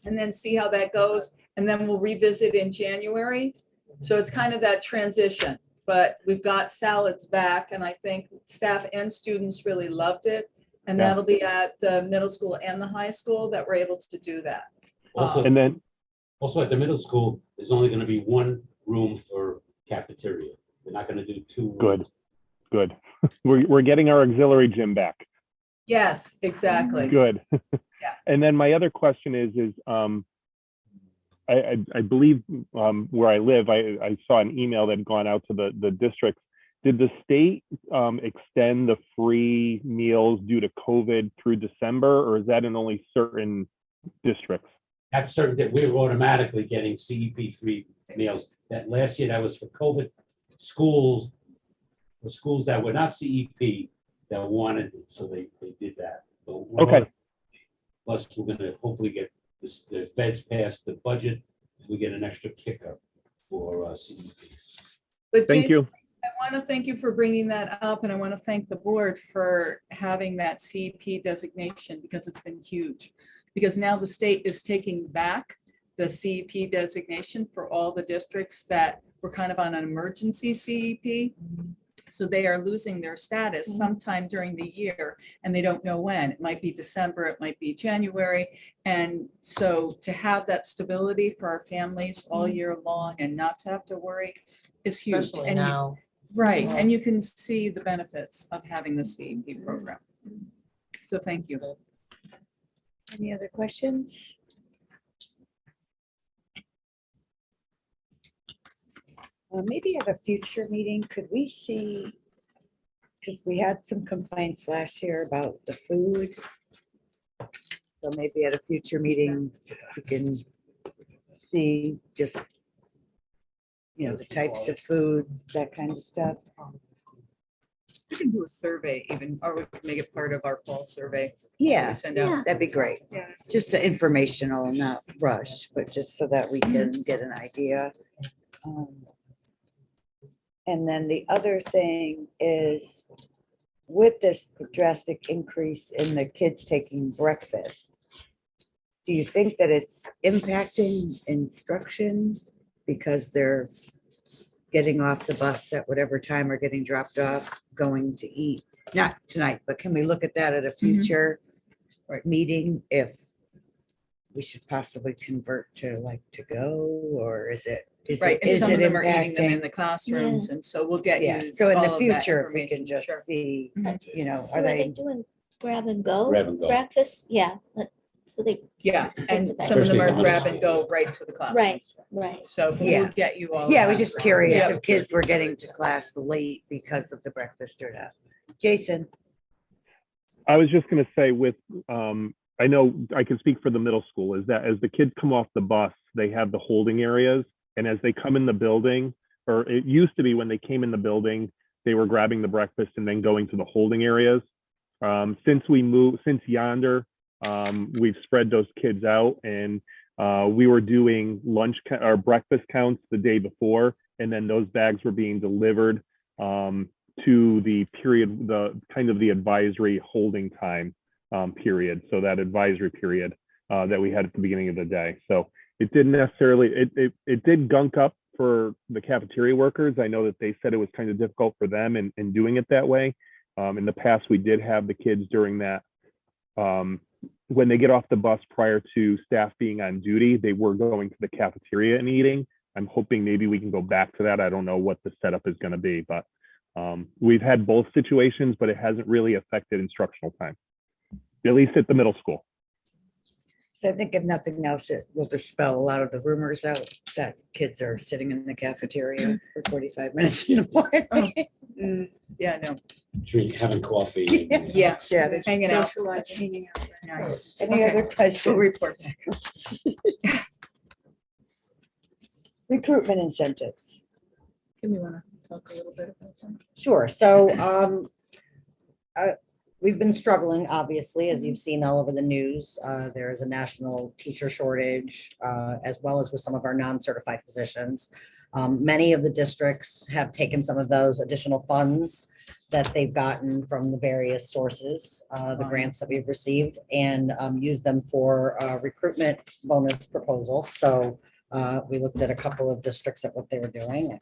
and then see how that goes. And then we'll revisit in January. So it's kind of that transition, but we've got salads back and I think staff and students really loved it. And Yeah. that'll be at the middle school and the high school that we're able to do that. Also, And then, also at the middle school, there's only going to be one room for cafeteria. We're not going to do 2 rooms. good. We're getting our auxiliary gym back. Yes, exactly. Good. Yeah. And then my other question is I believe where I live, I saw an email that had gone out to the districts. Did the state extend the free meals due to COVID through December, or is that in only certain districts? That's certain that we're automatically getting CEP free meals. That last year, that was for COVID schools, the schools that were not CEP that wanted it, so they did that. But we're Okay. Plus, we're gonna hopefully get this, the feds pass the budget, we get an extra kicker for CEP. But Thank Jason, you. I want to thank you for bringing that up and I want to thank the board for having that CEP designation because it's been huge. Because now the state is taking back the CEP designation for all the districts that were kind of on an emergency CEP. So they are losing their status sometime during the year and they don't know when. It might be December, it might be January. And so to have that stability for our families all year long and not to have to worry is huge. Especially And you- now. Right, Yeah. and you can see the benefits of having the CEP program. So thank you. any other questions? Maybe at a future meeting, could we see, because we had some complaints last year about the food. So maybe at a future meeting, we can see just, the types of food, that kind of stuff. We can do a survey even, or we can make it part of our fall survey. Yeah, We send out. that'd be great. Yeah. Just informational, not rush, but just so that we can get an idea. And then the other thing is, with this drastic increase in the kids taking breakfast, do you think that it's impacting instruction because they're getting off the bus at whatever time or getting dropped off, going to eat? Not tonight, but can we look at that at a future meeting if we should possibly convert to go, or is it? Right, and is some it of them are eating them in impacting? the classrooms, and so we'll get Yeah, you. so in all the of that future, if we can information, just sure. see, So are are they they, doing grab and go? Grab and go. Breakfast, yeah, so they. Yeah, get and to that. some of them are Especially grab the and go right to the classroom. Right. So but Yeah. we'll get you all. yeah, I of was that. just curious Yeah. if kids were getting to class late because of the breakfast or not. Jason? I was just going to say I know I can speak for the middle school, is that as the kids come off the bus, they have the holding areas. And as they come in the building, or it used to be when they came in the building, they were grabbing the breakfast and then going to the holding areas. Since Yonder, we've spread those kids out. And we were doing or breakfast counts the day before, and then those bags were being delivered to the period, the kind of the advisory holding time period. So that advisory period that we had at the beginning of the day. So it didn't necessarily, it did gunk up for the cafeteria workers. I know that they said it was kind of difficult for them in doing it that way. In the past, we did have the kids during that, when they get off the bus prior to staff being on duty, they were going to the cafeteria and eating. I'm hoping maybe we can go back to that. I don't know what the setup is going to be, but we've had both situations, but it hasn't really affected instructional time, at least at the middle school. So I think if nothing else, it will dispel a lot of the rumors out that kids are sitting in the cafeteria for 45 minutes in the morning. Yeah, no. Having coffee. and, Yeah. Yeah, Hanging out. Socializing, hanging out. Nice. Any other questions? We'll report back. Recruitment incentives. Kim, you want to talk a little bit about something? Sure. So we've been struggling, obviously, as you've seen all over the news. There is a national teacher shortage, as well as with some of our non-certified positions. Many of the districts have taken some of those additional funds that they've gotten from the various sources, the grants that we've received, and used them for recruitment bonus proposals. So we looked at a couple of districts at what they were doing.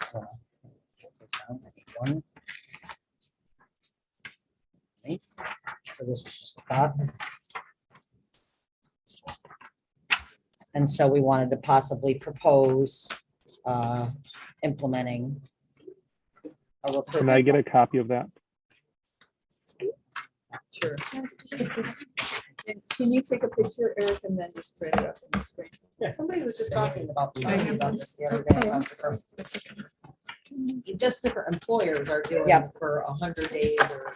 One. Okay. So this was just a thought. And so we wanted to possibly propose implementing a recruitment. Can I get a copy of that? Sure. And can you take a picture, Eric, and then just print it up on the screen? Yeah, somebody was just talking about this the other day. about just different employers are doing for 100 days or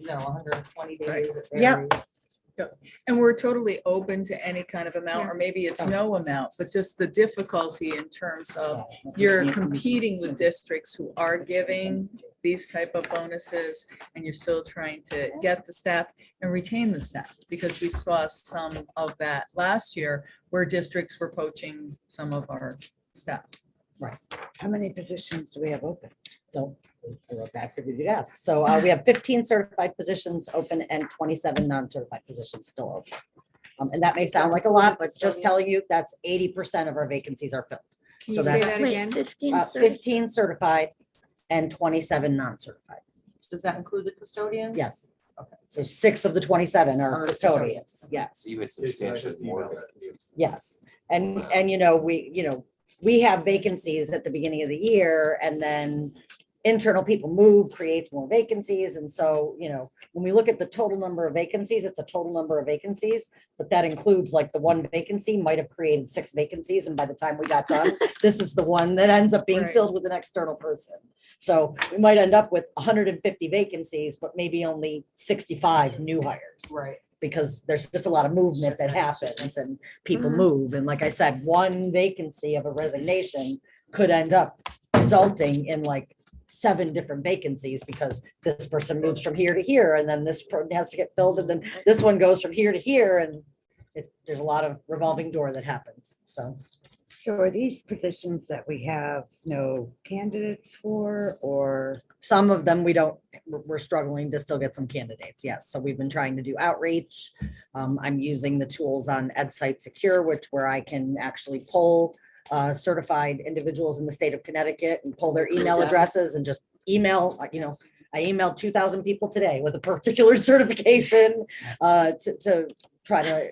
120 days. It varies. And we're totally open to any kind of amount, or maybe it's no amount, but just the difficulty in terms of you're competing with districts who are giving these type of bonuses, and you're still trying to get the staff and retain the staff, because we saw some of that last year where districts were poaching some of our staff. Right. How many positions do we have open? So I wrote that for you to ask. So we have 15 certified positions open and 27 non-certified positions still open. And that may sound like a lot, but just telling you that's 80% of our vacancies are filled. Can So you say that's that again? 15 certified and 27 non-certified. Does that include the custodians? Yes. Okay. So 6 of the 27 are custodians. Yes. You had substantially more. Yes. And we have vacancies at the beginning of the year, and then internal people move, creates more vacancies. And so, when we look at the total number of vacancies, it's a total number of vacancies, but that includes like the one vacancy might have created 6 vacancies. And by the time we got done, this is the one that ends up being filled with an external person. So we might end up with 150 vacancies, but maybe only 65 new hires. Right. Because there's just a lot of movement that happens and people move. And like I said, one vacancy of a resignation could end up resulting in like 7 different vacancies, because this person moves from here to here, and then this has to get filled, and then this one goes from here to here, and there's a lot of revolving door that happens. So are these positions that we have no candidates for, or? Some of them we're struggling to still get some candidates. Yes. So we've been trying to do outreach. I'm using the tools on EdSite Secure, where I can actually pull certified individuals in the state of Connecticut and pull their email addresses and just email, I emailed 2,000 people today with a particular certification to try to,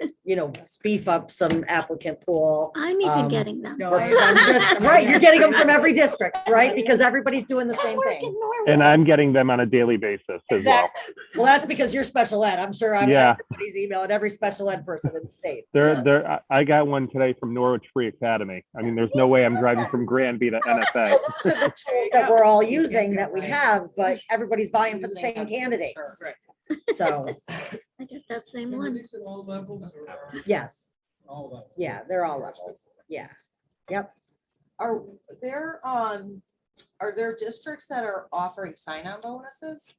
beef up some applicant pool. I'm even getting them. Right, you're getting them from every district, right? Because everybody's doing the same thing. And I'm getting them on a daily basis as well. Well, that's because you're special ed. I'm sure everybody's emailing every special ed person in the state. I got one today from Norwich Free Academy. I mean, there's no way I'm driving from Granby to NSA. So those are the tools that we're all using that we have, but everybody's vying for the same candidates. So. I get that same one. Yes. All levels. Yeah, they're all levels. Yeah. Yep. Are there districts that are offering sign-on bonuses?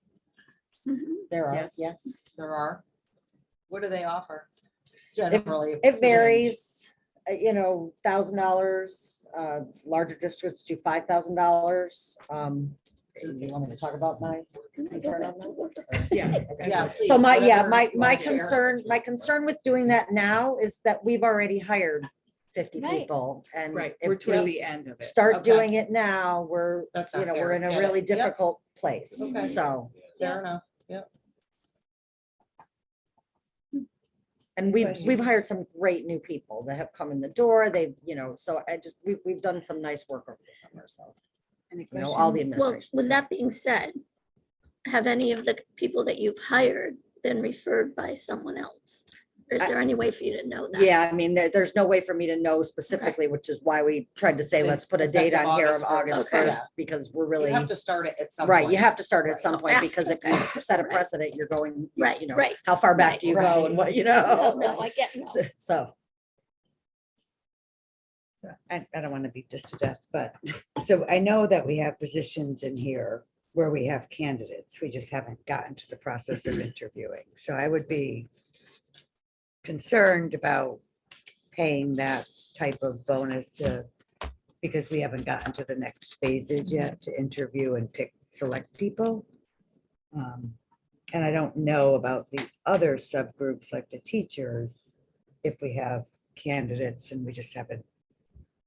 There are, yes, there are. What do they offer? Generally, It varies. you know, $1,000, larger districts do $5,000. You want me to talk about my concern on that? Yeah. Yeah. So please, yeah, whatever my you wanna share. concern with doing that now is that we've already hired 50 Right. people, and Right, if we're toward we the end of it. start Okay. doing it now, we're, That's you not know, fair. we're in a Get it. really Yep. difficult place, Okay. so. Fair enough. And we've hired some great new people that have come in the door. They've, you know, so we've done some nice work over the summer, so. Any You know, all the questions? Well, administration. with that being said, have any of the people that you've hired been referred by someone else? Or is there any way for you to know that? Yeah, I mean, there's no way for me to know specifically, which is why we tried to say, let's put a date on here of August Okay. 1st, because we're You really, have to start it at some right, point. you have to start it at Right. some point, Yeah. because if you set a precedent, you're going, Right, you know, right. how far back Right. do you go and what, you No, know? I get, no. So, I don't want to beat this to death, but so I know that we have positions in here where we have candidates. We just haven't gotten to the process of interviewing. So I would be concerned about paying that type of bonus because we haven't gotten to the next phases yet to interview and select people. And I don't know about the other subgroups like the teachers, if we have candidates and we just haven't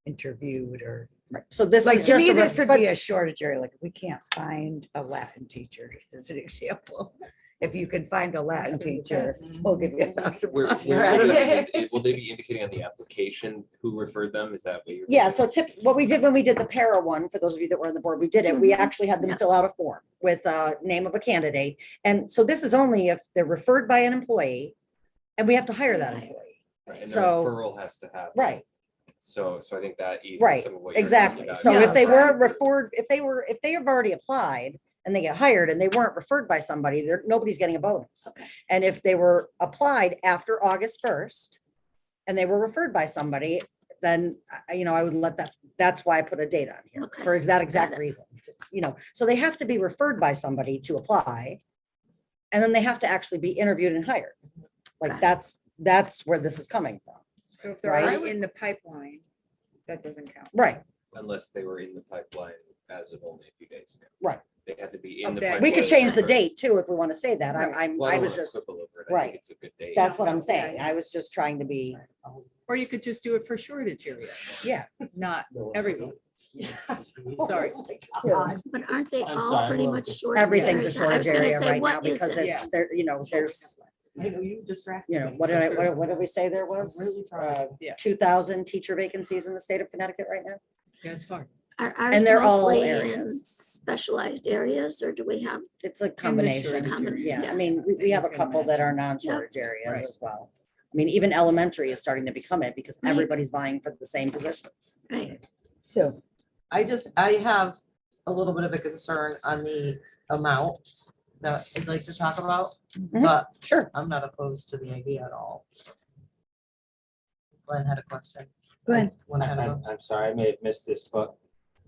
interviewed or. so this Like, is to just me, a this would but- be a shortage area, like, if we can't find a Latin teacher, just as an example. If you can find a Latin teacher, we'll give you $1,000. Will they be indicating on the application who referred them? Is that what you're? Yeah, so what we did when we did the para one, for those of you that were on the board, we did it, we Mhm. actually had them Yeah. fill out a form with a name of a candidate. And so this is only if they're referred by an employee and we have to hire that employee. And the So- referral has to happen. Right, So I think that eases right, some of what you're talking exactly. about. So Yeah. if they were referred, if they have already applied and they get hired and they weren't referred by somebody, nobody's getting a bonus. Okay. And if they were applied after August 1st and they were referred by somebody, then, you know, I would that's why I put a date on here, Okay. for that exact Got it. reason. You know, so they have to be referred by somebody to apply. And then they have to actually be interviewed and hired. Like, Got it. that's where this is coming from. So if they're Right. already in the pipeline, that doesn't count. Right, Unless they were in the pipeline as of only a few days ago. right. They had to be Of in the. that- We pipeline could change the first. date too, if we want to say that. Well, I I was don't wanna just, quibble over it. I right. think it's a good date. that's what I'm saying. I was just trying to be, Or you could just do it for shortage areas, yeah. not everyone. Sorry. But aren't they I'm all sorry, pretty well, much shortage? Everything's a areas? I shortage was gonna area say, right what now is because it? it's there, you know, there's, I know you distracted. you know, me. what did we say there was? Really trying. Yeah. 2,000 teacher vacancies in the state of Connecticut right now. Yeah, it's hard. Are ours And they're all mostly in areas. specialized areas, or do we have? It's a combination. shortage Yeah, I area. mean, we have a couple that are non-shortage areas as well. I mean, even elementary is starting to become it because Right. everybody's vying for the same positions. Right. So, I have a little bit of a concern on the amount that I'd like to talk about, Mhm. but Sure. I'm not opposed to the idea at all. Glenn had a question. go ahead. When I had a- I'm sorry, I may have missed this, but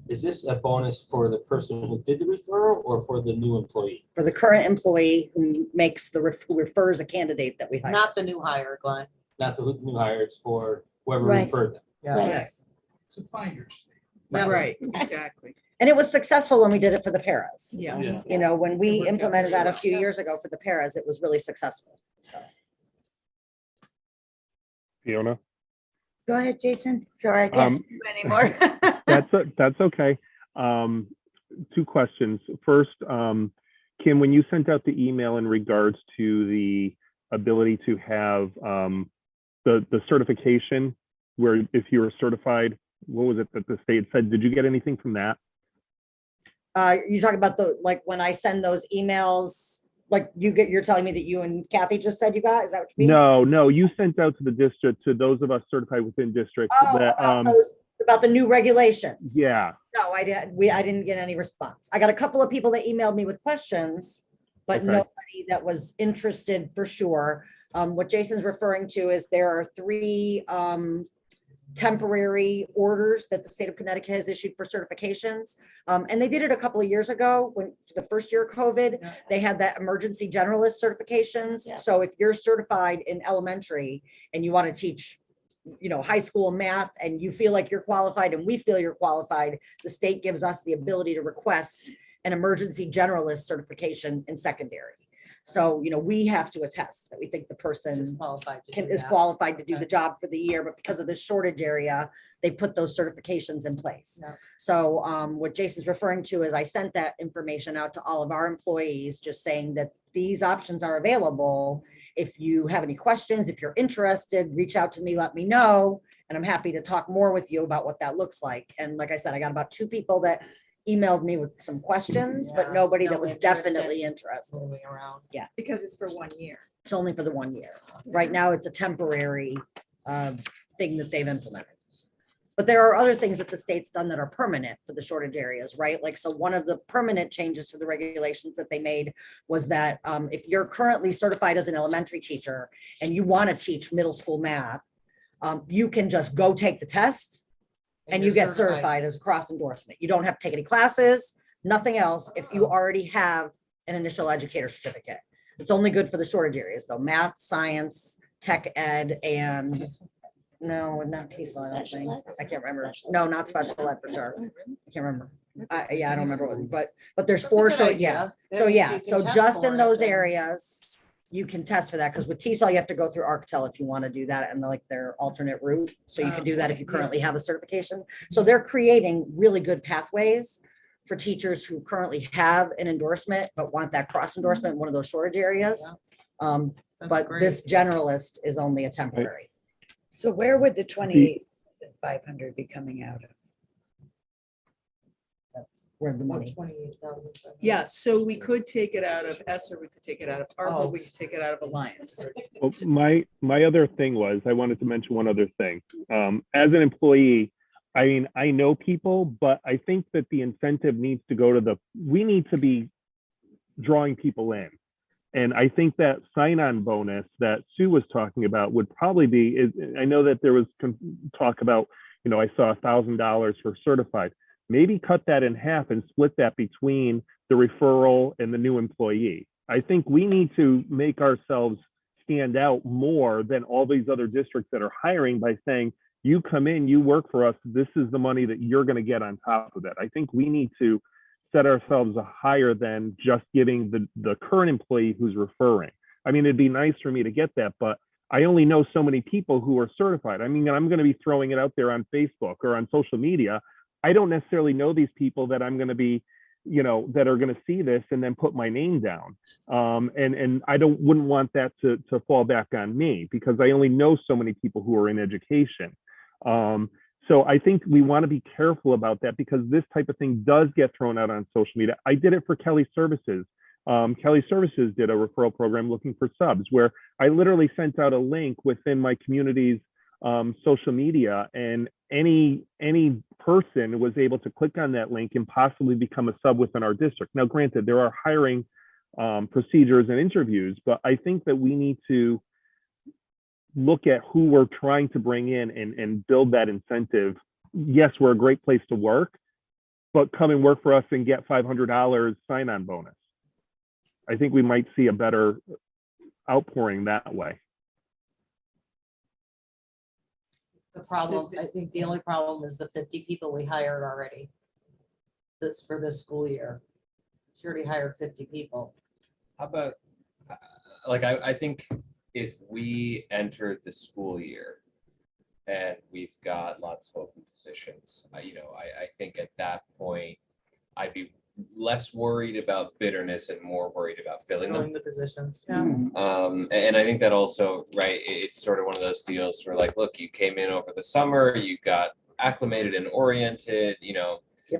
is this a bonus for the person who did the referral or for the new employee? For the current employee who makes who refers a candidate that we hire. Not the new hire, Glenn. Not the new hire, it's for whoever Right. referred them. Yeah. Right. Yes, So finders. Yeah. right, exactly. And it was successful when we did it for the paras. Yeah. You know, when we It worked out implemented very that a well. few years ago for the paras, it was really successful. So. Fiona? Go ahead, Jason. Sorry, I can't see you anymore. That's okay. Two questions. First, Kim, when you sent out the email in regards to the ability to have the certification, where if you were certified, what was it that the state said? Did you get anything from that? You're talking about like when I send those emails, like you're telling me that you and Kathy just said you got, is that what you mean? No, you sent out to the district, to those of us certified within districts Oh, that, about the new regulations. yeah. No, I didn't get any response. I got a couple of people that emailed me with questions, but Okay. nobody that was interested for sure. What Jason's referring to is there are 3 temporary orders that the state of Connecticut has issued for certifications. And they did it a couple of years ago when the first year of COVID, they had that emergency generalist certifications. Yeah. So if you're certified in elementary and you want to teach high school math and you feel like you're qualified and we feel you're qualified, the state gives us the ability to request an emergency generalist certification in secondary. So, we have to attest that we think the person is qualified to do the job for the year, but because of this shortage area, they put those certifications in place. Yeah. So what Jason's referring to is I sent that information out to all of our employees, just saying that these options are available. If you have any questions, if you're interested, reach out to me, let me know. And I'm happy to talk more with you about what that looks like. And like I said, I got about 2 people that emailed me with some questions, but Yeah, nobody no that was interest in definitely interested. Moving around. Yeah, Because it's for 1 year. it's only for the 1 year. Right now, it's a temporary thing that they've implemented. But there are other things that the state's done that are permanent for the shortage areas, right? Like, so one of the permanent changes to the regulations that they made was that if you're currently certified as an elementary teacher and you want to teach middle school math, you can just go take the test and you you're get certified as a cross endorsement. You don't have to take any classes, nothing else, if you already have an initial educator certificate. It's only good for the shortage areas though, math, science, tech ed, and no, not TESOL, I don't think. I can't remember. No, not special ed for sure. I can't remember. Yeah, I don't remember what, but there's That's a 4 good short, idea. yeah. So If yeah, you can so test just for in it, those then- areas, you can test for that, because with TESOL, you have to go through Arctel if you want to do that and like their alternate route. So you can do that if you currently have a certification. So they're creating really good pathways for teachers who currently have an endorsement, but want that cross endorsement in one of those shortage areas. But this generalist is only a temporary. So where would the 28,500 be coming out of? That's where the money. Yeah, so we could take it out of ESSER, we could take it out of ARPA, Oh. we could take it out of Alliance. Well, my other thing was, I wanted to mention one other thing. As an employee, I mean, I know people, but I think that the incentive needs to go to we need to be drawing people in. And I think that sign-on bonus that Sue was talking about would probably be, I know that there was talk about, I saw $1,000 for certified. Maybe cut that in half and split that between the referral and the new employee. I think we need to make ourselves stand out more than all these other districts that are hiring by saying, you come in, you work for us, this is the money that you're going to get on top of it. I think we need to set ourselves higher than just giving the current employee who's referring. I mean, it'd be nice for me to get that, but I only know so many people who are certified. I mean, I'm going to be throwing it out there on Facebook or on social media. I don't necessarily know these people that I'm going to be, that are going to see this and then put my name down. And I wouldn't want that to fall back on me, because I only know so many people who are in education. So I think we want to be careful about that, because this type of thing does get thrown out on social media. I did it for Kelly Services. Kelly Services did a referral program looking for subs, where I literally sent out a link within my community's social media, and any person was able to click on that link and possibly become a sub within our district. Now, granted, there are hiring procedures and interviews, but I think that we need to look at who we're trying to bring in and build that incentive. Yes, we're a great place to work, but come and work for us and get $500 sign-on bonus. I think we might see a better outpouring that way. The problem, I think the only problem is the 50 people we hired already. For this school year. She already hired 50 people. How about, I think if we entered the school year and we've got lots of open positions, I think at that point, I'd be less worried about bitterness and more worried about filling them. The positions. Yeah. And I think that also, right, it's sort of one of those deals where look, you came in over the summer, you got acclimated and oriented,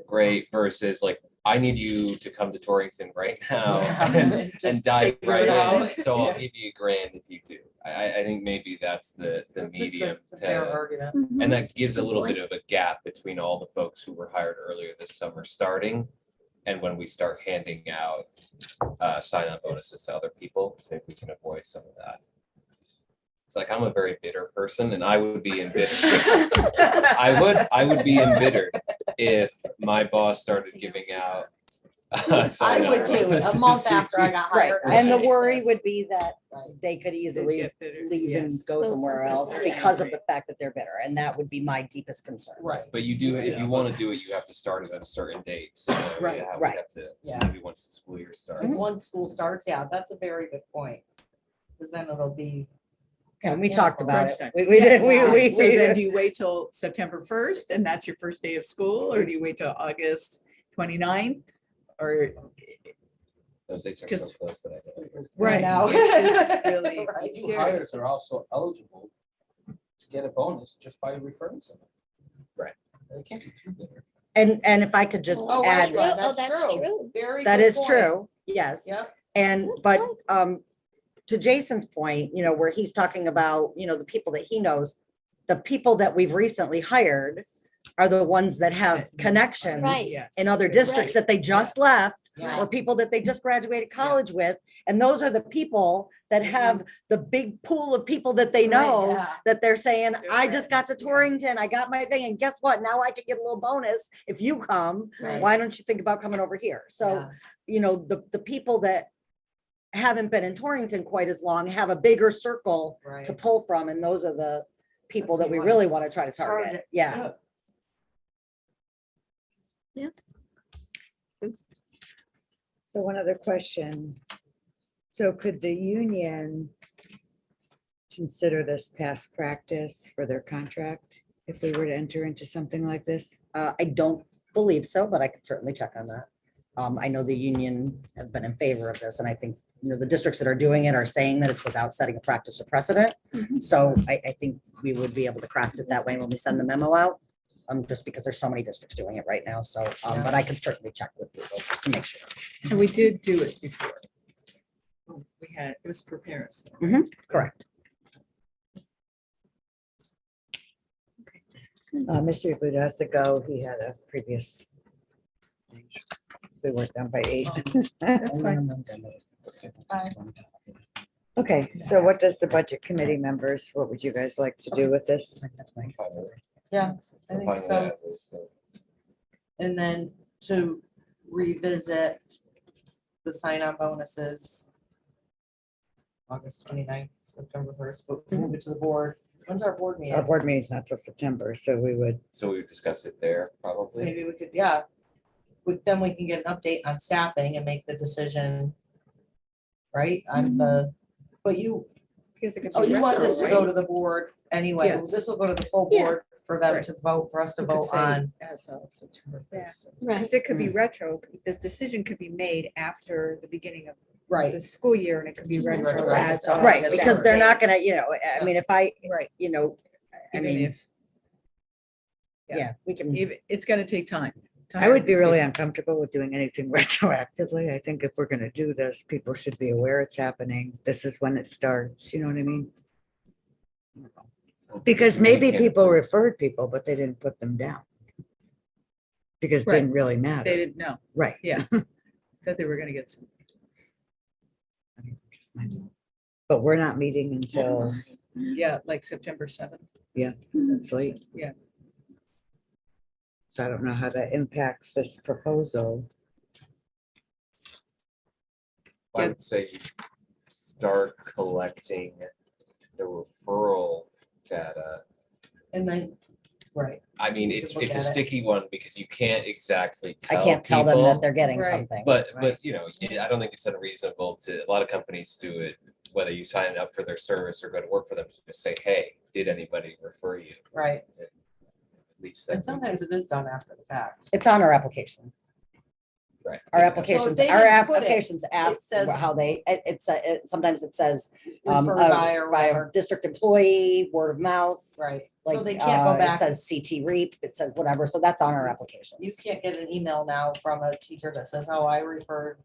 great, versus I need you to come to Torrington right now and dive right in. So I'll give you $1,000 if you do. I think maybe that's the medium Fair to, argument. and that gives a little bit of a gap between all the folks who were hired earlier this summer starting and when we start handing out sign-on bonuses to other people, so if we can avoid some of that. It's I'm a very bitter person, and I would be embittered. I would be embittered if my boss started giving out I would too, a month after I got Right, hired. and the I- worry would be that Right. they could easily get bitter, leave and yes. go Go somewhere else someplace because of else. the fact that they're bitter, and that would be my deepest concern. Right. But you do, if you want to do it, you have to start it at a certain date. So we Right, have right. to, so Yeah. maybe once the school year starts. Once school starts, yeah, that's a very good point. Because then it'll be. And we Yeah, talked about crunch it. time. We did, we. So then do you wait till September 1st and that's your first day of school, or do you wait till August 29th? Or, Those dates are so 'Cause- close that I don't. right, know. it's just really Right. New scary. hires are also eligible to get a bonus just by referring someone. Right. They can't be too bitter. And if I could just Oh, add, Angela, Oh, that's that's true. true. Very that good is point. true, yes. Yep. And, Good but, point. to Jason's point, where he's talking about, the people that he knows, the people that we've recently hired are the ones that have connections Right. Yes. in other districts that they just left, Yeah. or people that they just graduated college with. And those are the people that have the big pool of people that they know, Right, yeah. that they're saying, Their I just got to friends, yeah. Torrington, I got my thing, and guess what? Now I can get a little bonus if you come. Right. Why don't you think about coming over here? So, Yeah. the people that haven't been in Torrington quite as long have a bigger circle Right. to pull from, and those are the people That's that we what really want to try to target. Target. Yeah. So one other question. So could the union consider this past practice for their contract if we were to enter into something like this? I don't believe so, but I could certainly check on that. I know the union has been in favor of this, and I think, the districts that are doing it are saying that it's without setting a practice or precedent. So I think we would be able to craft it that way when we send the memo out. Just because there's so many districts doing it right now, so, but I could certainly check with people just to make sure. And we did do it before. It was for parents. though. Correct. Mr. Budesico, he had a previous. We went down by 8. That's fine. Okay, so what does the budget committee members, what would you guys like to do with this? Yeah, I think Fine with so. that, so. And then to revisit the sign-on bonuses. August 29th, September 1st, but move it to the board. When's our board meeting? Our board meeting's not till September, so we would, So we would discuss it there probably. Maybe we could, yeah. Then we can get an update on staffing and make the decision. Right, on the, but you, Because it could oh, be you want this to retro, go right? to the board anyway. Yes. This will go to the full Yeah. board for them Right. to vote, for us to We could vote say on. As of September Yeah. 1st. Right. Because it could be retro, the decision could be made after the beginning of Right. the school year, and it could be retro Right. as of. Right, Yes, because sir. they're not gonna, I mean, if I, Right. I Even mean, if, yeah. yeah, we can. it's gonna take time. I would be Time is really good. uncomfortable with doing anything retroactively. I think if we're gonna do this, people should be aware it's happening. This is when it starts, you know what I mean? Because maybe can't people approve. referred people, but they didn't put them down. Because it Right. didn't really They matter, didn't know, right? yeah, that they were gonna get some. But we're not meeting until, Yeah, like September 7th. it's late. Yeah. So I don't know how that impacts this proposal. I would say you start collecting the referral data. And then, right. I mean, You it's look it's a at it. sticky one because you can't exactly I tell can't tell them people, that they're getting Right. something. But I don't think it's unreasonable to, a lot of companies do it, whether you sign up for their service or go to work for them, to just say, hey, did anybody refer you? Right. At least And that's. sometimes it is done after the fact. It's on our applications. Right. Our Yeah. applications, they our didn't put it, applications ask says- how they, sometimes it says, Referred by or by a whatever. district employee, word of mouth. Right. Like, So they can't go back. It says CT REAP, it says whatever, so that's on our application. You can't get an email now from a teacher that says, oh, I referred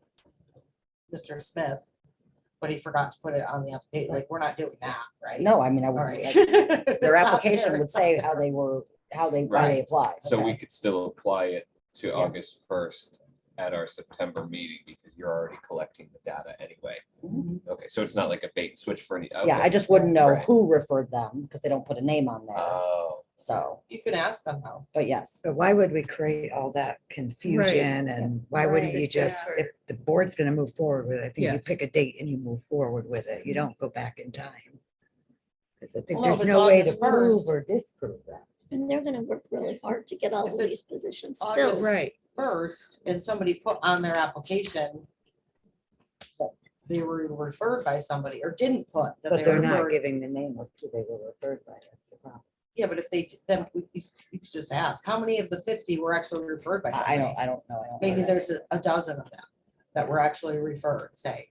Mr. Smith, but he forgot to put it on the application. Like, we're not doing that, right? No, I mean, I All would, right. their It's not application there. would say how they were, why they Right. applied. So we Okay. could still apply it to Yeah. August 1st at our September meeting because you're already collecting the data anyway. Okay, so it's not like a bait and switch for any. Yeah, okay. I just wouldn't know Right. who referred them, because they don't put a name on there. Oh, So, You can ask them how. but yes, But why would we create all that confusion and why wouldn't Right, you just, yeah. if the board's gonna move forward with it, I think you Yes. pick a date and you move forward with it. You don't go back in time. Because I think Well, no, there's if it's no way to August prove 1st. or disprove that. And they're gonna work really hard to get all If of it's these positions August filled. Right. first, and somebody put on their application that they were referred by somebody, or didn't put that But they they're were not referred. giving the name of who they were referred by. That's the problem. Yeah, but if they, then we could just ask, how many of the 50 were actually referred by somebody? I don't know. I don't know Maybe that. there's a dozen of them that were actually referred, say.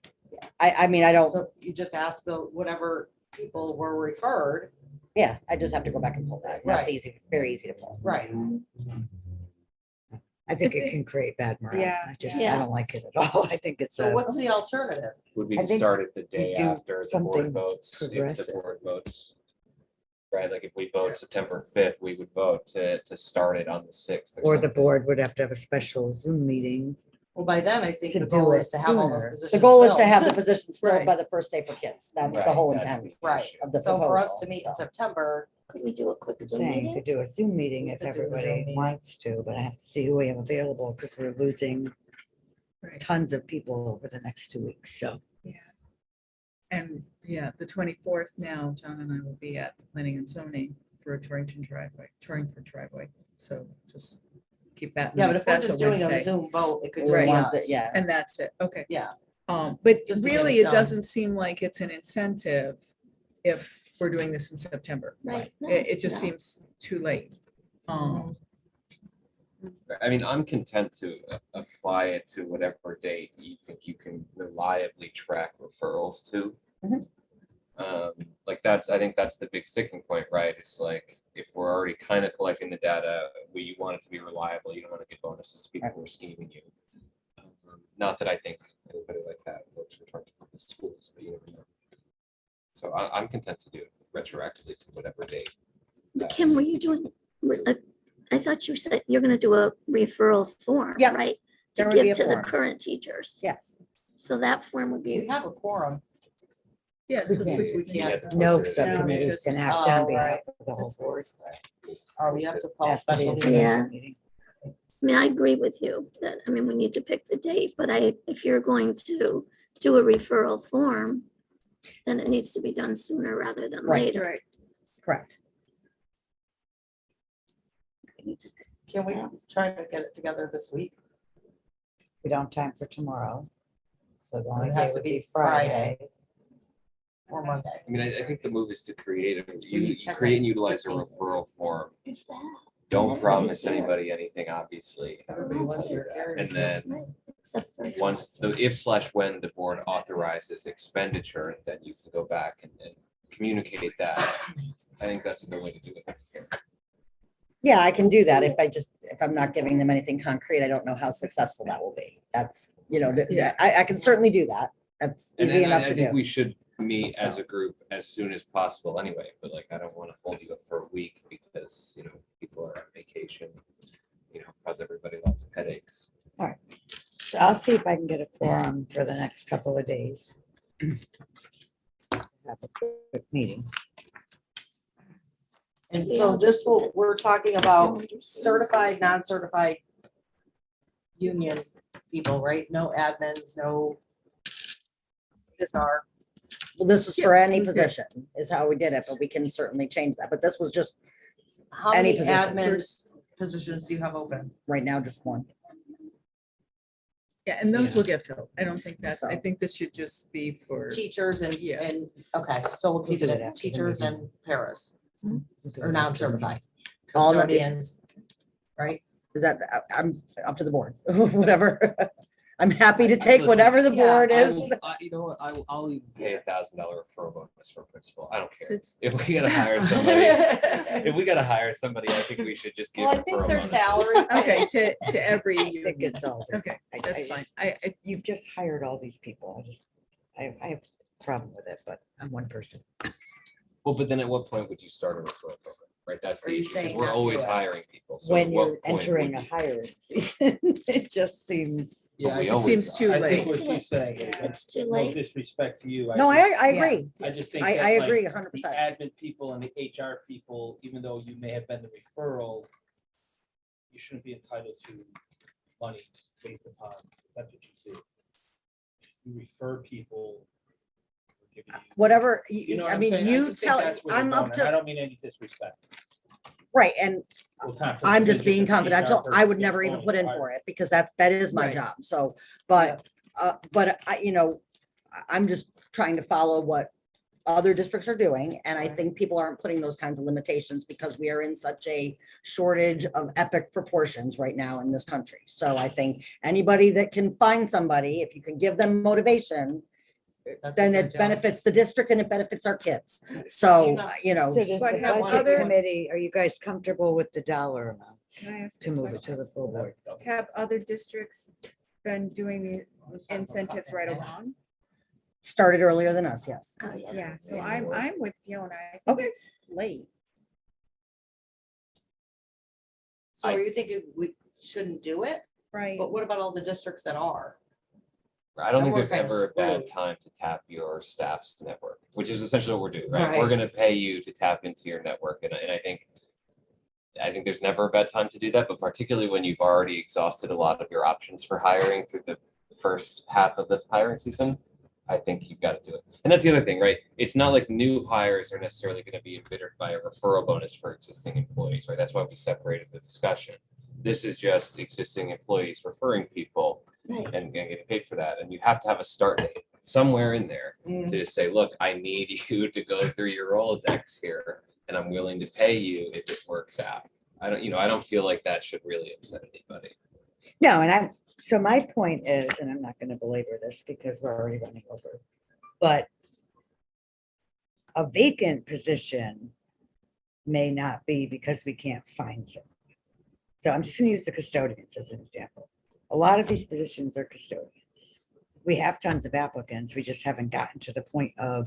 I mean, I don't, So you just ask the, whatever people were referred, yeah, I just have to go back and pull that. That's Right. easy, very easy to pull. right? I think it can create bad morale. Yeah, I just, yeah. I don't like it at all. I think it's So a, what's the alternative? Would be I to think start it the day do after the board something votes, if the progressive. board votes. Right, like if we vote September 5th, we would vote to start it on the 6th. or the something. board would have to have a special Zoom meeting. Well, by then, I think To the do goal it is to have all those sooner. positions. The goal is to filled. have the positions filled Right. by the first day for kids. That's the Right, whole that's intent. the Right, of the so for us proposal, to meet in so. September, Could we do a quick Zoom Saying you meeting? could do a Zoom meeting if Could do a Zoom everybody meeting. wants to, but I have to see who we have available because we're losing Right. tons of people over the next 2 weeks. So And yeah, the 24th now, John and I will be at the planning and zoning for a Torrington driveway. So just keep that. in yeah, but mind. if we're That's just doing a Wednesday. Zoom vote, it could We just be want the- us. Yeah, And that's it. Okay. Yeah, But Just to get really, it it done. doesn't seem like it's an incentive if we're doing this in September. Right. no, It just no. seems too late. I mean, I'm content to apply it to whatever date you think you can reliably track referrals to. Like I think that's the big sticking point, right? It's like, if we're already kind of collecting the data, you want it to be reliable, you don't want to give bonuses to people who are scheming you. Not that I think anybody like that works for Torrington Public Schools, but you never know. So I'm content to do it retroactively to whatever date. Kim, were you doing, I thought you said you're gonna do a referral form, Yeah, right? To there would be give a to the form. current teachers. yes. So that form would we be, have a quorum. Yeah, so can't- we You can't. have to no post it. subcommittees because- can act on Oh, behalf right. of the whole board. Or we have to call a Has to be a special special meeting. Yeah. meeting. I mean, I agree with you that, I mean, we need to pick the date, but if you're going to do a referral form, then it needs to be done sooner rather than Right. later. Right. Correct. Can we try to get it together this week? We don't have time for tomorrow. So the It only would day have to would be be Friday. Friday or Monday. I mean, I think the move is to create you need create and utilize a 10 referral form. If that. Don't Yeah, promise yeah. anybody anything, obviously. Everybody wants their And areas. then Right, except for- once if/when the board authorizes expenditure, then you have to go back and communicate that. I think that's the way to do it. Yeah, I can do that if I'm not giving them anything concrete, I don't know how successful that will be. That's, I can certainly do that. That's And easy then enough I to think do. we should meet as So. a group as soon as possible anyway, but like, I don't want to hold you up for a week because, people are on vacation, cause everybody lots of headaches. So I'll see if I can get a quorum for the next couple of days. Have a quick meeting. And so we're talking about certified, non-certified union people, right? No admins, no. This are, Well, this was for any okay. position is how we did it, but we can certainly change that. But this was just how Any many position. admin positions do you have open? right now, just one. Yeah, and those will get filled. I don't think I So. think this should just be for. Teachers and, Yeah. okay, so we'll keep We'll do it it at after the teachers meeting. and paras We'll do or it after the non-certified. All the- Custodians, right? Is that, I'm up to the board, whatever. I'm happy to I- take listen, whatever the yeah, board I is. will- You know what, I'll even pay $1,000 referral bonus for principal, I don't care. It's- If we gotta hire somebody, if we gotta hire somebody, I think we should just give Well, I think referral their bonuses. salary. Okay, to every I think union. it's all. Okay, that's fine. I, You've just hired all these people. I have a problem with it, but I'm one person. Well, but then at what point would you start a referral program, right? That's Are the you issue, because saying we're not always do it? hiring people. So When at what you're point entering a would you- hiring season, it just seems Yeah, it always seems are. too I late. think what she's saying is It's too no late. disrespect to you. No, I agree. I just think. I that, like, agree the 100%. Admin people and the HR people, even though you may have been the referral, you shouldn't be entitled to money based upon, that's what you do. You refer people. we're giving you- Whatever, You know what I I'm mean, saying? I you just think tell, that's where they're I'm going, up and I to, don't mean any disrespect. right, and Well, conflict I'm of just interest being if the HR confidential. I person would gets never even bonus put in fired. for it because that is my Right. job. So, but I'm just trying to follow what other districts are doing. And I think people aren't putting those kinds of limitations because we are in such a shortage of epic proportions right now in this country. So I think anybody that can find somebody, if you can give them motivation, then it benefits the district and it benefits our kids. So, So does the But have budget other- committee, are you guys comfortable with the dollar amount Can I ask to a move it question? to the full board? Have other districts been doing the incentives right along? started earlier than us, yes. Oh, yeah. Yeah, so I'm with Fiona. I think Okay. it's late. So are you thinking we shouldn't do it? Right. But what about all the districts that are? I don't And think we're there's kinda ever a bad screwed. time to tap your staff's network, which is essentially what we're doing, right? We're Right. gonna pay you to tap into your network, and I think there's never a bad time to do that, but particularly when you've already exhausted a lot of your options for hiring through the first half of the hiring season. I think you've got to do it. And that's the other thing, right? It's not like new hires are necessarily going to be embittered by a referral bonus for existing employees, right? That's why we separated the discussion. This is just existing employees referring people Right. and getting paid for that. And you have to have a start date somewhere in there to just say, look, I need you to go through your Rolodex here, and I'm willing to pay you if it works out. I don't feel like that should really upset anybody. No, and so my point is, and I'm not gonna belabor this because we're already running over, but a vacant position may not be because we can't find someone. So I'm just gonna use the custodians as an example. A lot of these positions are custodians. We have tons of applicants, we just haven't gotten to the point of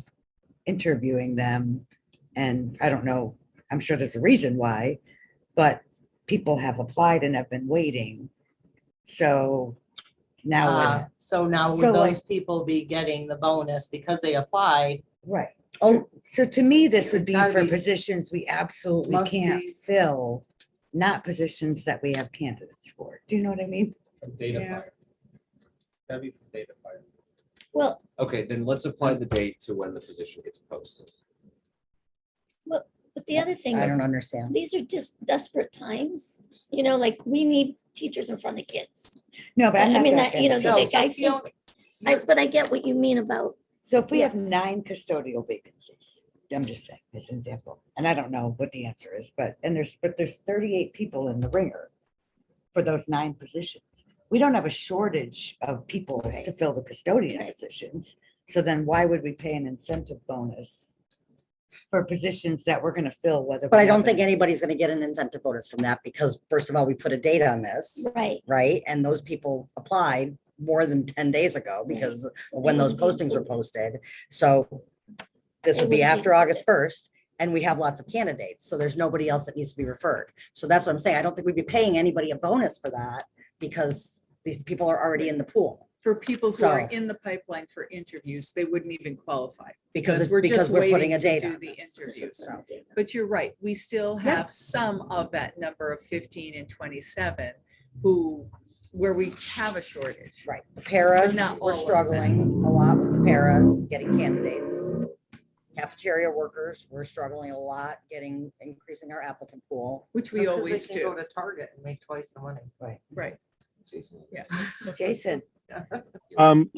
interviewing them. And I don't know, I'm sure there's a reason why, but people have applied and have been waiting. So now, So now So would like- those people be getting the bonus because they applied? right. So to me, this would be Gotta for be- positions we absolutely Must can't be- fill, not positions that we have candidates for. Do you know what I mean? From data Yeah. fire. That'd be from data fire. Well, Okay, then let's apply the date to when the position gets posted. but the other thing I is, don't understand. these are just desperate times, like we need teachers in front of kids. No, but I'm I not mean, talking. you know, No, like, so I think, Fiona- but I get what you mean about, So if we Yeah. have 9 custodial vacancies, I'm just saying, as an example, and I don't know what the answer is, but there's 38 people in the ringer for those 9 positions. We don't have a shortage of people Right. to fill the custodian Right. positions. So then why would we pay an incentive bonus for positions that we're gonna fill whether? But we I don't have think an- anybody's gonna get an incentive bonus from that because first of all, we put a date on this, right. right? And those people applied more than 10 days ago because of when those postings were posted. So this They would be wouldn't be after August included. 1st and we have lots of candidates. So there's nobody else that needs to be referred. So that's what I'm saying. I don't think we'd be paying anybody a bonus for that because these people are already in the pool. For people who are So- in the pipeline for interviews, they wouldn't even qualify Because because we're just we're putting waiting a to date do on the this. interviews. So, But you're right, we still have some of that number of 15 and 27 where we have a shortage. right. The paras, Not we're all of them. struggling a lot with the paras, getting candidates. Cafeteria workers, we're struggling a lot, increasing our applicant pool. Which we That's 'cause they always can Go do, to Target and make twice the money. Right. right, Jason. yeah. Jason,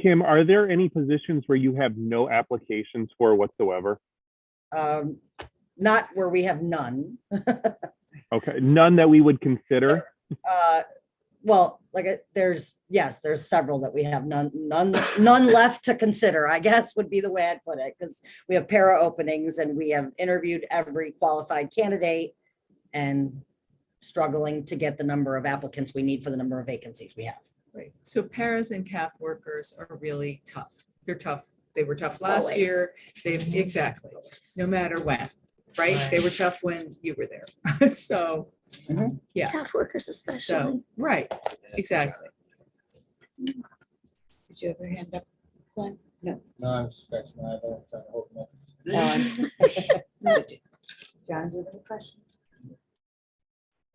Kim, are there any positions where you have no applications for whatsoever? Not where we have none. Okay, none that we would consider? Well, there's several that we have none left to consider, I guess would be the way I'd put it, because we have para openings and we have interviewed every qualified candidate and struggling to get the number of applicants we need for the number of vacancies we have. Right, so paras and CAF workers are really tough. They're tough. They were tough last year. Exactly, no matter when, right? They were tough when you were there. So, yeah, Half workers so, especially. right, exactly. Did you have your hand up, Glenn? No. No, I'm scratching my eyeball, trying to open up. No, I'm- John, do you have a question?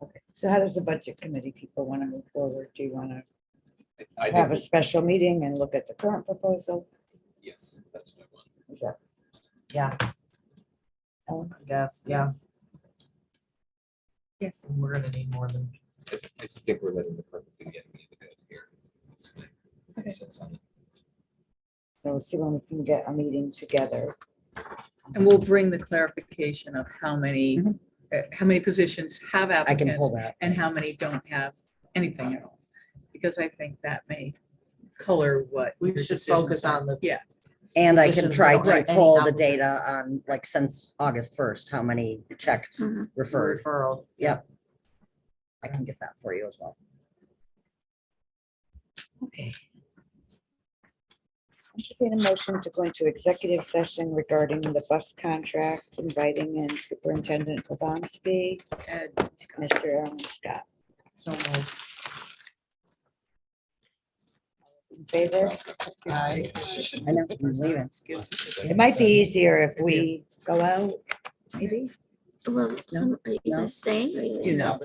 Okay, so how does the budget committee people want to move forward? Do you want to I have a think, special meeting and look at the current proposal? yes, that's what I want. Is that? Yeah, Ellen? I guess, yeah. Yes. We're gonna need more than, I just think we're letting the perfect thing get me to go here. It's fine. Okay. Sense on it. So we'll see when we can get a meeting together. And we'll bring the clarification of how many positions have I can applicants pull that. and how many don't have anything at all. Because I think that may color what. we your should decisions focus are. on the. Yeah, And I can Positions try that don't to have any pull the applicants. data on, like, since August 1st, how many checked, Mhm. referred. Referral. Yep. I can get that for you as well. Okay. Entertain a motion to go into executive session regarding the bus contract, inviting in Superintendent Pavonsky, and Mr. Alan Scott. So moved. In favor? Aye. I know, I'm leaving. It might be easier if we go out, maybe? Well, No, some, are you no. guys staying? Or you Do leaving? not.